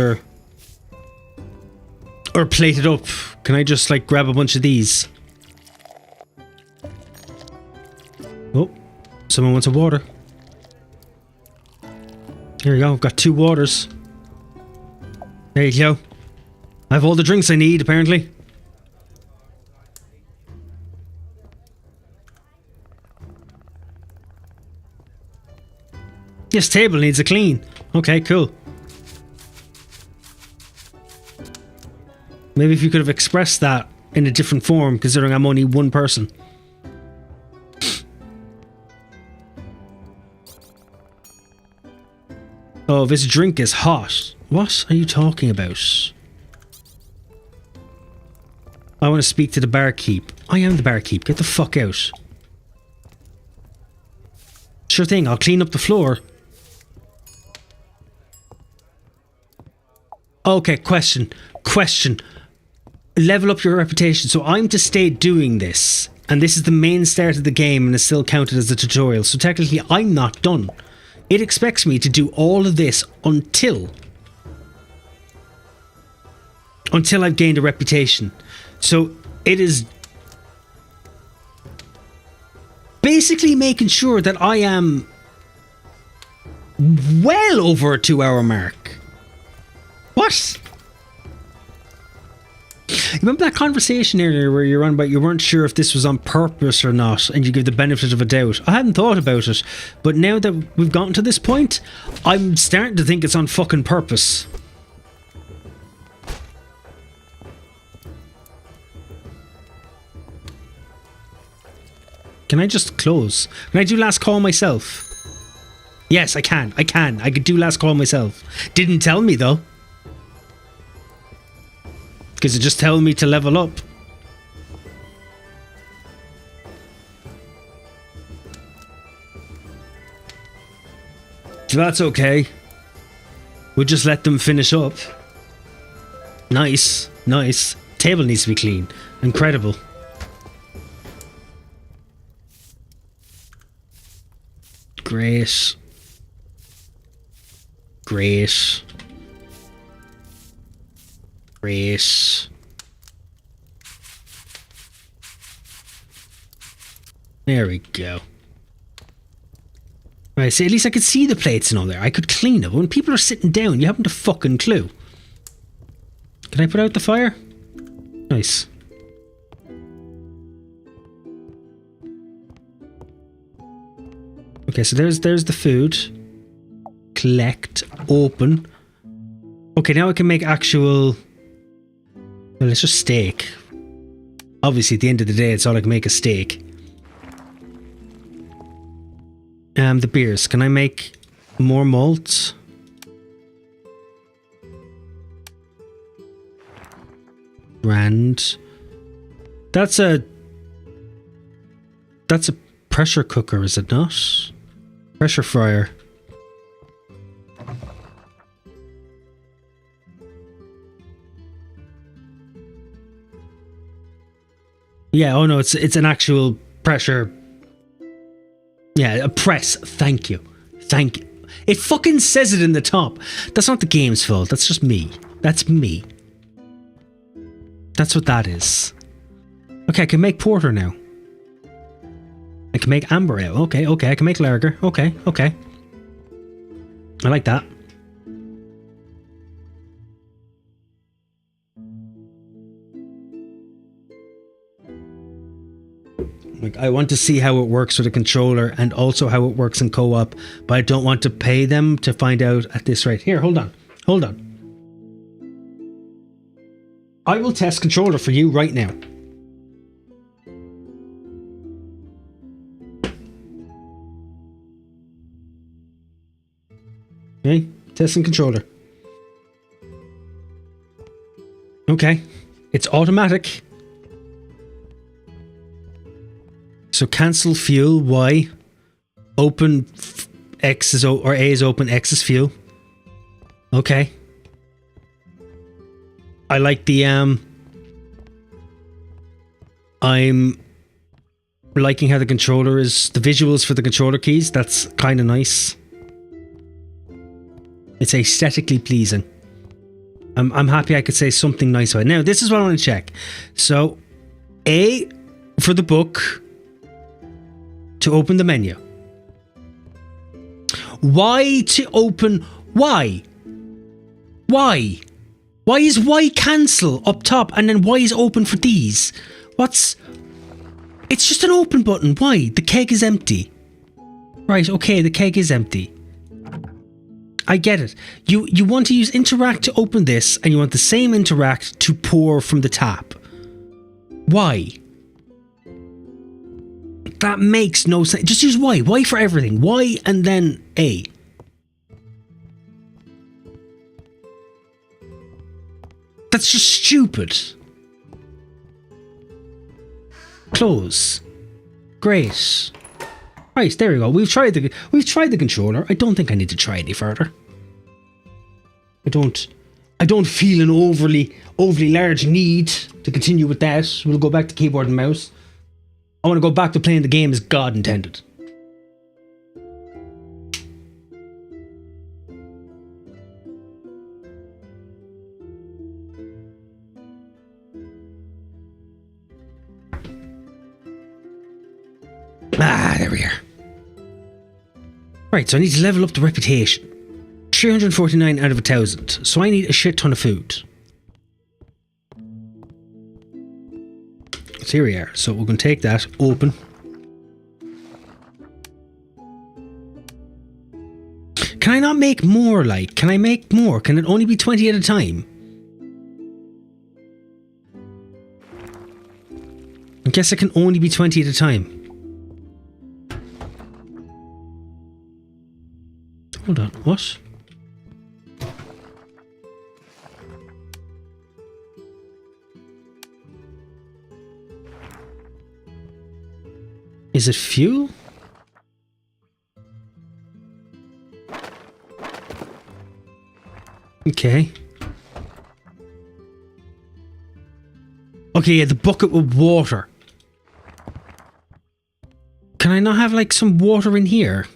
or plate it up? Can I just like grab a bunch of these? Oh, someone wants a water. Here we go, I've got 2 waters. There you go. I have all the drinks I need, apparently. This table needs a clean. Okay, cool. Maybe if you could have expressed that in a different form, considering I'm only one person. Oh, this drink is hot. What are you talking about? I want to speak to the barkeep. I am the barkeep. Get the fuck out. Sure thing, I'll clean up the floor. Okay, question. Level up your reputation. So I'm to stay doing this, and this is the main start of the game, and it's still counted as a tutorial. So technically, I'm not done. It expects me to do all of this until I've gained a reputation. So it is basically making sure that I am well over a 2-hour mark. What? Remember that conversation earlier where you're on about you weren't sure if this was on purpose or not, and you give the benefit of a doubt? I hadn't thought about it, but now that we've gotten to this point, I'm starting to think it's on fucking purpose. Can I just close? Can I do last call myself? Yes, I can. I could do last call myself. Didn't tell me though. Because it just tells me to level up. So that's okay. We'll just let them finish up. Nice. Table needs to be clean. Incredible. Great. There we go. Right, so at least I could see the plates and all there. I could clean it. When people are sitting down, you haven't a fucking clue. Can I put out the fire? Nice. Okay, so there's the food. Collect. Open. Okay, now I can make actual... Well, it's just steak. Obviously, at the end of the day, it's all I can make is steak. The beers. Can I make more malt? Grand. That's a pressure cooker, is it not? Pressure fryer. Yeah, oh no, it's an actual pressure. Yeah, a press. Thank you. It fucking says it in the top. That's not the game's fault. That's just me. That's me. That's what that is. Okay, I can make porter now. I can make amber ale. Okay, I can make lager. Okay. I like that. Like, I want to see how it works with a controller and also how it works in co-op, but I don't want to pay them to find out at this rate. Here, hold on. I will test controller for you right now. Okay, testing controller. Okay, it's automatic. So cancel fuel, Y. Open X is or A is open, X is fuel. Okay. I like the I'm liking how the controller is, the visuals for the controller keys. That's kind of nice. It's aesthetically pleasing. I'm happy I could say something nice about it. Now, this is what I want to check. So, A for the book to open the menu. Y to open. Why? Why is Y cancel up top and then Y is open for these? It's just an open button. Why? The keg is empty. Right, okay, the keg is empty. I get it. You want to use interact to open this, and you want the same interact to pour from the tap. Why? That makes no sense. Just use Y. Y for everything. Y and then A. That's just stupid. Close. Great. Right, there we go. We've tried the controller. I don't think I need to try any further. I don't feel an overly large need to continue with that. We'll go back to keyboard and mouse. I want to go back to playing the game as God intended. Ah, there we are. Right, so I need to level up the reputation. 349 out of 1,000. So I need a shit ton of food. So here we are. So we're going to take that, open. Can I not make more, like? Can I make more? Can it only be 20 at a time? I guess it can only be 20 at a time. Hold on, what? Is it fuel? Okay. Okay, yeah, the bucket with water. Can I not have, like, some water in here?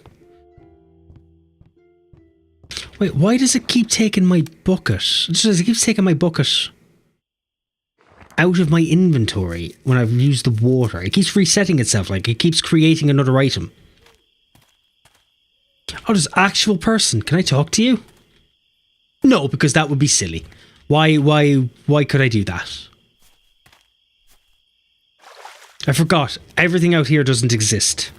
Wait, why does it keep taking my bucket? It keeps taking my bucket out of my inventory when I've used the water. It keeps resetting itself, like it keeps creating another item. Oh, there's actual person. Can I talk to you? No, because that would be silly. Why could I do that? I forgot. Everything out here doesn't exist.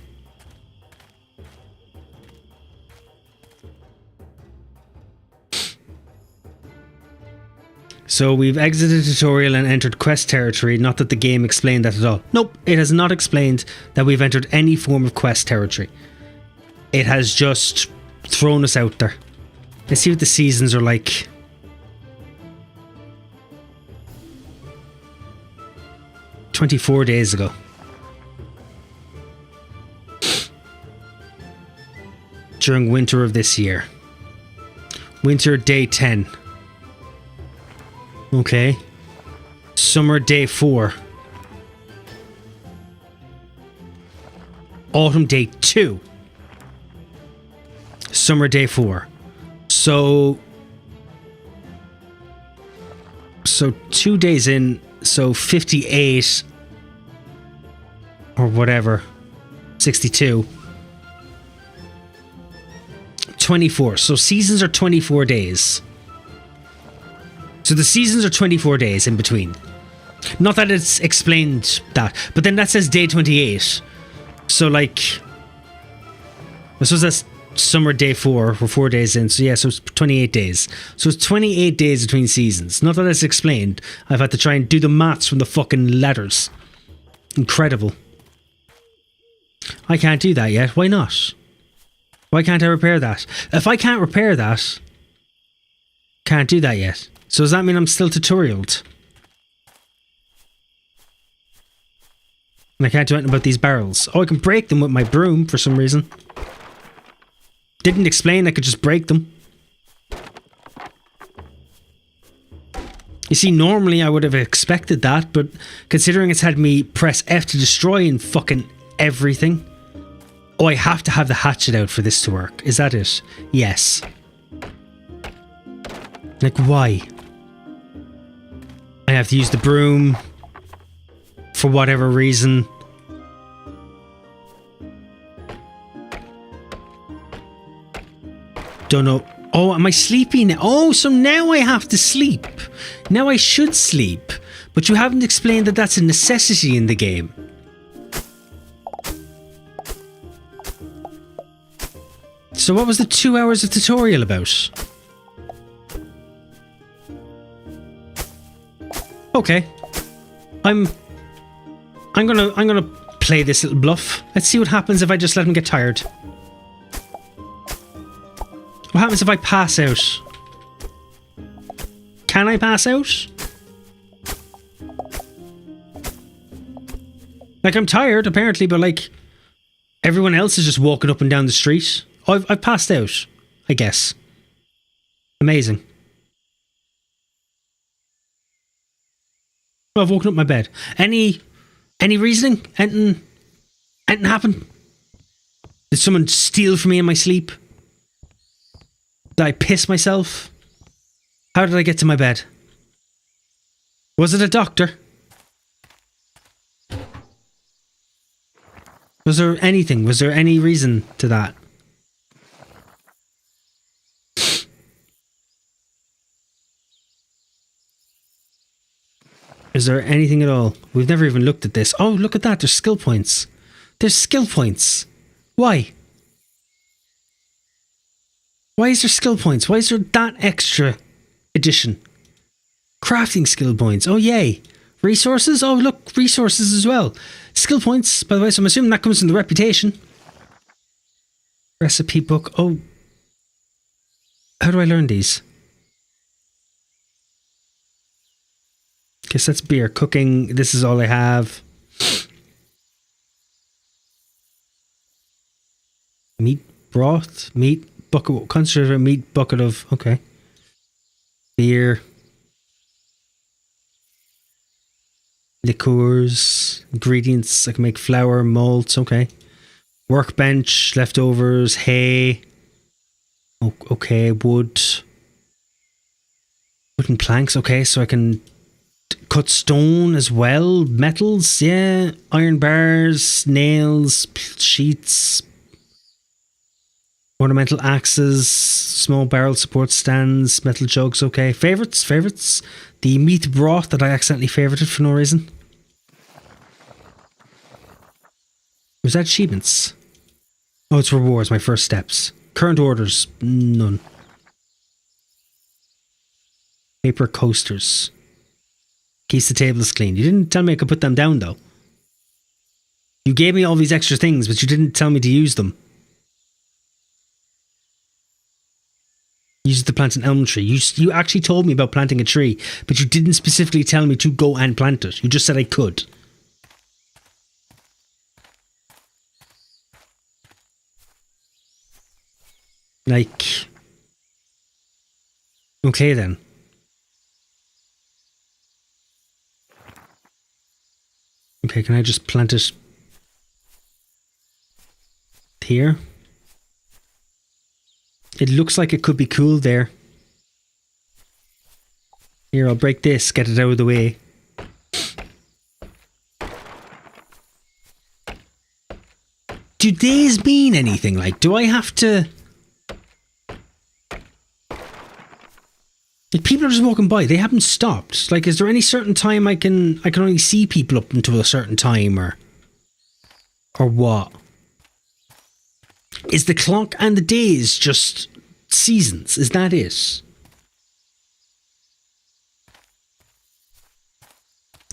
So we've exited the tutorial and entered quest territory. Not that the game explained that at all. Nope, it has not explained that we've entered any form of quest territory. It has just thrown us out there. Let's see what the seasons are like. "24 days ago. During winter of this year. Winter day 10. Okay. Summer day 4. Autumn day 2. Summer day 4. So 2 days in, so 58 or whatever. 62. 24. So seasons are 24 days. So the seasons are 24 days in between. Not that it's explained that, but then that says day 28. So like, I suppose that's summer day 4, we're 4 days in, so yeah, so it's 28 days. So it's 28 days between seasons. Not that it's explained. I've had to try and do the maths from the fucking letters. Incredible. I can't do that yet. Why not? Why can't I repair that? If I can't repair that, can't do that yet. So does that mean I'm still tutorialed? And I can't do anything about these barrels. Oh, I can break them with my broom for some reason. Didn't explain I could just break them. You see, normally I would have expected that, but considering it's had me press F to destroy and fucking everything. Oh, I have to have the hatchet out for this to work. Is that it? Yes. Like, why? I have to use the broom for whatever reason. Don't know. Oh, am I sleepy now? Oh, so now I have to sleep. Now I should sleep. But you haven't explained that that's a necessity in the game. So what was the 2 hours of tutorial about? Okay. I'm gonna play this little bluff. Let's see what happens if I just let him get tired. What happens if I pass out? Can I pass out? Like, I'm tired, apparently, but like, everyone else is just walking up and down the street. Oh, I've passed out, I guess. Amazing. I've woken up my bed. Any reasoning? Anything happen? Did someone steal from me in my sleep? Did I piss myself? How did I get to my bed? Was it a doctor? Was there anything? Was there any reason to that? Is there anything at all? We've never even looked at this. Oh, look at that. There's skill points. There's skill points. Why? Why is there skill points? Why is there that extra addition? Crafting skill points. Oh, yay. Resources? Oh, look. Resources as well. Skill points, by the way. So I'm assuming that comes from the reputation. Recipe book. Oh. How do I learn these? Guess that's beer. Cooking. This is all I have. Meat broth. Meat bucket. Concentrated meat bucket of. Okay. Beer. Liqueurs. Ingredients. I can make flour, malts. Okay. Workbench. Leftovers. Hay. Okay. Wood. Wooden planks. Okay. So I can cut stone as well. Metals. Yeah. Iron bars. Nails. Sheets. Ornamental axes, small barrel support stands, metal jugs, okay. Favourites. The meat broth that I accidentally favourited for no reason. Was that achievements? Oh, it's rewards, my first steps. Current orders, none. Paper coasters. Keeps the tables clean. You didn't tell me I could put them down though. You gave me all these extra things, but you didn't tell me to use them. Use to plant an elm tree. You actually told me about planting a tree, but you didn't specifically tell me to go and plant it. You just said I could. Like... Okay then. Okay, can I just plant it here? It looks like it could be cool there. Here, I'll break this, get it out of the way. Do days mean anything? Like, do I have to... Like, people are just walking by, they haven't stopped. Like, is there any certain time I can only see people up until a certain time, or what? Is the clock and the days just seasons? Is that it?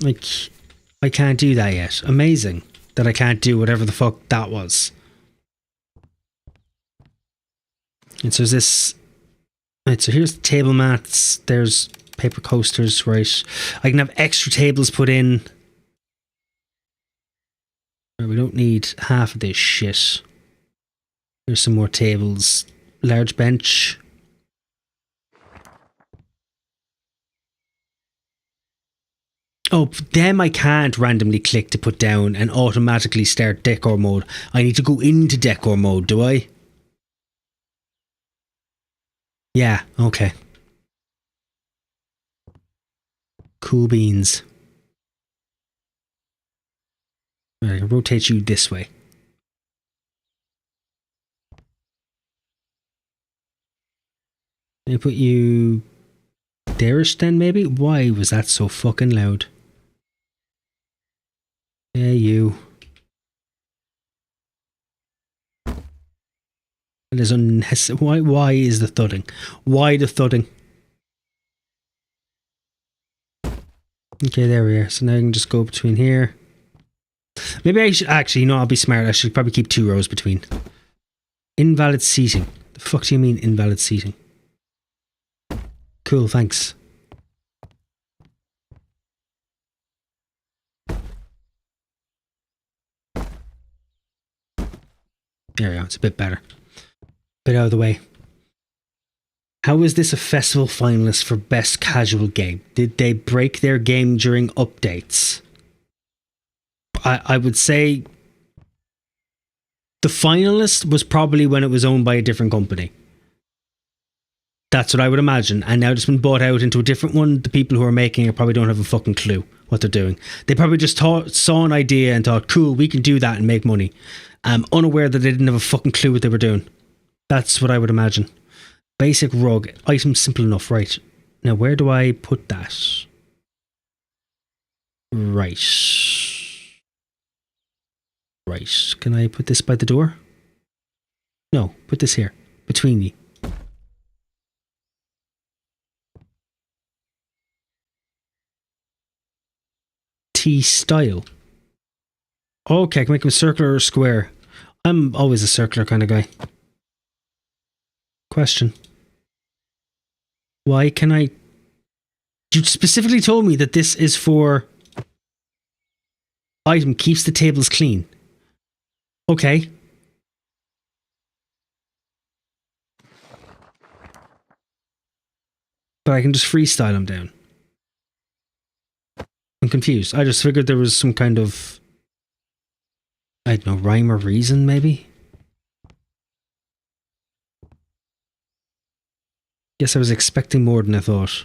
Like, I can't do that yet. Amazing that I can't do whatever the fuck that was. And so is this... Right, so here's the table mats. There's paper coasters, right? I can have extra tables put in. Right, we don't need half of this shit. Here's some more tables. Large bench. Oh, them I can't randomly click to put down and automatically start decor mode. I need to go into decor mode, do I? Yeah, okay. Cool beans. Right, I can rotate you this way. Can I put you there-ish then, maybe? Why was that so fucking loud? Yeah, you. It is unnecessary. Why is the thudding? Why the thudding? Okay, there we are. So now I can just go between here. Maybe I should actually, you know, I'll be smart. I should probably keep 2 rows between. Invalid seating. The fuck do you mean invalid seating? Cool, thanks. There we go, it's a bit better. Bit out of the way. How is this a festival finalist for best casual game? Did they break their game during updates? I would say the finalist was probably when it was owned by a different company. That's what I would imagine. And now it's been bought out into a different one. The people who are making it probably don't have a fucking clue what they're doing. They probably just saw an idea and thought, cool, we can do that and make money. Unaware that they didn't have a fucking clue what they were doing. That's what I would imagine. Basic rug. Item simple enough. Right. Now, where do I put that? Right. Right. Can I put this by the door? No. Put this here. Between you. Style. Okay, I can make them circular or square. I'm always a circular kind of guy. Question. Why can I... You specifically told me that this is for... Item keeps the tables clean. Okay. But I can just freestyle them down. I'm confused. I just figured there was some kind of... I don't know, rhyme or reason, maybe? Guess I was expecting more than I thought.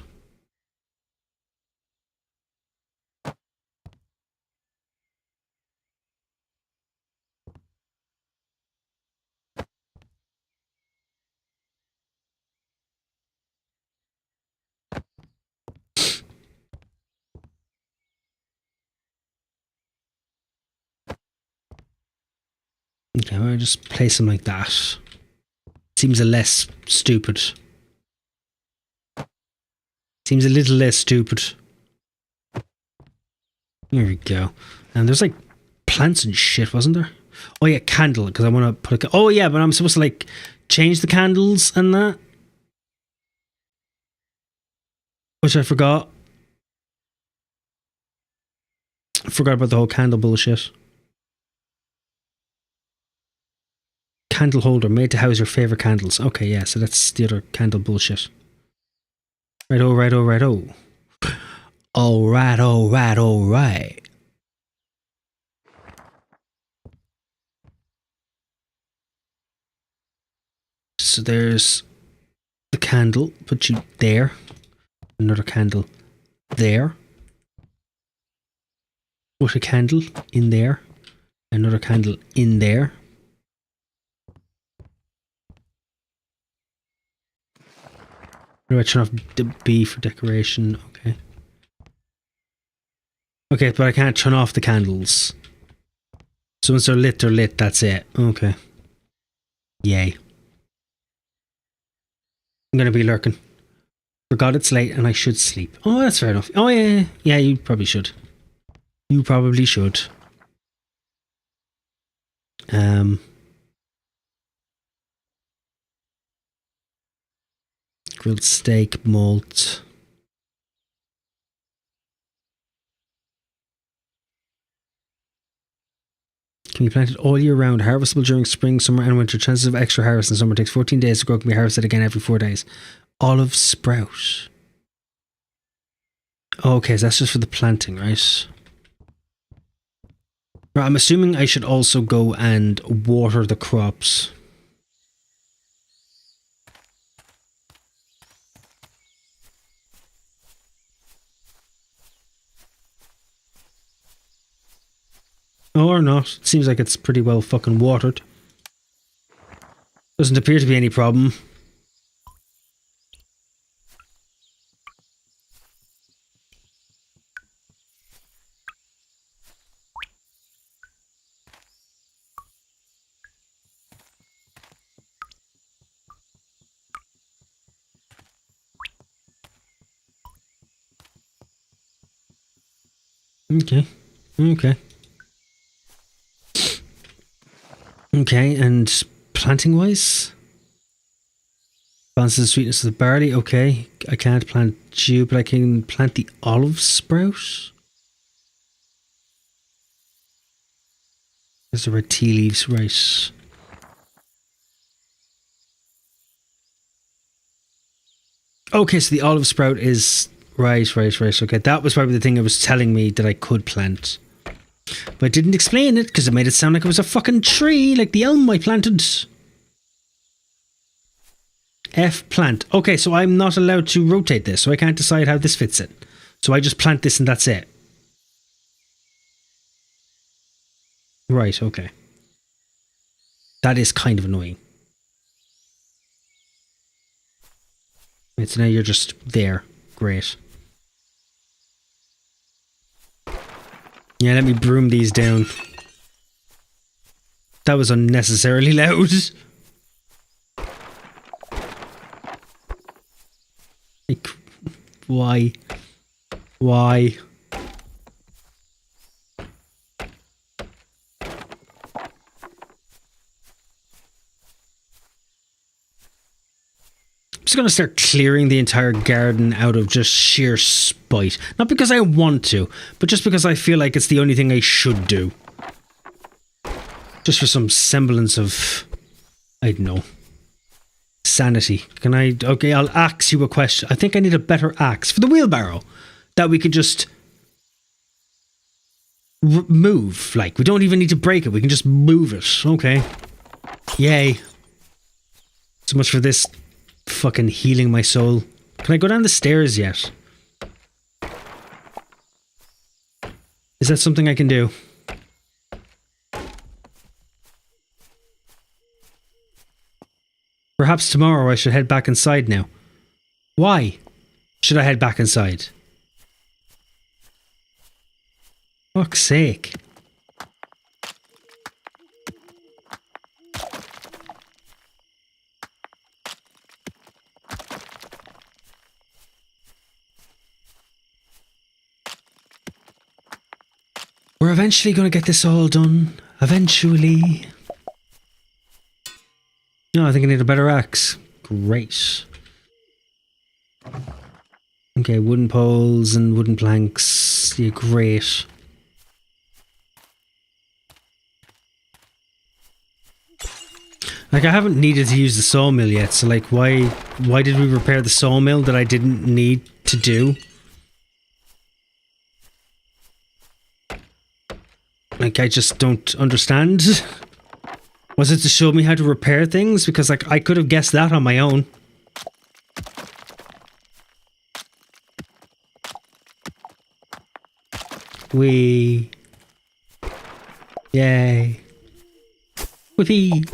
Okay, well, I'll just place them like that. Seems a less stupid. Seems a little less stupid. There we go. And there's like plants and shit, wasn't there? Oh yeah, candle, because I want to put a... Oh yeah, but I'm supposed to like change the candles and that. Which I forgot. I forgot about the whole candle bullshit. Candle holder made to house your favorite candles. Okay, yeah, so that's the other candle bullshit. Righto, righto, righto. Alright, alright, alright. So there's the candle. Put you there. Another candle there. Put a candle in there. Another candle in there. Do I turn off the B for decoration? Okay. Okay, but I can't turn off the candles. So once they're lit, that's it. Okay. Yay. I'm gonna be lurking. Forgot it's late and I should sleep. Oh, that's fair enough. Oh, yeah. Yeah, you probably should. You probably should. Grilled steak, malt. Can be planted all year round, harvestable during spring, summer and winter. Chances of extra harvest in summer takes 14 days to grow, can be harvested again every 4 days. Olive sprout. Oh, okay, so that's just for the planting, right? Right, I'm assuming I should also go and water the crops. Or not. It seems like it's pretty well fucking watered. Doesn't appear to be any problem. Okay. Okay. Okay, and planting wise? Balances the sweetness of the barley. Okay. I can't plant dew, but I can plant the olive sprout. There's the red tea leaves, right. Okay, so the olive sprout is... Right. Okay, that was probably the thing it was telling me that I could plant. But it didn't explain it because it made it sound like it was a fucking tree, like the elm I planted. F plant. Okay, so I'm not allowed to rotate this, so I can't decide how this fits in. So I just plant this and that's it. Right, okay. That is kind of annoying. Right, so now you're just there. Great. Yeah, let me broom these down. That was unnecessarily loud. Like, why? Why? I'm just going to start clearing the entire garden out of just sheer spite. Not because I want to, but just because I feel like it's the only thing I should do. Just for some semblance of, I don't know, sanity. Can I... Okay, I'll ask you a question. I think I need a better axe for the wheelbarrow. That we could just move. Like, we don't even need to break it. We can just move it. Okay. Yay. So much for this fucking healing my soul. Can I go down the stairs yet? Is that something I can do? Perhaps tomorrow I should head back inside now. Why should I head back inside? Fuck's sake. We're eventually going to get this all done. Eventually. No, I think I need a better axe. Great. Okay, wooden poles and wooden planks. Yeah, great. Like, I haven't needed to use the sawmill yet, so like, why did we repair the sawmill that I didn't need to do? Like, I just don't understand. Was it to show me how to repair things? Because, like, I could have guessed that on my own. Whee. Yay. Whippy.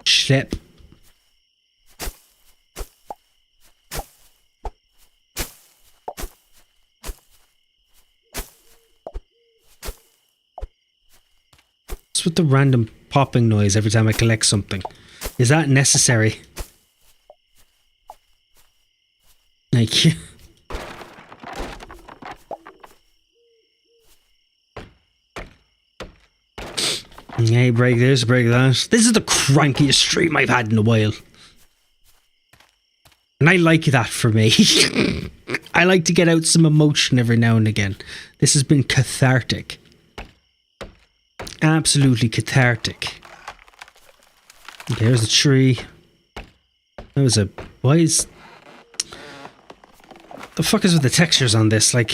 Schlep. With the random popping noise every time I collect something. Is that necessary? Like... Hey, break this, break that. This is the crankiest stream I've had in a while. And I like that for me. I like to get out some emotion every now and again. This has been cathartic. Absolutely cathartic. Okay, there's a tree. That was a... Why is... The fuck is with the textures on this? Like...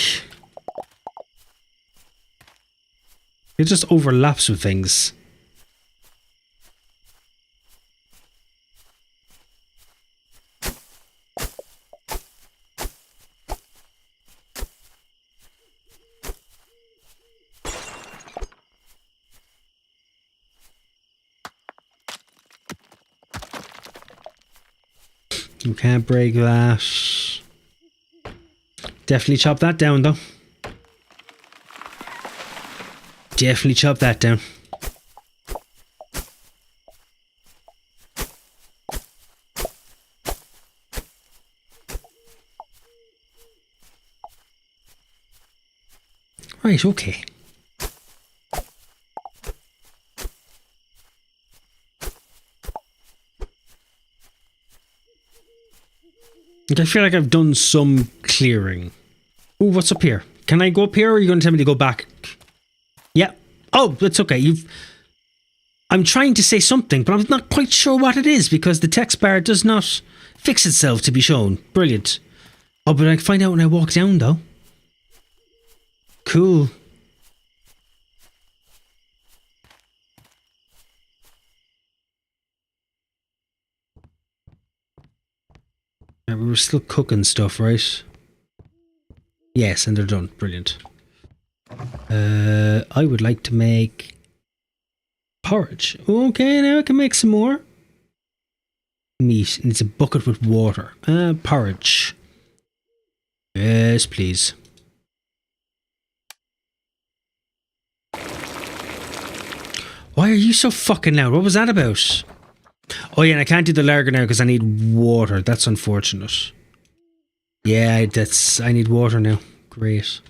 It just overlaps with things. You can't break that. Definitely chop that down, though. Definitely chop that down. Right, okay. I feel like I've done some clearing. Ooh, what's up here? Can I go up here or are you going to tell me to go back? Yeah. Oh, that's okay. I'm trying to say something, but I'm not quite sure what it is because the text bar does not fix itself to be shown. Brilliant. Oh, but I can find out when I walk down, though. Cool. We were still cooking stuff, right? Yes, and they're done. Brilliant. I would like to make porridge. Okay, now I can make some more. Meat. And it's a bucket with water. Porridge. Yes, please. Why are you so fucking loud? What was that about? Oh yeah, and I can't do the lager now because I need water. That's unfortunate. Yeah, I need water now. Great.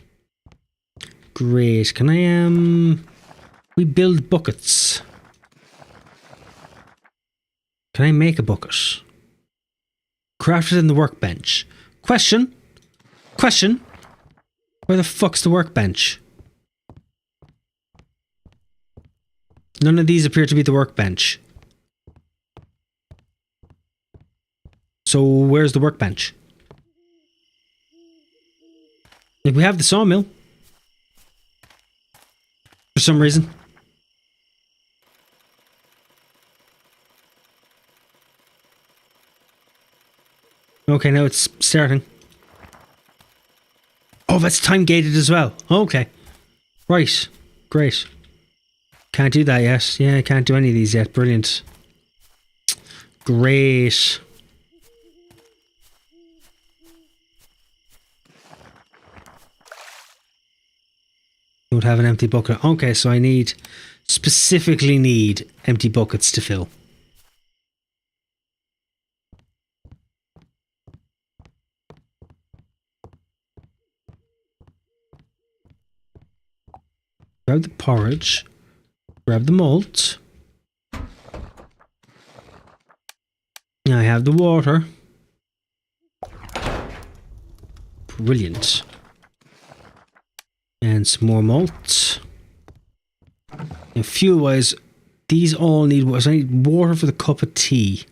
Great. Can I, we build buckets. Can I make a bucket? Crafted in the workbench. Question? Question? Where the fuck's the workbench? None of these appear to be the workbench. So where's the workbench? Like, we have the sawmill. For some reason. Okay, now it's starting. Oh, that's time gated as well. Okay. Right. Great. Can't do that yet. Yeah, I can't do any of these yet. Brilliant. Great. Don't have an empty bucket. Okay, so I specifically need empty buckets to fill. Grab the porridge. Grab the malt. Now I have the water. Brilliant. And some more malt. And fuel-wise, these all need water. So I need water for the cup of tea.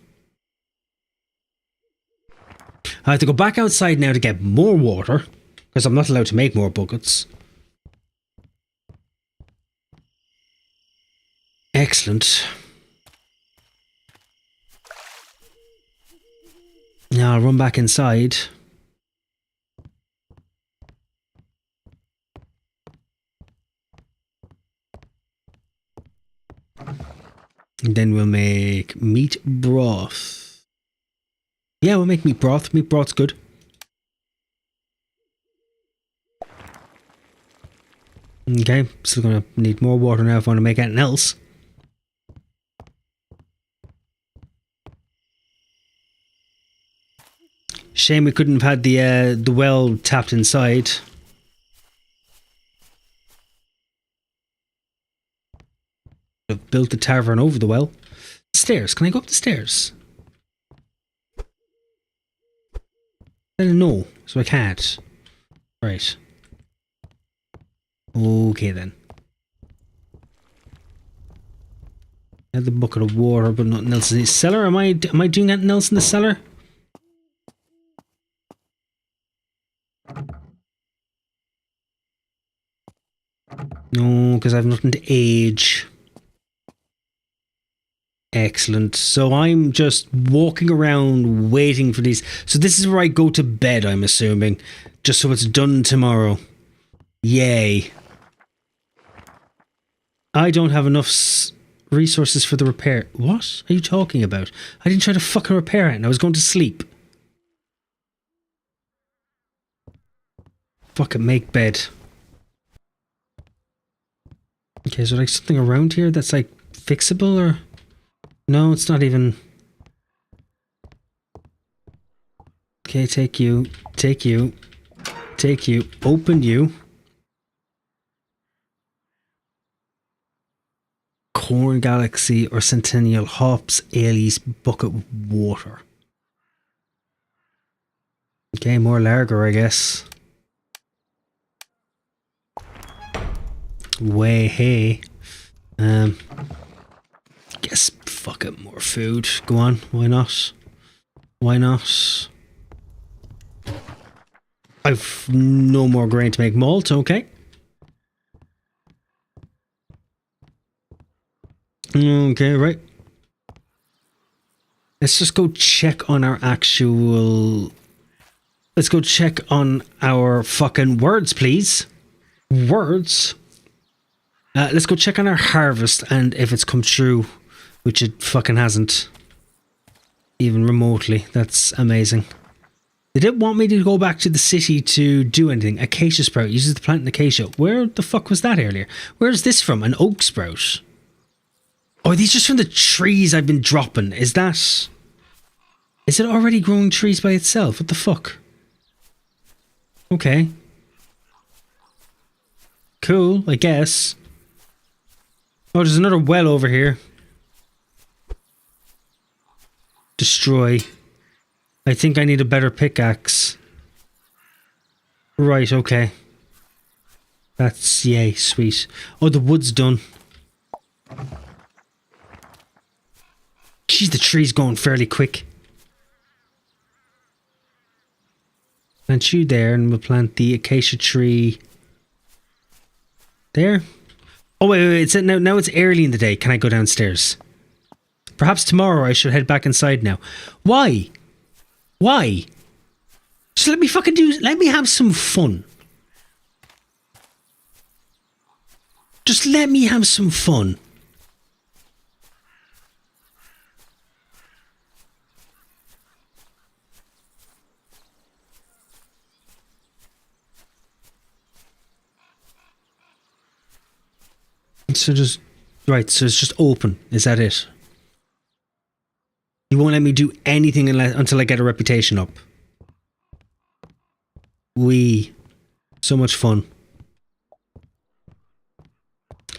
I have to go back outside now to get more water, because I'm not allowed to make more buckets. Excellent. Now I'll run back inside. And then we'll make meat broth. Yeah, we'll make meat broth. Meat broth's good. Okay, still gonna need more water now if I want to make anything else. Shame we couldn't have had the well tapped inside. I've built the tavern over the well. Stairs. Can I go up the stairs? No, so I can't. Right. Okay then. I have the bucket of water, but nothing else in the cellar. Am I doing anything else in the cellar? No, because I have nothing to age. Excellent. So I'm just walking around waiting for these. So this is where I go to bed, I'm assuming. Just so it's done tomorrow. Yay. I don't have enough resources for the repair. What are you talking about? I didn't try to fucking repair it and I was going to sleep. Fucking make bed. Okay, is there like something around here that's like fixable or... No, it's not even... Okay, take you, open you. Corn Galaxy or Centennial Hops, Ailey's bucket with water. Okay, more lager, I guess. Way hey. Guess, fuck it, more food. Go on, why not? Why not? I've no more grain to make malt, okay. Okay, right. Let's just go check on our actual... Let's go check on our fucking words, please. Words? Let's go check on our harvest and if it's come true, which it fucking hasn't. Even remotely. That's amazing. They didn't want me to go back to the city to do anything. Acacia sprout uses the plant in acacia. Where the fuck was that earlier? Where's this from? An oak sprout? Oh, are these just from the trees I've been dropping? Is that... Is it already growing trees by itself? What the fuck? Okay. Cool, I guess. Oh, there's another well over here. Destroy. I think I need a better pickaxe. Right, okay. That's, yay, sweet. Oh, the wood's done. Jeez, the tree's going fairly quick. Plant you there, and we'll plant the acacia tree there. Oh, wait, it's now it's early in the day. Can I go downstairs? Perhaps tomorrow I should head back inside now. Why? Why? Just let me fucking let me have some fun. Just let me have some fun. So just... Right, so it's just open. Is that it? You won't let me do anything until I get a reputation up. So much fun.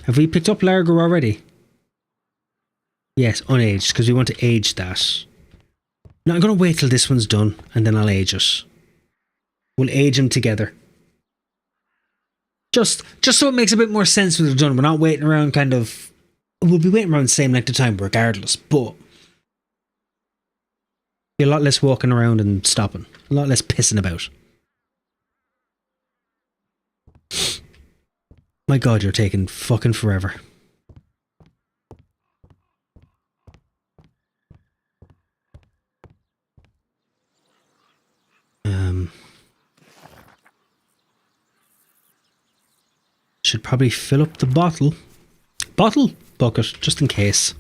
Have we picked up lager already? Yes, unaged, because we want to age that. No, I'm going to wait till this one's done, and then I'll age it. We'll age them together. Just so it makes a bit more sense when they're done. We're not waiting around kind of... We'll be waiting around the same length of time regardless, but... Be a lot less walking around and stopping. A lot less pissing about. My god, you're taking fucking forever. Should probably fill up the bottle bucket, just in case.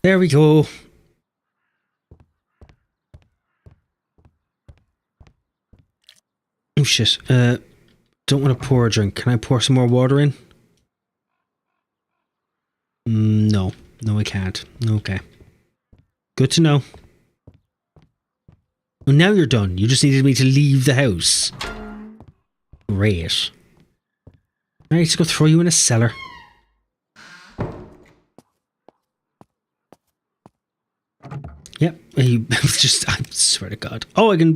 There we go. Oh shit, don't want to pour a drink. Can I pour some more water in? No, I can't. Okay. Good to know. Well, now you're done. You just needed me to leave the house. Great. Alright, let's go throw you in a cellar. Yep, just, I swear to God. Oh, I can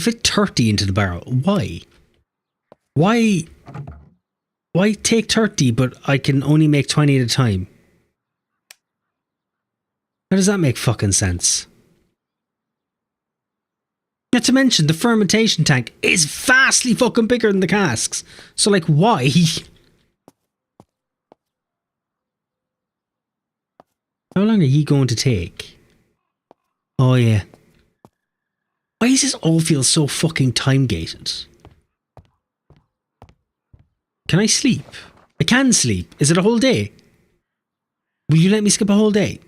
fit 30 into the barrel. Why? Why take 30, but I can only make 20 at a time? How does that make fucking sense? Not to mention, the fermentation tank is vastly fucking bigger than the casks. So, like, why? How long are you going to take? Oh, yeah. Why does this all feel so fucking time-gated? Can I sleep? I can sleep. Is it a whole day? Will you let me skip a whole day?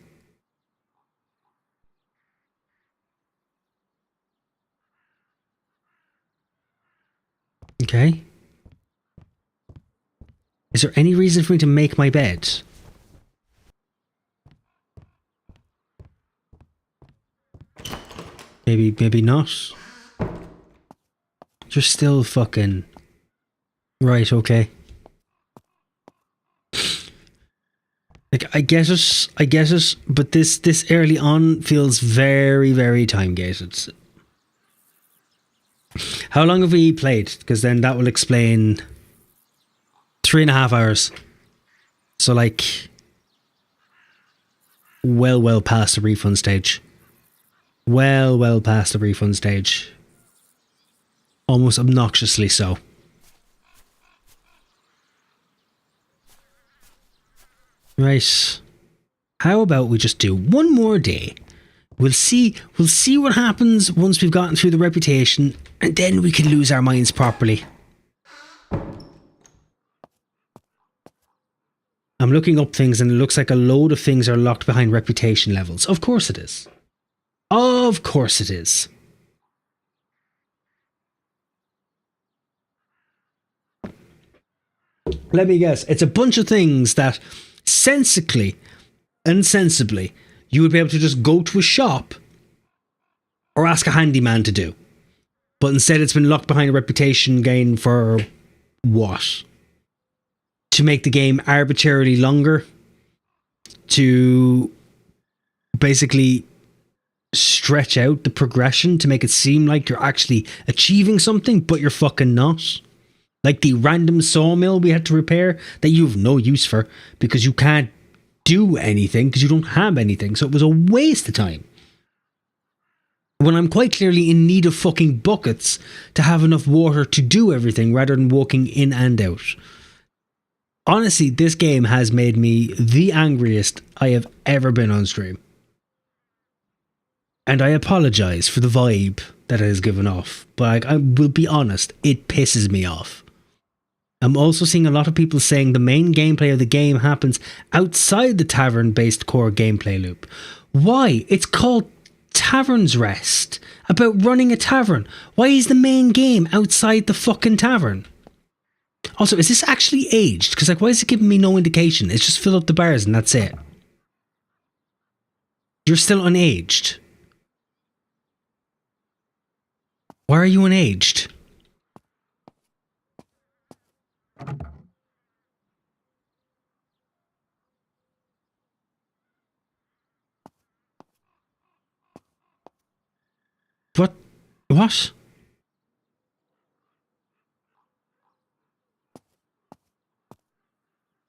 Okay. Is there any reason for me to make my bed? Maybe not. You're still fucking... Right, okay. Like, I get it, but this early on feels very, very time-gated. How long have we played? Because then that will explain 3.5 hours. So like, well past the refund stage. Well past the refund stage. Almost obnoxiously so. Right. How about we just do one more day? We'll see what happens once we've gotten through the reputation, and then we can lose our minds properly. I'm looking up things and it looks like a load of things are locked behind reputation levels. Of course it is. Of course it is. Let me guess. It's a bunch of things that sensibly and sensibly you would be able to just go to a shop or ask a handyman to do. But instead it's been locked behind a reputation gain for what? To make the game arbitrarily longer? To basically stretch out the progression to make it seem like you're actually achieving something, but you're fucking not? Like the random sawmill we had to repair that you have no use for because you can't do anything because you don't have anything. So it was a waste of time. When I'm quite clearly in need of fucking buckets to have enough water to do everything rather than walking in and out. Honestly, this game has made me the angriest I have ever been on stream. And I apologise for the vibe that it has given off. But I will be honest, it pisses me off. I'm also seeing a lot of people saying the main gameplay of the game happens outside the tavern-based core gameplay loop. Why? It's called Tavern's Rest. About running a tavern. Why is the main game outside the fucking tavern? Also, is this actually aged? Because, like, why is it giving me no indication? It's just fill up the bars and that's it. You're still unaged. Why are you unaged? What? What?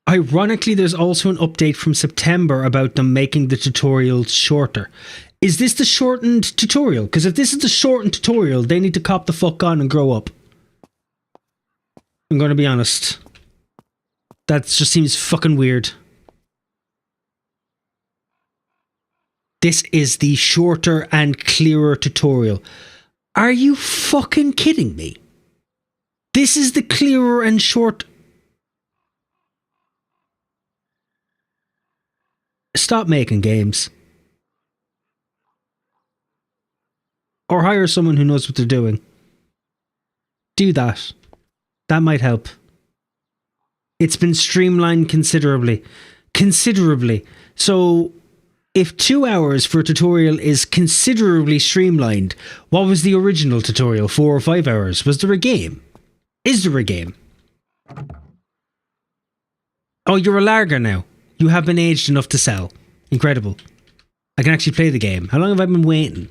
Ironically, there's also an update from September about them making the tutorials shorter. Is this the shortened tutorial? Because if this is the shortened tutorial, they need to cop the fuck on and grow up. I'm going to be honest. That just seems fucking weird. This is the shorter and clearer tutorial. Are you fucking kidding me? This is the clearer and short... Stop making games. Or hire someone who knows what they're doing. Do that. That might help. It's been streamlined considerably. Considerably. So, if 2 hours for a tutorial is considerably streamlined, what was the original tutorial? 4 or 5 hours? Was there a game? Is there a game? Oh, you're a larger now. You have been aged enough to sell. Incredible. I can actually play the game. How long have I been waiting?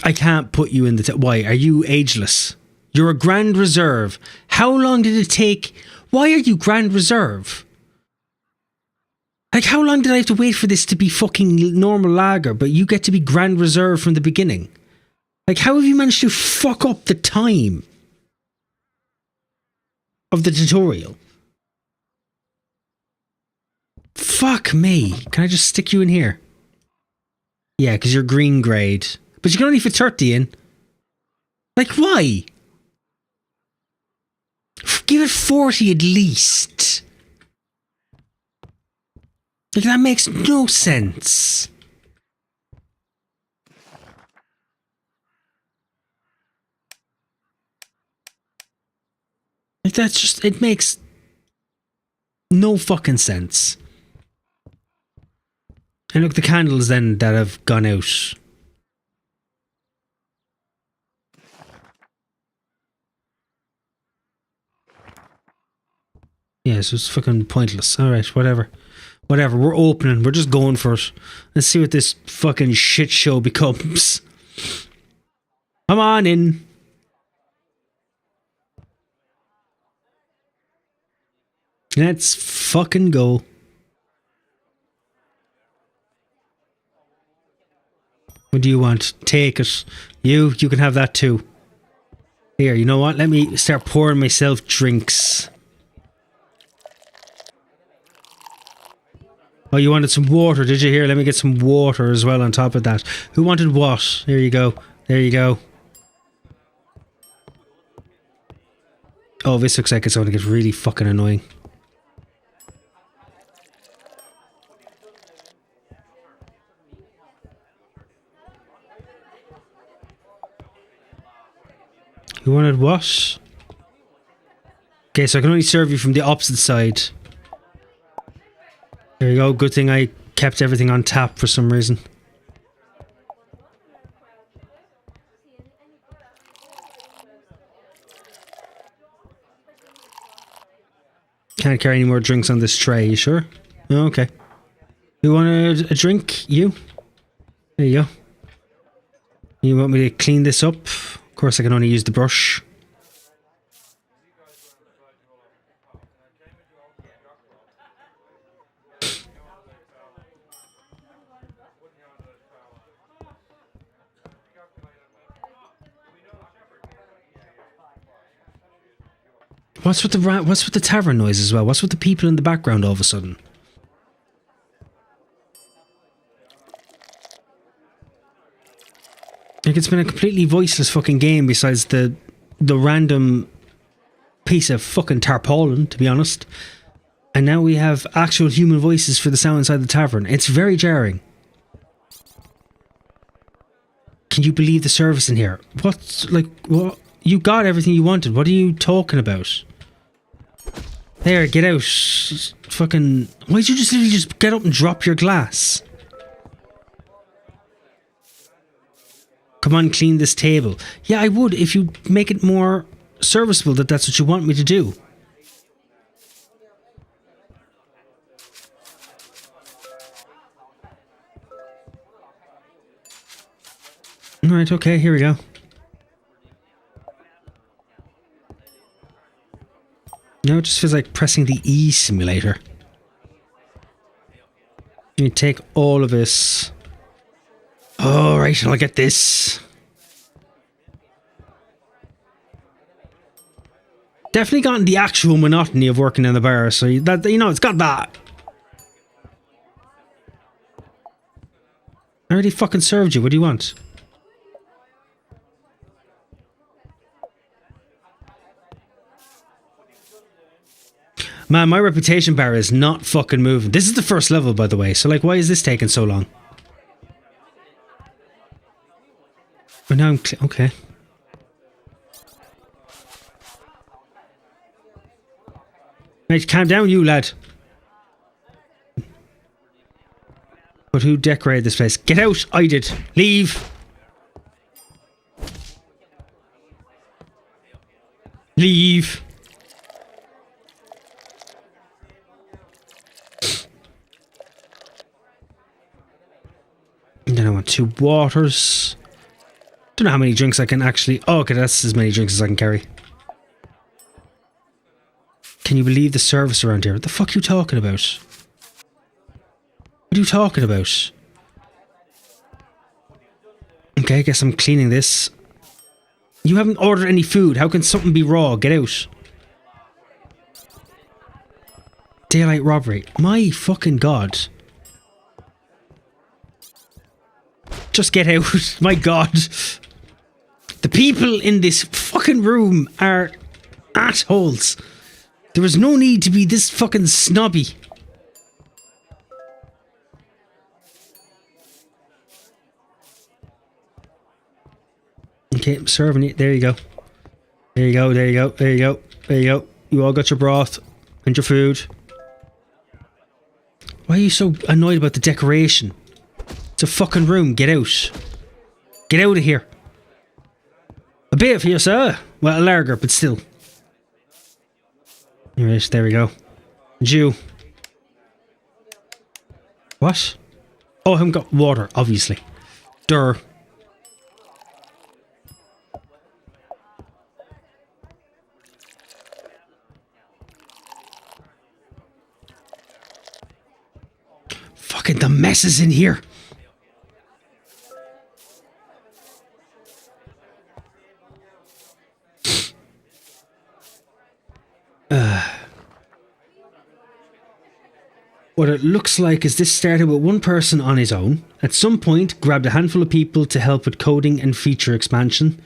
I can't put you in the... Why? Are you ageless? You're a Grand Reserve. How long did it take... Why are you Grand Reserve? Like, how long did I have to wait for this to be fucking normal lager, but you get to be Grand Reserve from the beginning? Like, how have you managed to fuck up the time of the tutorial? Fuck me. Can I just stick you in here? Yeah, because you're green grade. But you can only fit 30 in. Like, why? Give it 40 at least. Like, that makes no sense. Like, that's just... It makes no fucking sense. And look, the candles then that have gone out. Yeah, so it's fucking pointless. Alright, whatever. Whatever, we're opening. We're just going for it. Let's see what this fucking shit show becomes. Come on in. Let's fucking go. What do you want? Take it. You can have that too. Here, you know what? Let me start pouring myself drinks. Oh, you wanted some water, did you? Here, let me get some water as well on top of that. Who wanted what? Here you go. There you go. Oh, this looks like it's going to get really fucking annoying. You wanted what? Okay, so I can only serve you from the opposite side. There you go. Good thing I kept everything on tap for some reason. Can't carry any more drinks on this tray, you sure? Oh, okay. You wanted a drink? You? There you go. You want me to clean this up? Of course, I can only use the brush. What's with the tavern noise as well? What's with the people in the background all of a sudden? Like, it's been a completely voiceless fucking game besides the random piece of fucking tarpaulin, to be honest. And now we have actual human voices for the sound inside the tavern. It's very jarring. Can you believe the service in here? What? You got everything you wanted. What are you talking about? There, get out. Fucking... Why'd you just literally just get up and drop your glass? Come on, clean this table. Yeah, I would if you make it more serviceable that's what you want me to do. Alright, okay, here we go. No, it just feels like pressing the E simulator. You take all of this. Alright, I'll get this. Definitely gotten the actual monotony of working in the bar, so that, you know, it's got that. I already fucking served you, what do you want? Man, my reputation bar is not fucking moving. This is the first level, by the way, so like, why is this taking so long? But now I'm okay. Mate, calm down, you lad. But who decorated this place? Get out! I did. Leave. Leave. And then I want 2 waters. Don't know how many drinks I can actually... Oh, okay, that's as many drinks as I can carry. Can you believe the service around here? What the fuck are you talking about? What are you talking about? Okay, I guess I'm cleaning this. You haven't ordered any food. How can something be raw? Get out. Daylight robbery. My fucking god. Just get out. My god. The people in this fucking room are assholes. There was no need to be this fucking snobby. Okay, I'm serving it. There you go. There you go, there you go, there you go, there you go. You all got your broth and your food. Why are you so annoyed about the decoration? It's a fucking room. Get out. Get out of here. A beer for you, sir. Well, a lager, but still. Alright, there we go. And you. What? Oh, I haven't got water, obviously. Durr. Fucking the mess is in here. What it looks like is this started with one person on his own. At some point, grabbed a handful of people to help with coding and feature expansion.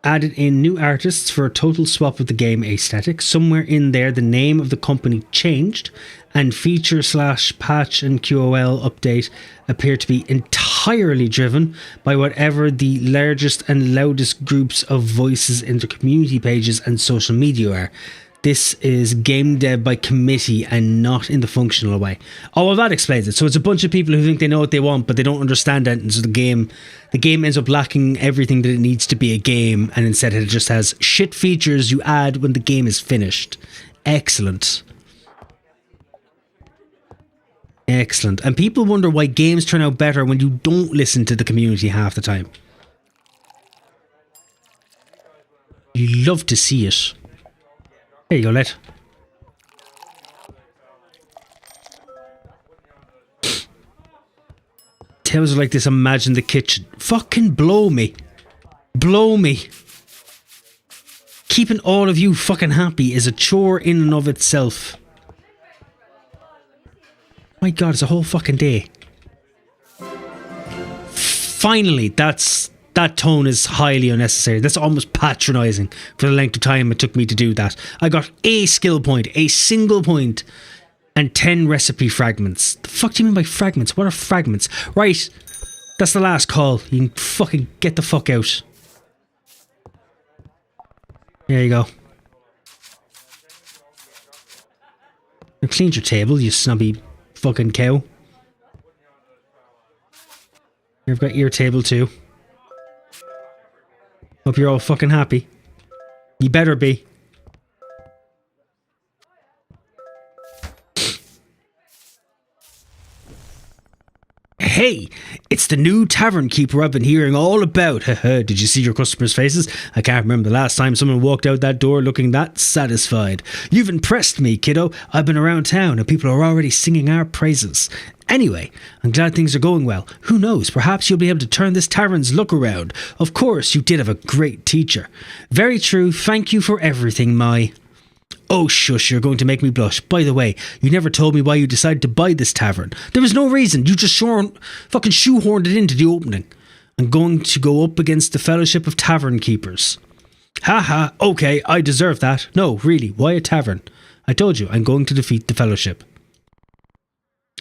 Added in new artists for a total swap of the game aesthetic. Somewhere in there, the name of the company changed, and feature / patch and QOL update appear to be entirely driven by whatever the largest and loudest groups of voices in the community pages and social media are. This is game dev by committee and not in the functional way. Oh, well, that explains it. So it's a bunch of people who think they know what they want, but they don't understand it. And so the game ends up lacking everything that it needs to be a game. And instead it just has shit features you add when the game is finished. Excellent. Excellent. And people wonder why games turn out better when you don't listen to the community half the time. You love to see it. There you go, lad. Tales are like this, imagine the kitchen. Fucking blow me. Blow me. Keeping all of you fucking happy is a chore in and of itself. My god, it's a whole fucking day. Finally, that tone is highly unnecessary. That's almost patronising for the length of time it took me to do that. I got a skill point, a single point, and 10 recipe fragments. The fuck do you mean by fragments? What are fragments? Right, that's the last call. You can fucking get the fuck out. There you go. You cleaned your table, you snobby fucking cow. You've got your table too. Hope you're all fucking happy. You better be. Hey, it's the new tavern keeper I've been hearing all about. Did you see your customers' faces? I can't remember the last time someone walked out that door looking that satisfied. You've impressed me, kiddo. I've been around town and people are already singing our praises. Anyway, I'm glad things are going well. Who knows, perhaps you'll be able to turn this tavern's look around. Of course, you did have a great teacher. Very true, thank you for everything, my... Oh shush, you're going to make me blush. By the way, you never told me why you decided to buy this tavern. There was no reason, you just fucking shoehorned it into the opening. I'm going to go up against the Fellowship of Tavern Keepers. Haha, okay, I deserve that. No, really, why a tavern? I told you, I'm going to defeat the Fellowship.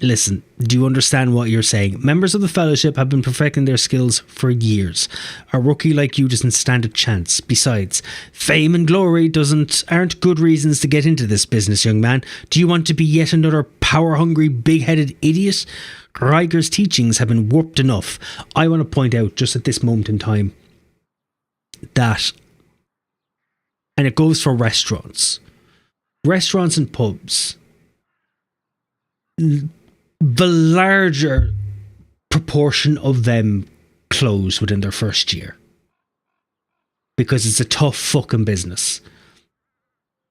Listen, do you understand what you're saying? Members of the Fellowship have been perfecting their skills for years. A rookie like you doesn't stand a chance. Besides, fame and glory aren't good reasons to get into this business, young man. Do you want to be yet another power-hungry, big-headed idiot? Riger's teachings have been warped enough. I want to point out, just at this moment in time, that, and it goes for restaurants and pubs, the larger proportion of them close within their first year because it's a tough fucking business.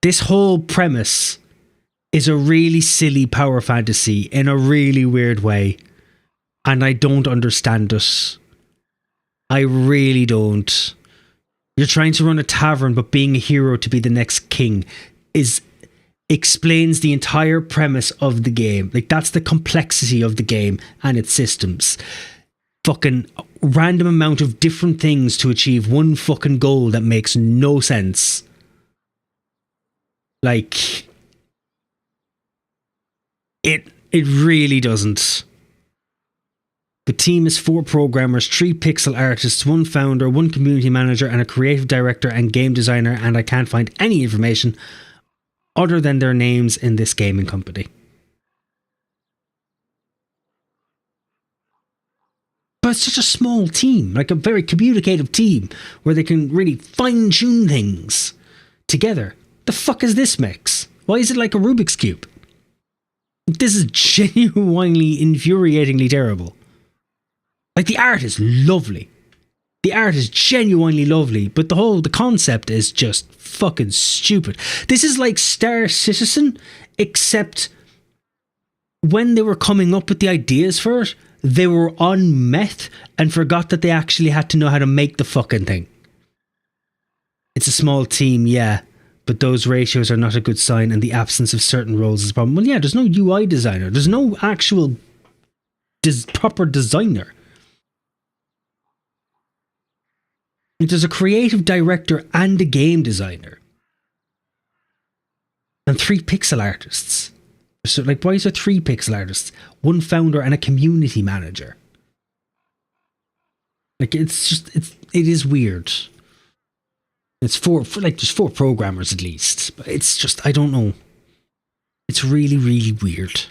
This whole premise is a really silly power fantasy in a really weird way, and I don't understand it. I really don't. You're trying to run a tavern, but being a hero to be the next king explains the entire premise of the game. Like, that's the complexity of the game and its systems. Fucking random amount of different things to achieve one fucking goal that makes no sense. Like, it really doesn't. The team is 4 programmers, 3 pixel artists, 1 founder, 1 community manager, and a creative director and game designer, and I can't find any information other than their names in this gaming company. But it's such a small team, like a very communicative team, where they can really fine-tune things together. The fuck is this mix? Why is it like a Rubik's Cube? This is genuinely infuriatingly terrible. Like, the art is lovely. The art is genuinely lovely, but the concept is just fucking stupid. This is like Star Citizen, except when they were coming up with the ideas for it, they were on meth and forgot that they actually had to know how to make the fucking thing. It's a small team, yeah, but those ratios are not a good sign, and the absence of certain roles is a problem. Well, yeah, there's no UI designer. There's no actual proper designer. There's a creative director and a game designer. And 3 pixel artists. So, like, why is there 3 pixel artists? 1 founder and a community manager. Like, it is weird. It's there's 4 programmers at least. But it's just, I don't know. It's really, really weird.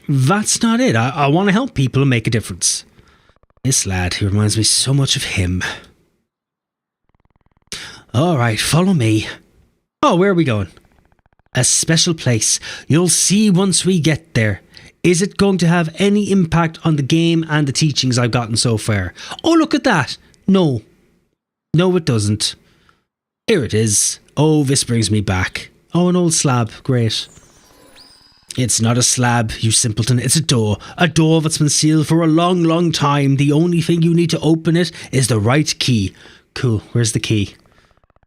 That's not it. I want to help people and make a difference. This lad, he reminds me so much of him. Alright, follow me. Oh, where are we going? A special place. You'll see once we get there. Is it going to have any impact on the game and the teachings I've gotten so far? Oh, look at that. No. No, it doesn't. Here it is. Oh, this brings me back. Oh, an old slab. Great. It's not a slab, you simpleton. It's a door. A door that's been sealed for a long, long time. The only thing you need to open it is the right key. Cool. Where's the key?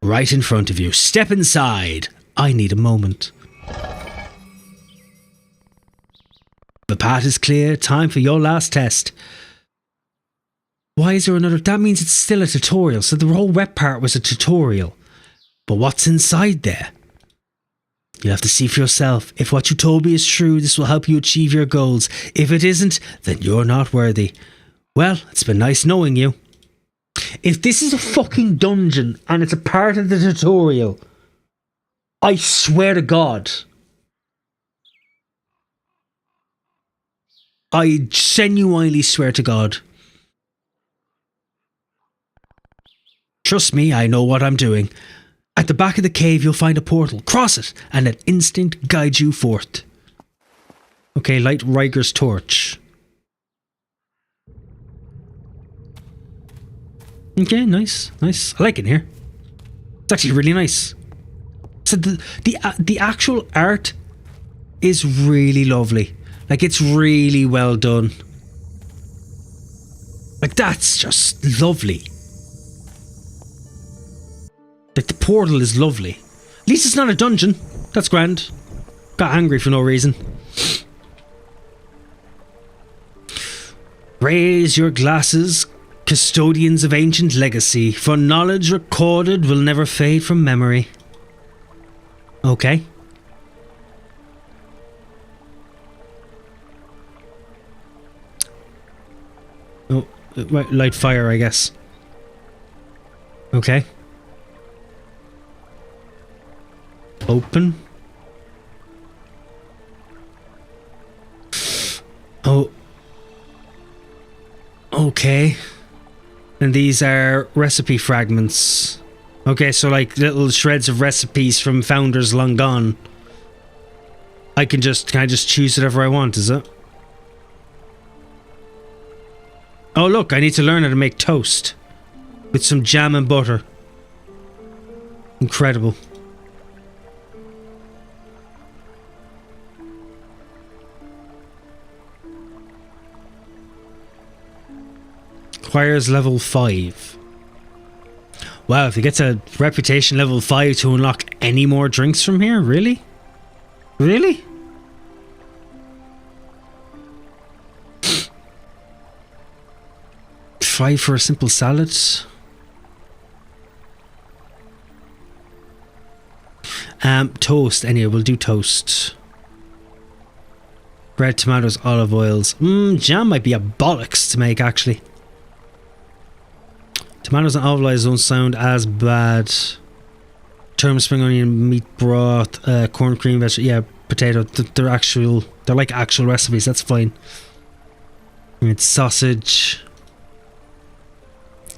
Right in front of you. Step inside. I need a moment. The path is clear. Time for your last test. Why is there another? That means it's still a tutorial. So the whole web part was a tutorial. But what's inside there? You'll have to see for yourself. If what you told me is true, this will help you achieve your goals. If it isn't, then you're not worthy. Well, it's been nice knowing you. If this is a fucking dungeon and it's a part of the tutorial, I swear to God, I genuinely swear to God. Trust me, I know what I'm doing. At the back of the cave, you'll find a portal. Cross it, and let instinct guide you forth. Okay, light Riger's torch. Okay, nice, nice. I like it here. It's actually really nice. So the actual art is really lovely. Like, it's really well done. Like, that's just lovely. Like, the portal is lovely. At least it's not a dungeon. That's grand. Got angry for no reason. Raise your glasses, custodians of ancient legacy, for knowledge recorded will never fade from memory. Okay. Oh, light fire, I guess. Okay. Open. Oh. Okay. And these are recipe fragments. Okay, so like little shreds of recipes from founders long gone. Can I just choose whatever I want, is it? Oh look, I need to learn how to make toast. With some jam and butter. Incredible. Requires level 5. Wow, if you get to reputation level 5 to unlock any more drinks from here? Really? Really? $5 for a simple salad? Toast. Anyway, we'll do toast. Bread, tomatoes, olive oils. Jam might be a bollocks to make, actually. Tomatoes and olive oils don't sound as bad. Turmeric, spring onion, meat broth, corn cream, vegetable. Yeah, potato. They're like actual recipes. That's fine. It's sausage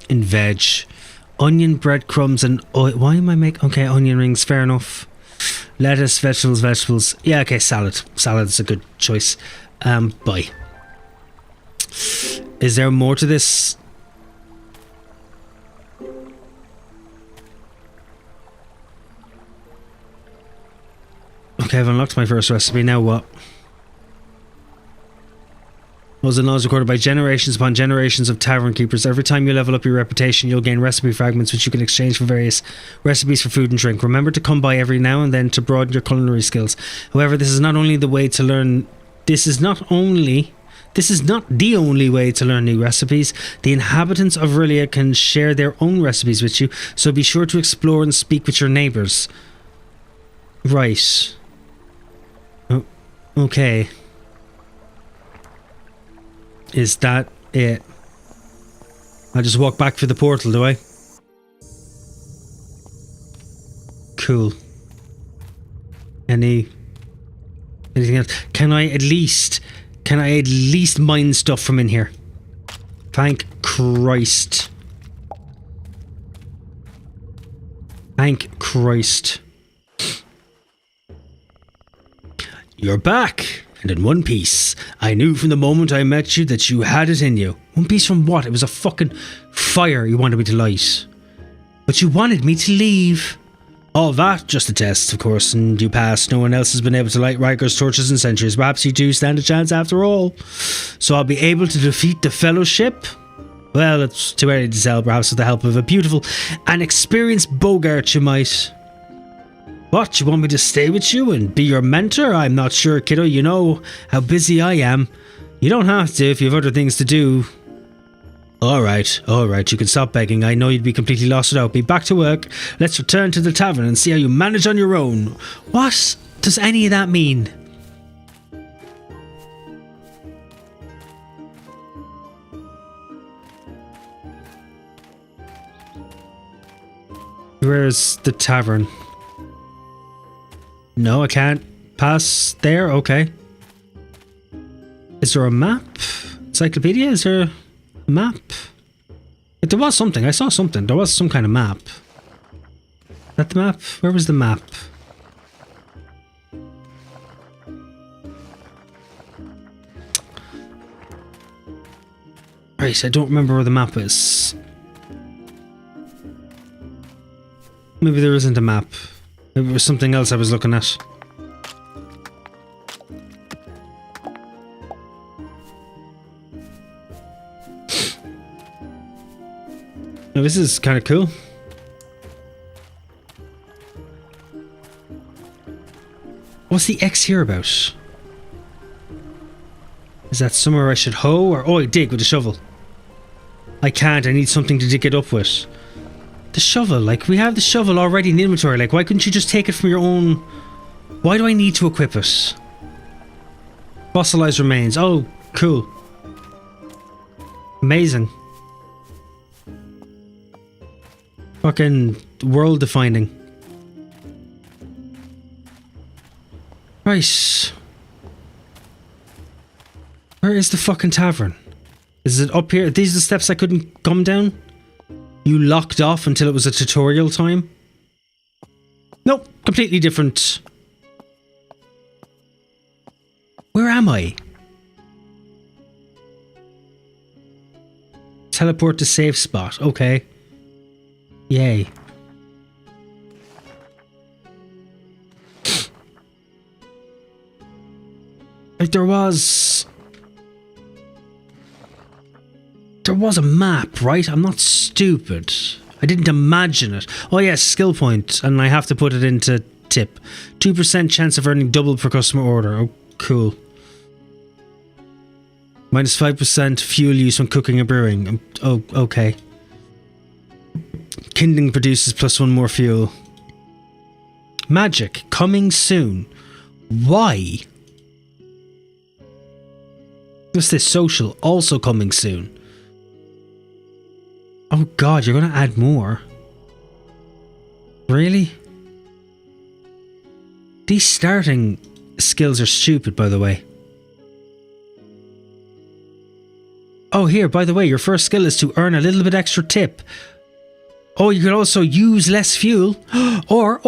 and veg, onion, breadcrumbs, and oil. Why am I making? Okay, onion rings. Fair enough. Lettuce, vegetables. Yeah, okay, salad. Salad's a good choice. Bye. Is there more to this? Okay, I've unlocked my first recipe. Now what? Those laws recorded by generations upon generations of tavern keepers. Every time you level up your reputation, you'll gain recipe fragments which you can exchange for various recipes for food and drink. Remember to come by every now and then to broaden your culinary skills. However, this is not the only way to learn new recipes. The inhabitants of Rillia can share their own recipes with you, so be sure to explore and speak with your neighbours. Right. Oh, okay. Is that it? I just walk back through the portal, do I? Cool. Anything else? Can I at least mine stuff from in here? Thank Christ. Thank Christ. You're back. And in one piece. I knew from the moment I met you that you had it in you. One piece from what? It was a fucking fire you wanted me to light. But you wanted me to leave. All that, just a test, of course, and you passed. No one else has been able to light Riker's torches in centuries. Perhaps you do stand a chance after all. So I'll be able to defeat the Fellowship? Well, it's too early to tell. Perhaps with the help of a beautiful and experienced Bogart you might. What, you want me to stay with you and be your mentor? I'm not sure, kiddo. You know how busy I am. You don't have to if you have other things to do. Alright, you can stop begging. I know you'd be completely lost without me. Back to work. Let's return to the tavern and see how you manage on your own. What does any of that mean? Where's the tavern? No, I can't pass there. Okay. Is there a map? Encyclopedia? Is there a map? There was something. I saw something. There was some kind of map. Is that the map? Where was the map? Right, I don't remember where the map is. Maybe there isn't a map. Maybe it was something else I was looking at. Now this is kind of cool. What's the X here about? Is that somewhere I should hoe or... Oh, I dig with a shovel. I can't, I need something to dig it up with. The shovel, like, we have the shovel already in the inventory. Like, why couldn't you just take it from your own... Why do I need to equip it? Fossilized remains. Oh, cool. Amazing. Fucking world defining. Right. Where is the fucking tavern? Is it up here? Are these the steps I couldn't come down? You locked off until it was a tutorial time? Nope, completely different. Where am I? Teleport to safe spot. Okay. Yay. Like there was a map, right? I'm not stupid. I didn't imagine it. Oh yes, skill point, and I have to put it into tip. 2% chance of earning double per customer order. Oh, cool. Minus 5% fuel use when cooking and brewing. Oh, okay. Kindling produces +1 more fuel. Magic, coming soon. Why? What's this? Social, also coming soon. Oh god, you're gonna add more? Really? These starting skills are stupid, by the way. Oh, here, by the way, your first skill is to earn a little bit extra tip. Oh, you could also use less fuel. Or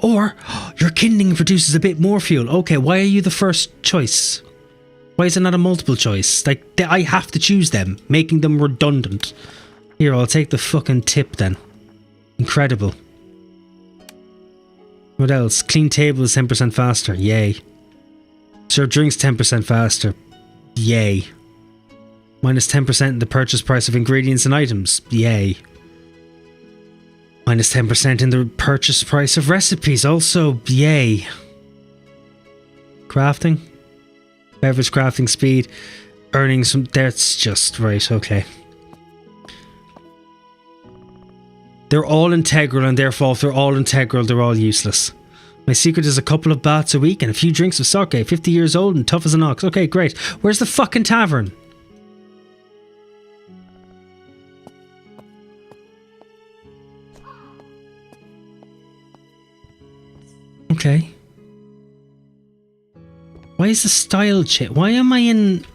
Or your kindling produces a bit more fuel. Okay, why are you the first choice? Why is it not a multiple choice? Like, I have to choose them, making them redundant. Here, I'll take the fucking tip then. Incredible. What else? Clean tables 10% faster. Yay. Serve drinks 10% faster. Yay. Minus 10% in the purchase price of ingredients and items. Yay. Minus 10% in the purchase price of recipes. Also, yay. Crafting. Beverage crafting speed. Earning some... That's just right, okay. They're all integral, and therefore if they're all integral, they're all useless. My secret is a couple of baths a week and a few drinks of sake. 50 years old and tough as an ox. Okay, great. Where's the fucking tavern? Okay. Why is the style chit? Why am I in...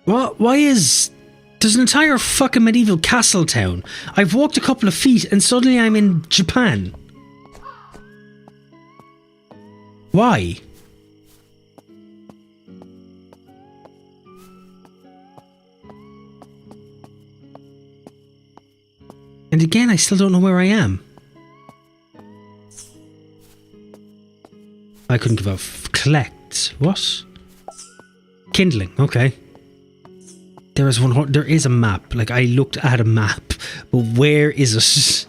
What? Why is... There's an entire fucking medieval castle town. I've walked a couple of feet and suddenly I'm in Japan. Why? And again, I still don't know where I am. I couldn't give a collect. What? Kindling, okay. There is a map. Like, I looked at a map, but where is it?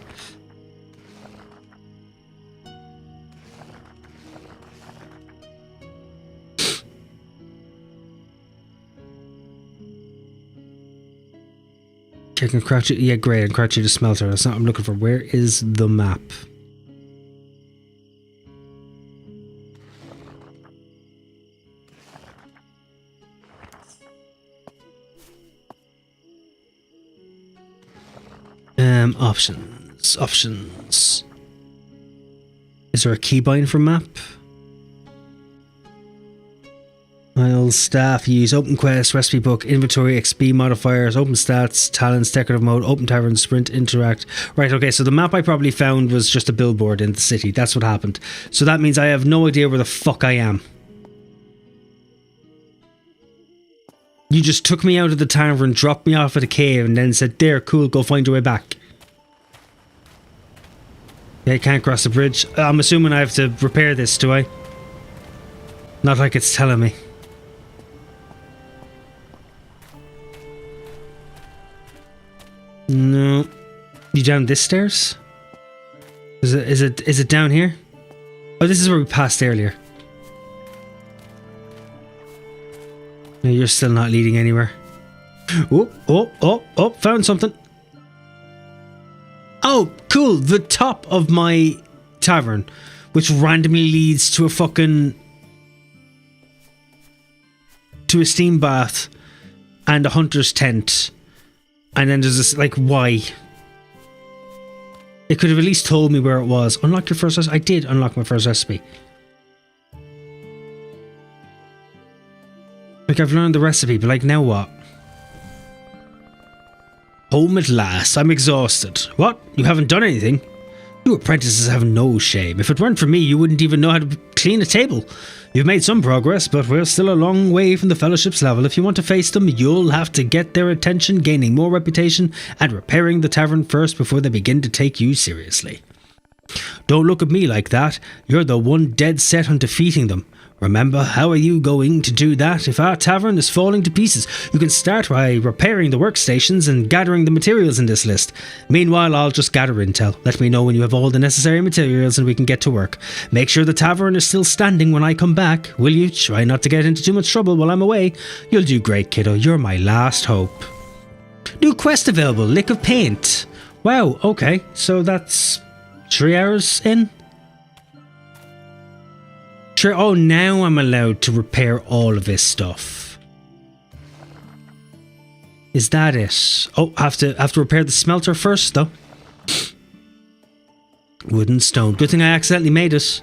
I can crouch it. Yeah, great. I can crouch it to smelter. That's not what I'm looking for. Where is the map? Options. Is there a keybind for map? Miles, staff, use, open quest, recipe book, inventory, XP modifiers, open stats, talents, decorative mode, open tavern, sprint, interact. Right, okay, so the map I probably found was just a billboard in the city. That's what happened. So that means I have no idea where the fuck I am. You just took me out of the tavern, dropped me off at a cave, and then said, there, cool, go find your way back. Yeah, I can't cross the bridge. I'm assuming I have to repair this, do I? Not like it's telling me. No. You down this stairs? Is it down here? Oh, this is where we passed earlier. No, you're still not leading anywhere. Oh, found something. Oh, cool. The top of my tavern, which randomly leads to a fucking... to a steam bath and a hunter's tent. And then there's this, like, why? It could have at least told me where it was. Unlock your first recipe. I did unlock my first recipe. Like, I've learned the recipe, but like, now what? Home at last. I'm exhausted. What? You haven't done anything? You apprentices have no shame. If it weren't for me, you wouldn't even know how to clean a table. You've made some progress, but we're still a long way from the fellowship's level. If you want to face them, you'll have to get their attention, gaining more reputation, and repairing the tavern first before they begin to take you seriously. Don't look at me like that. You're the one dead set on defeating them. Remember, how are you going to do that if our tavern is falling to pieces? You can start by repairing the workstations and gathering the materials in this list. Meanwhile, I'll just gather intel. Let me know when you have all the necessary materials and we can get to work. Make sure the tavern is still standing when I come back, will you? Try not to get into too much trouble while I'm away. You'll do great, kiddo. You're my last hope. New quest available, Lick of Paint. Wow, okay. So that's 3 hours in? Sure. Oh, now I'm allowed to repair all of this stuff. Is that it? Oh, have to repair the smelter first, though. Wood and stone. Good thing I accidentally made it.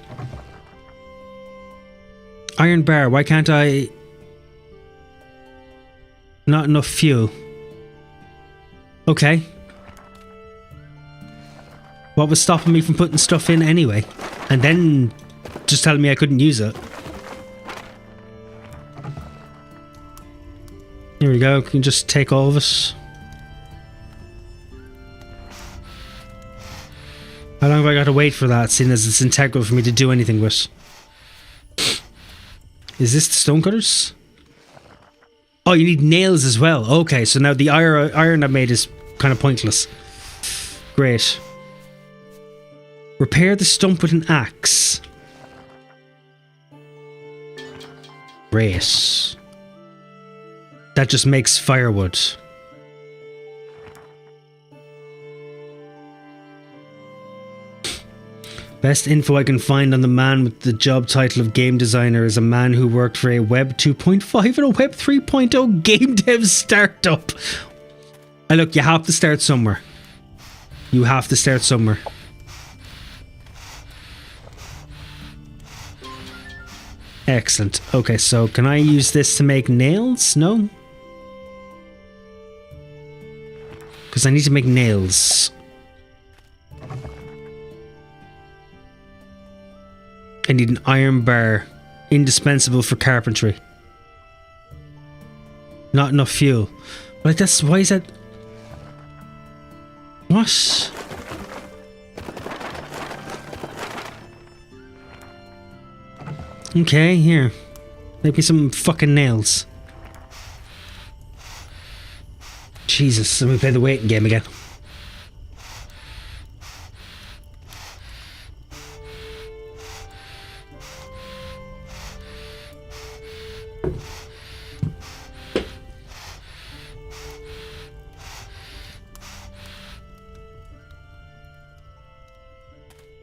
Iron bar. Why can't I? Not enough fuel. Okay. What was stopping me from putting stuff in anyway? And then just telling me I couldn't use it. Here we go. Can you just take all of it? How long have I got to wait for that, seeing as it's integral for me to do anything with? Is this the stonecutters? Oh, you need nails as well. Okay, so now the iron I've made is kind of pointless. Great. Repair the stump with an axe. Great. That just makes firewood. Best info I can find on the man with the job title of game designer is a man who worked for a Web 2.5 and a Web 3.0 game dev startup. Look, you have to start somewhere. You have to start somewhere. Excellent. Okay, so can I use this to make nails? No? Because I need to make nails. I need an iron bar. Indispensable for carpentry. Not enough fuel. Like that's... Why is that... What? Okay, here. Make me some fucking nails. Jesus, let me play the waiting game again.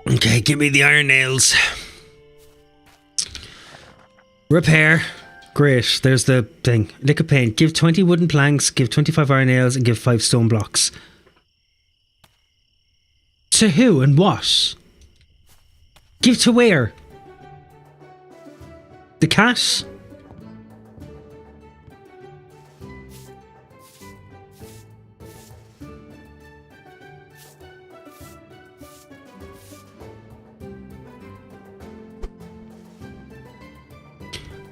Okay, give me the iron nails. Repair. Great, there's the thing. Lick of paint. Give 20 wooden planks, give 25 iron nails, and give 5 stone blocks. To who and what? Give to where? The cat?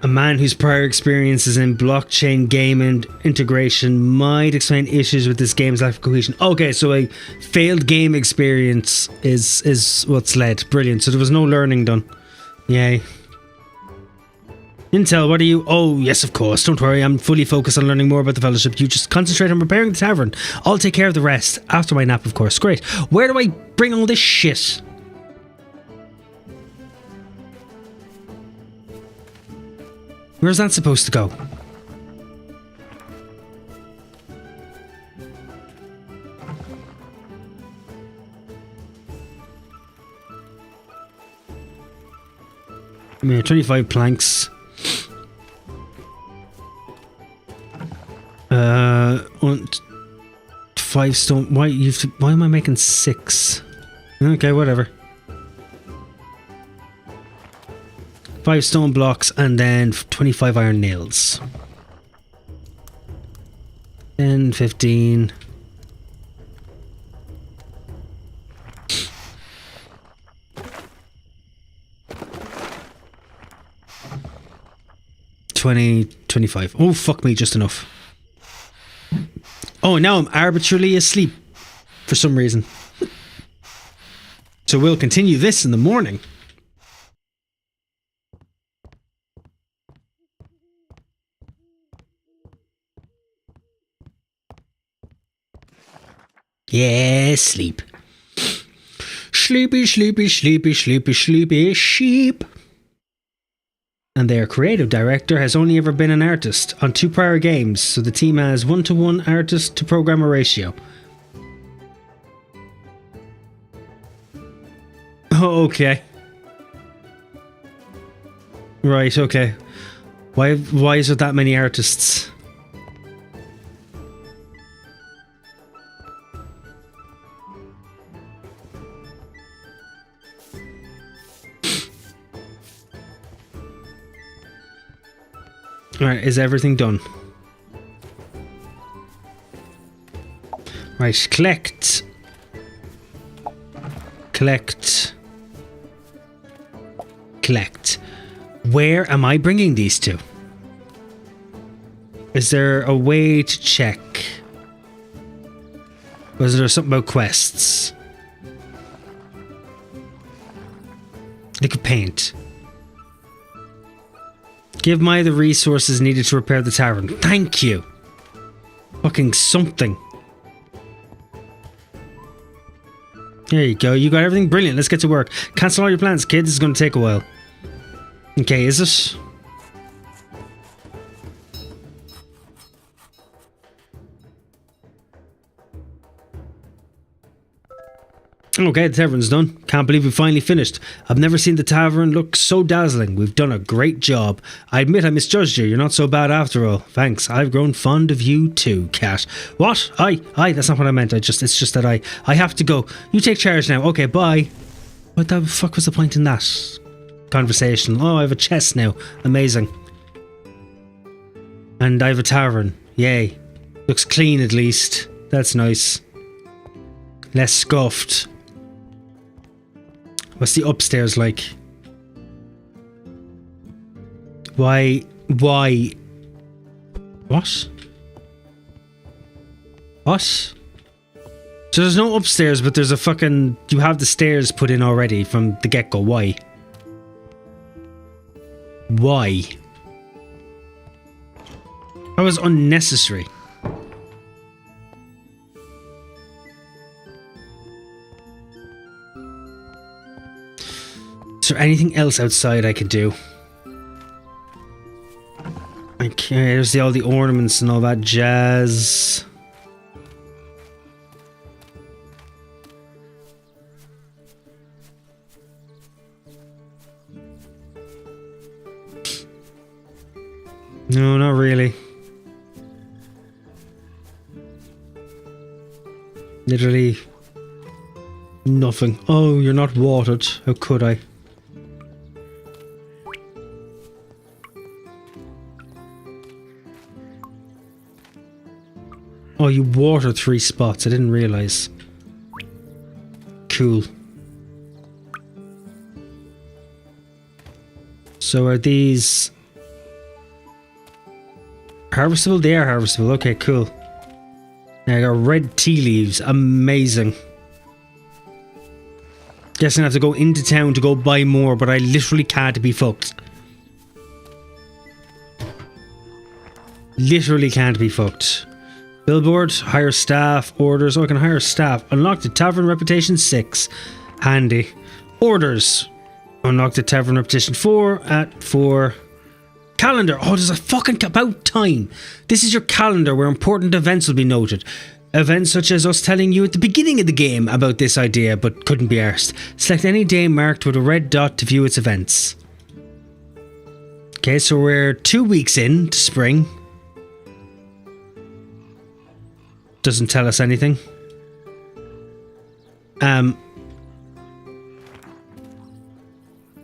A man whose prior experiences in blockchain game and integration might explain issues with this game's lack of cohesion. Okay, so a failed game experience is what's led. Brilliant. So there was no learning done. Yay. Intel, what are you? Oh, yes, of course. Don't worry. I'm fully focused on learning more about the Fellowship. You just concentrate on repairing the tavern. I'll take care of the rest. After my nap, of course. Great. Where do I bring all this shit? Where's that supposed to go? I mean, 25 planks. On 5 stone. Why am I making 6? Okay, whatever. 5 stone blocks and then 25 iron nails. 10, 15. $20, $25. Oh, fuck me, just enough. Oh, now I'm arbitrarily asleep for some reason. So we'll continue this in the morning. Yeah, sleep. Sleepy, sleepy, sleepy, sleepy, sleepy sheep. And their creative director has only ever been an artist on 2 prior games, so the team has 1-to-1 artist to programmer ratio. Oh, okay. Right, okay. Why is there that many artists? Alright, is everything done? Right, collect. Collect. Collect. Where am I bringing these to? Is there a way to check? Was there something about quests? Liquid paint. Give Maya the resources needed to repair the tavern. Thank you. Fucking something. There you go. You got everything. Brilliant. Let's get to work. Cancel all your plans, kids. It's going to take a while. Okay, is it? Okay, the tavern's done. Can't believe we finally finished. I've never seen the tavern look so dazzling. We've done a great job. I admit I misjudged you. You're not so bad after all. Thanks. I've grown fond of you too, Cat. What? Aye, that's not what I meant. It's just that I have to go. You take charge now. Okay, bye. What the fuck was the point in that conversation? Oh, I have a chest now. Amazing. And I have a tavern. Yay. Looks clean at least. That's nice. Less scuffed. What's the upstairs like? Why? What? What? So there's no upstairs, but there's a fucking... You have the stairs put in already from the get-go. Why? Why? That was unnecessary. Is there anything else outside I could do? Okay, there's all the ornaments and all that jazz. No, not really. Literally nothing. Oh, you're not watered. How could I? Oh, you water 3 spots. I didn't realize. Cool. So are these harvestable? They are harvestable. Okay, cool. Now I got red tea leaves. Amazing. Guessing I have to go into town to go buy more, but I literally can't be fucked. Literally can't be fucked. Billboard, hire staff, orders. Oh, I can hire staff. Unlock the tavern reputation 6. Handy. Orders. Unlock the tavern reputation 4 at 4. Calendar. Oh, there's a fucking... About time. This is your calendar where important events will be noted. Events such as us telling you at the beginning of the game about this idea, but couldn't be arsed. Select any day marked with a red dot to view its events. Okay, so we're 2 weeks in to spring. Doesn't tell us anything.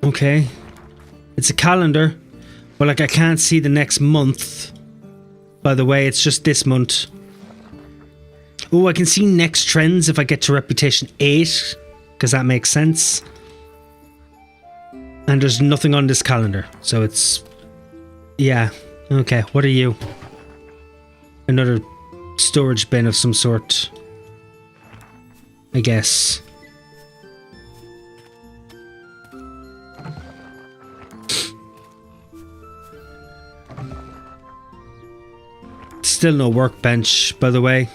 Okay. It's a calendar. But like I can't see the next month. By the way, it's just this month. Oh, I can see next trends if I get to reputation 8. Because that makes sense. And there's nothing on this calendar. So it's... Yeah. Okay, what are you? Another... storage bin of some sort, I guess. Still no workbench, by the way.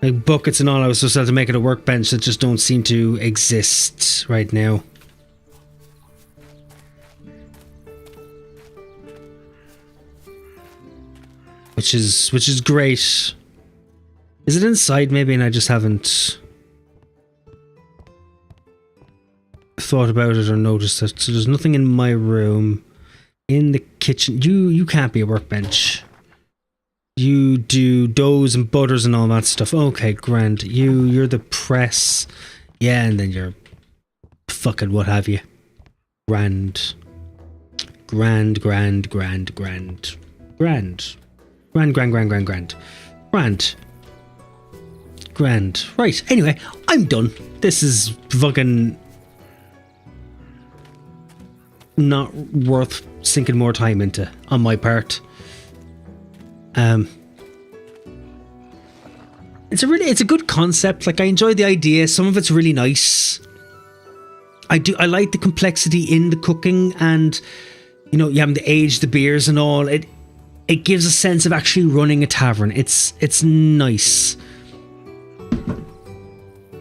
Like buckets and all, I was supposed to have to make it a workbench that just don't seem to exist right now. Which is great. Is it inside maybe and I just haven't thought about it or noticed it? So there's nothing in my room. In the kitchen. You can't be a workbench. You do doughs and butters and all that stuff. Okay, grand. You're the press. Yeah, and then you're fucking what have you. Grand. Grand. Grand. Grand. Right, anyway, I'm done. This is fucking not worth sinking more time into on my part. It's a good concept. Like, I enjoy the idea. Some of it's really nice. I like the complexity in the cooking, and you know, you having to age the beers and all. It gives a sense of actually running a tavern. It's nice.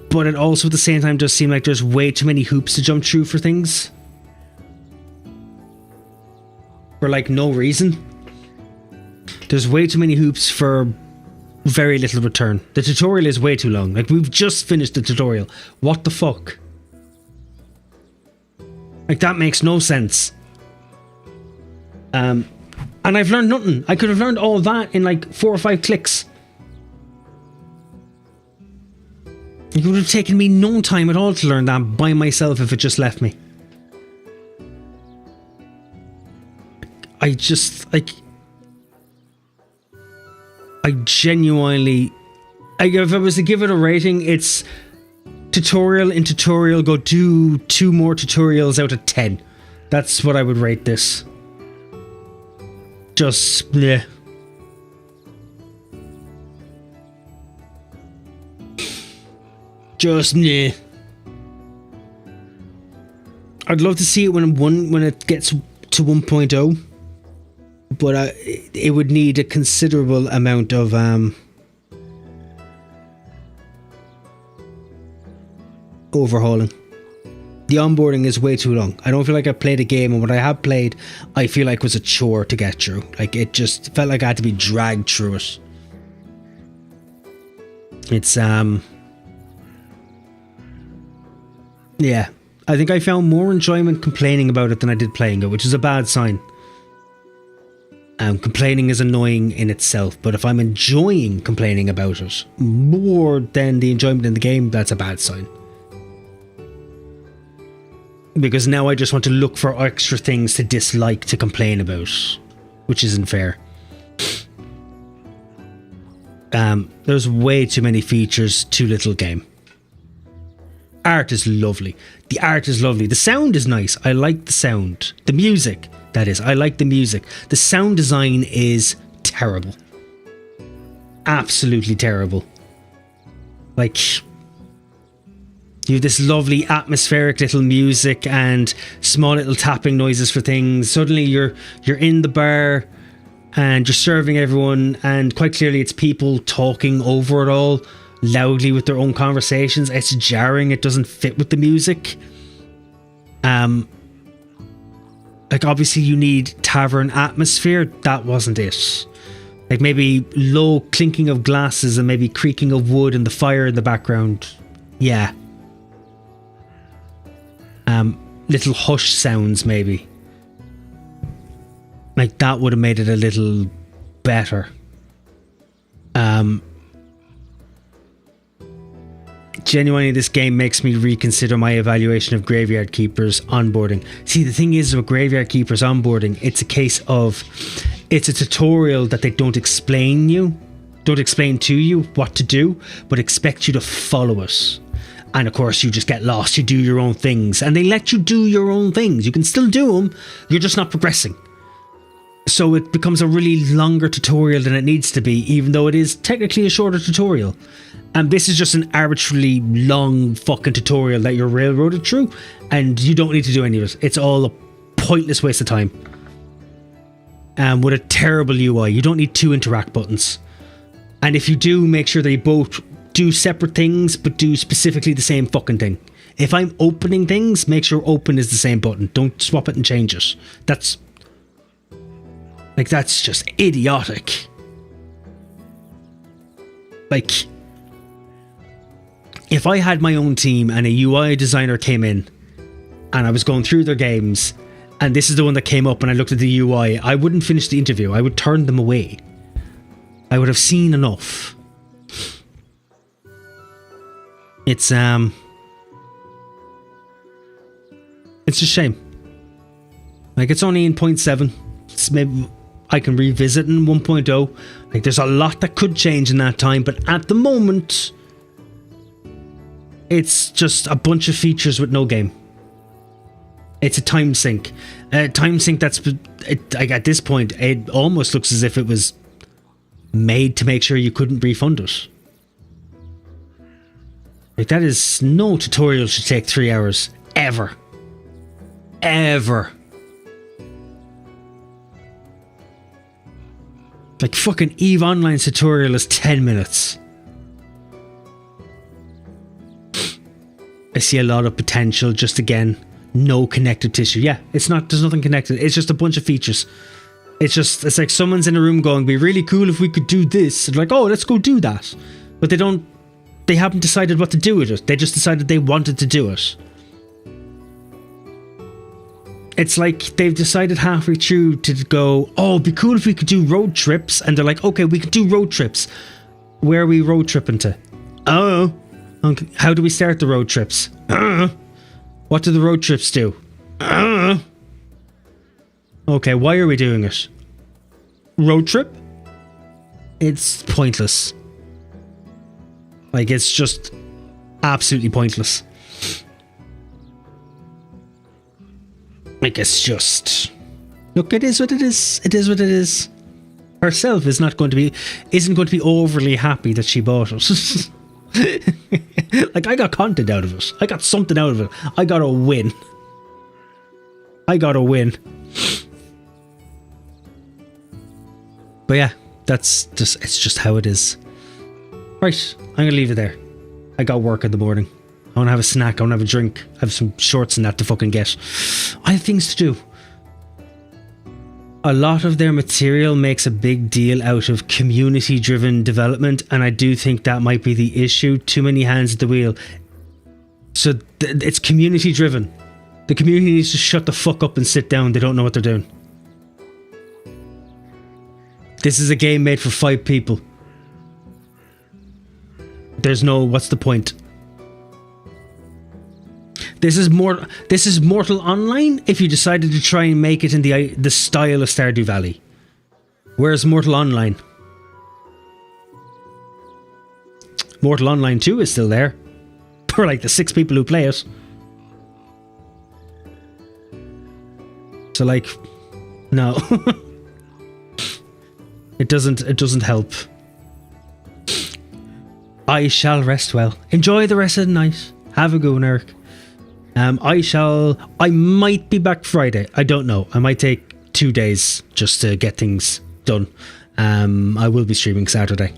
But it also at the same time does seem like there's way too many hoops to jump through for things. For like no reason. There's way too many hoops for very little return. The tutorial is way too long. Like, we've just finished the tutorial. What the fuck? Like, that makes no sense. And I've learned nothing. I could have learned all that in like 4 or 5 clicks. It would have taken me no time at all to learn that by myself if it just left me. I just, like... I genuinely... if I was to give it a rating, it's... Tutorial in tutorial, go do 2 more tutorials out of 10. That's what I would rate this. Just, bleh. Just, bleh. I'd love to see it when it gets to 1.0. But it would need a considerable amount of overhauling. The onboarding is way too long. I don't feel like I played a game, and what I have played, I feel like was a chore to get through. Like, it just felt like I had to be dragged through it. It's yeah. I think I found more enjoyment complaining about it than I did playing it, which is a bad sign. Complaining is annoying in itself, but if I'm enjoying complaining about it more than the enjoyment in the game, that's a bad sign. Because now I just want to look for extra things to dislike to complain about, which isn't fair. There's way too many features, too little game. Art is lovely. The art is lovely. The sound is nice. I like the sound. The music, that is. I like the music. The sound design is terrible. Absolutely terrible. Like, you have this lovely atmospheric little music and small little tapping noises for things. Suddenly you're in the bar and you're serving everyone, and quite clearly it's people talking over it all loudly with their own conversations. It's jarring. It doesn't fit with the music. Like, obviously you need tavern atmosphere. That wasn't it. Like, maybe low clinking of glasses and maybe creaking of wood and the fire in the background. Yeah. Little hush sounds maybe. Like, that would have made it a little better. Genuinely, this game makes me reconsider my evaluation of Graveyard Keeper's onboarding. See, the thing is with Graveyard Keeper's onboarding, it's a case of, it's a tutorial that they don't explain to you what to do, but expect you to follow it. And of course, you just get lost. You do your own things, and they let you do your own things. You can still do them. You're just not progressing. So it becomes a really longer tutorial than it needs to be, even though it is technically a shorter tutorial. And this is just an arbitrarily long fucking tutorial that you're railroaded through, and you don't need to do any of it. It's all a pointless waste of time. With a terrible UI. You don't need 2 interact buttons. And if you do, make sure they both do separate things, but do specifically the same fucking thing. If I'm opening things, make sure open is the same button. Don't swap it and change it. That's just idiotic. Like, if I had my own team and a UI designer came in and I was going through their games and this is the one that came up and I looked at the UI, I wouldn't finish the interview. I would turn them away. I would have seen enough. It's a shame. Like, it's only in 0.7. It's maybe I can revisit in 1.0. Like, there's a lot that could change in that time, but at the moment, It's just a bunch of features with no game. It's a time sink. Time sink that's... like at this point, it almost looks as if it was made to make sure you couldn't refund it. Like, that is... no tutorial should take 3 hours. Ever. Ever. Like, fucking EVE Online's tutorial is 10 minutes. I see a lot of potential, just again, no connective tissue. Yeah, it's not, there's nothing connected. It's just a bunch of features. It's like someone's in a room going, be really cool if we could do this. And like, oh, let's go do that. But they haven't decided what to do with it. They just decided they wanted to do it. It's like they've decided halfway through to go, oh, it'd be cool if we could do road trips. And they're like, okay, we could do road trips. Where are we road tripping to? Oh, okay. How do we start the road trips? What do the road trips do? Okay, why are we doing it? Road trip? It's pointless. Like, it's just absolutely pointless. Like, it's just... look, it is what it is. It is what it is. Herself isn't going to be overly happy that she bought it. Like, I got content out of it. I got something out of it. I got a win. I got a win. But yeah, it's just how it is. Right, I'm going to leave it there. I got work in the morning. I want to have a snack. I want to have a drink. I have some shorts and that to fucking get. I have things to do. A lot of their material makes a big deal out of community-driven development, and I do think that might be the issue. Too many hands at the wheel. So it's community-driven. The community needs to shut the fuck up and sit down. They don't know what they're doing. This is a game made for 5 people. There's no... what's the point? This is Mortal Online if you decided to try and make it in the style of Stardew Valley. Where's Mortal Online? Mortal Online 2 is still there. For like the 6 people who play it. So like, no. It doesn't help. I shall rest well. Enjoy the rest of the night. Have a good one, Eric. I might be back Friday. I don't know. I might take 2 days just to get things done. I will be streaming Saturday.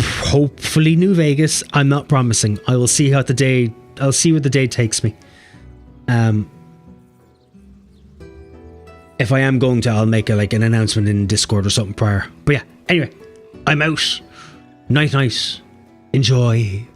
Hopefully New Vegas. I'm not promising. I will see how I'll see where the day takes me. If I am going to, I'll make an announcement in Discord or something prior. But yeah, anyway, I'm out. Night night. Enjoy.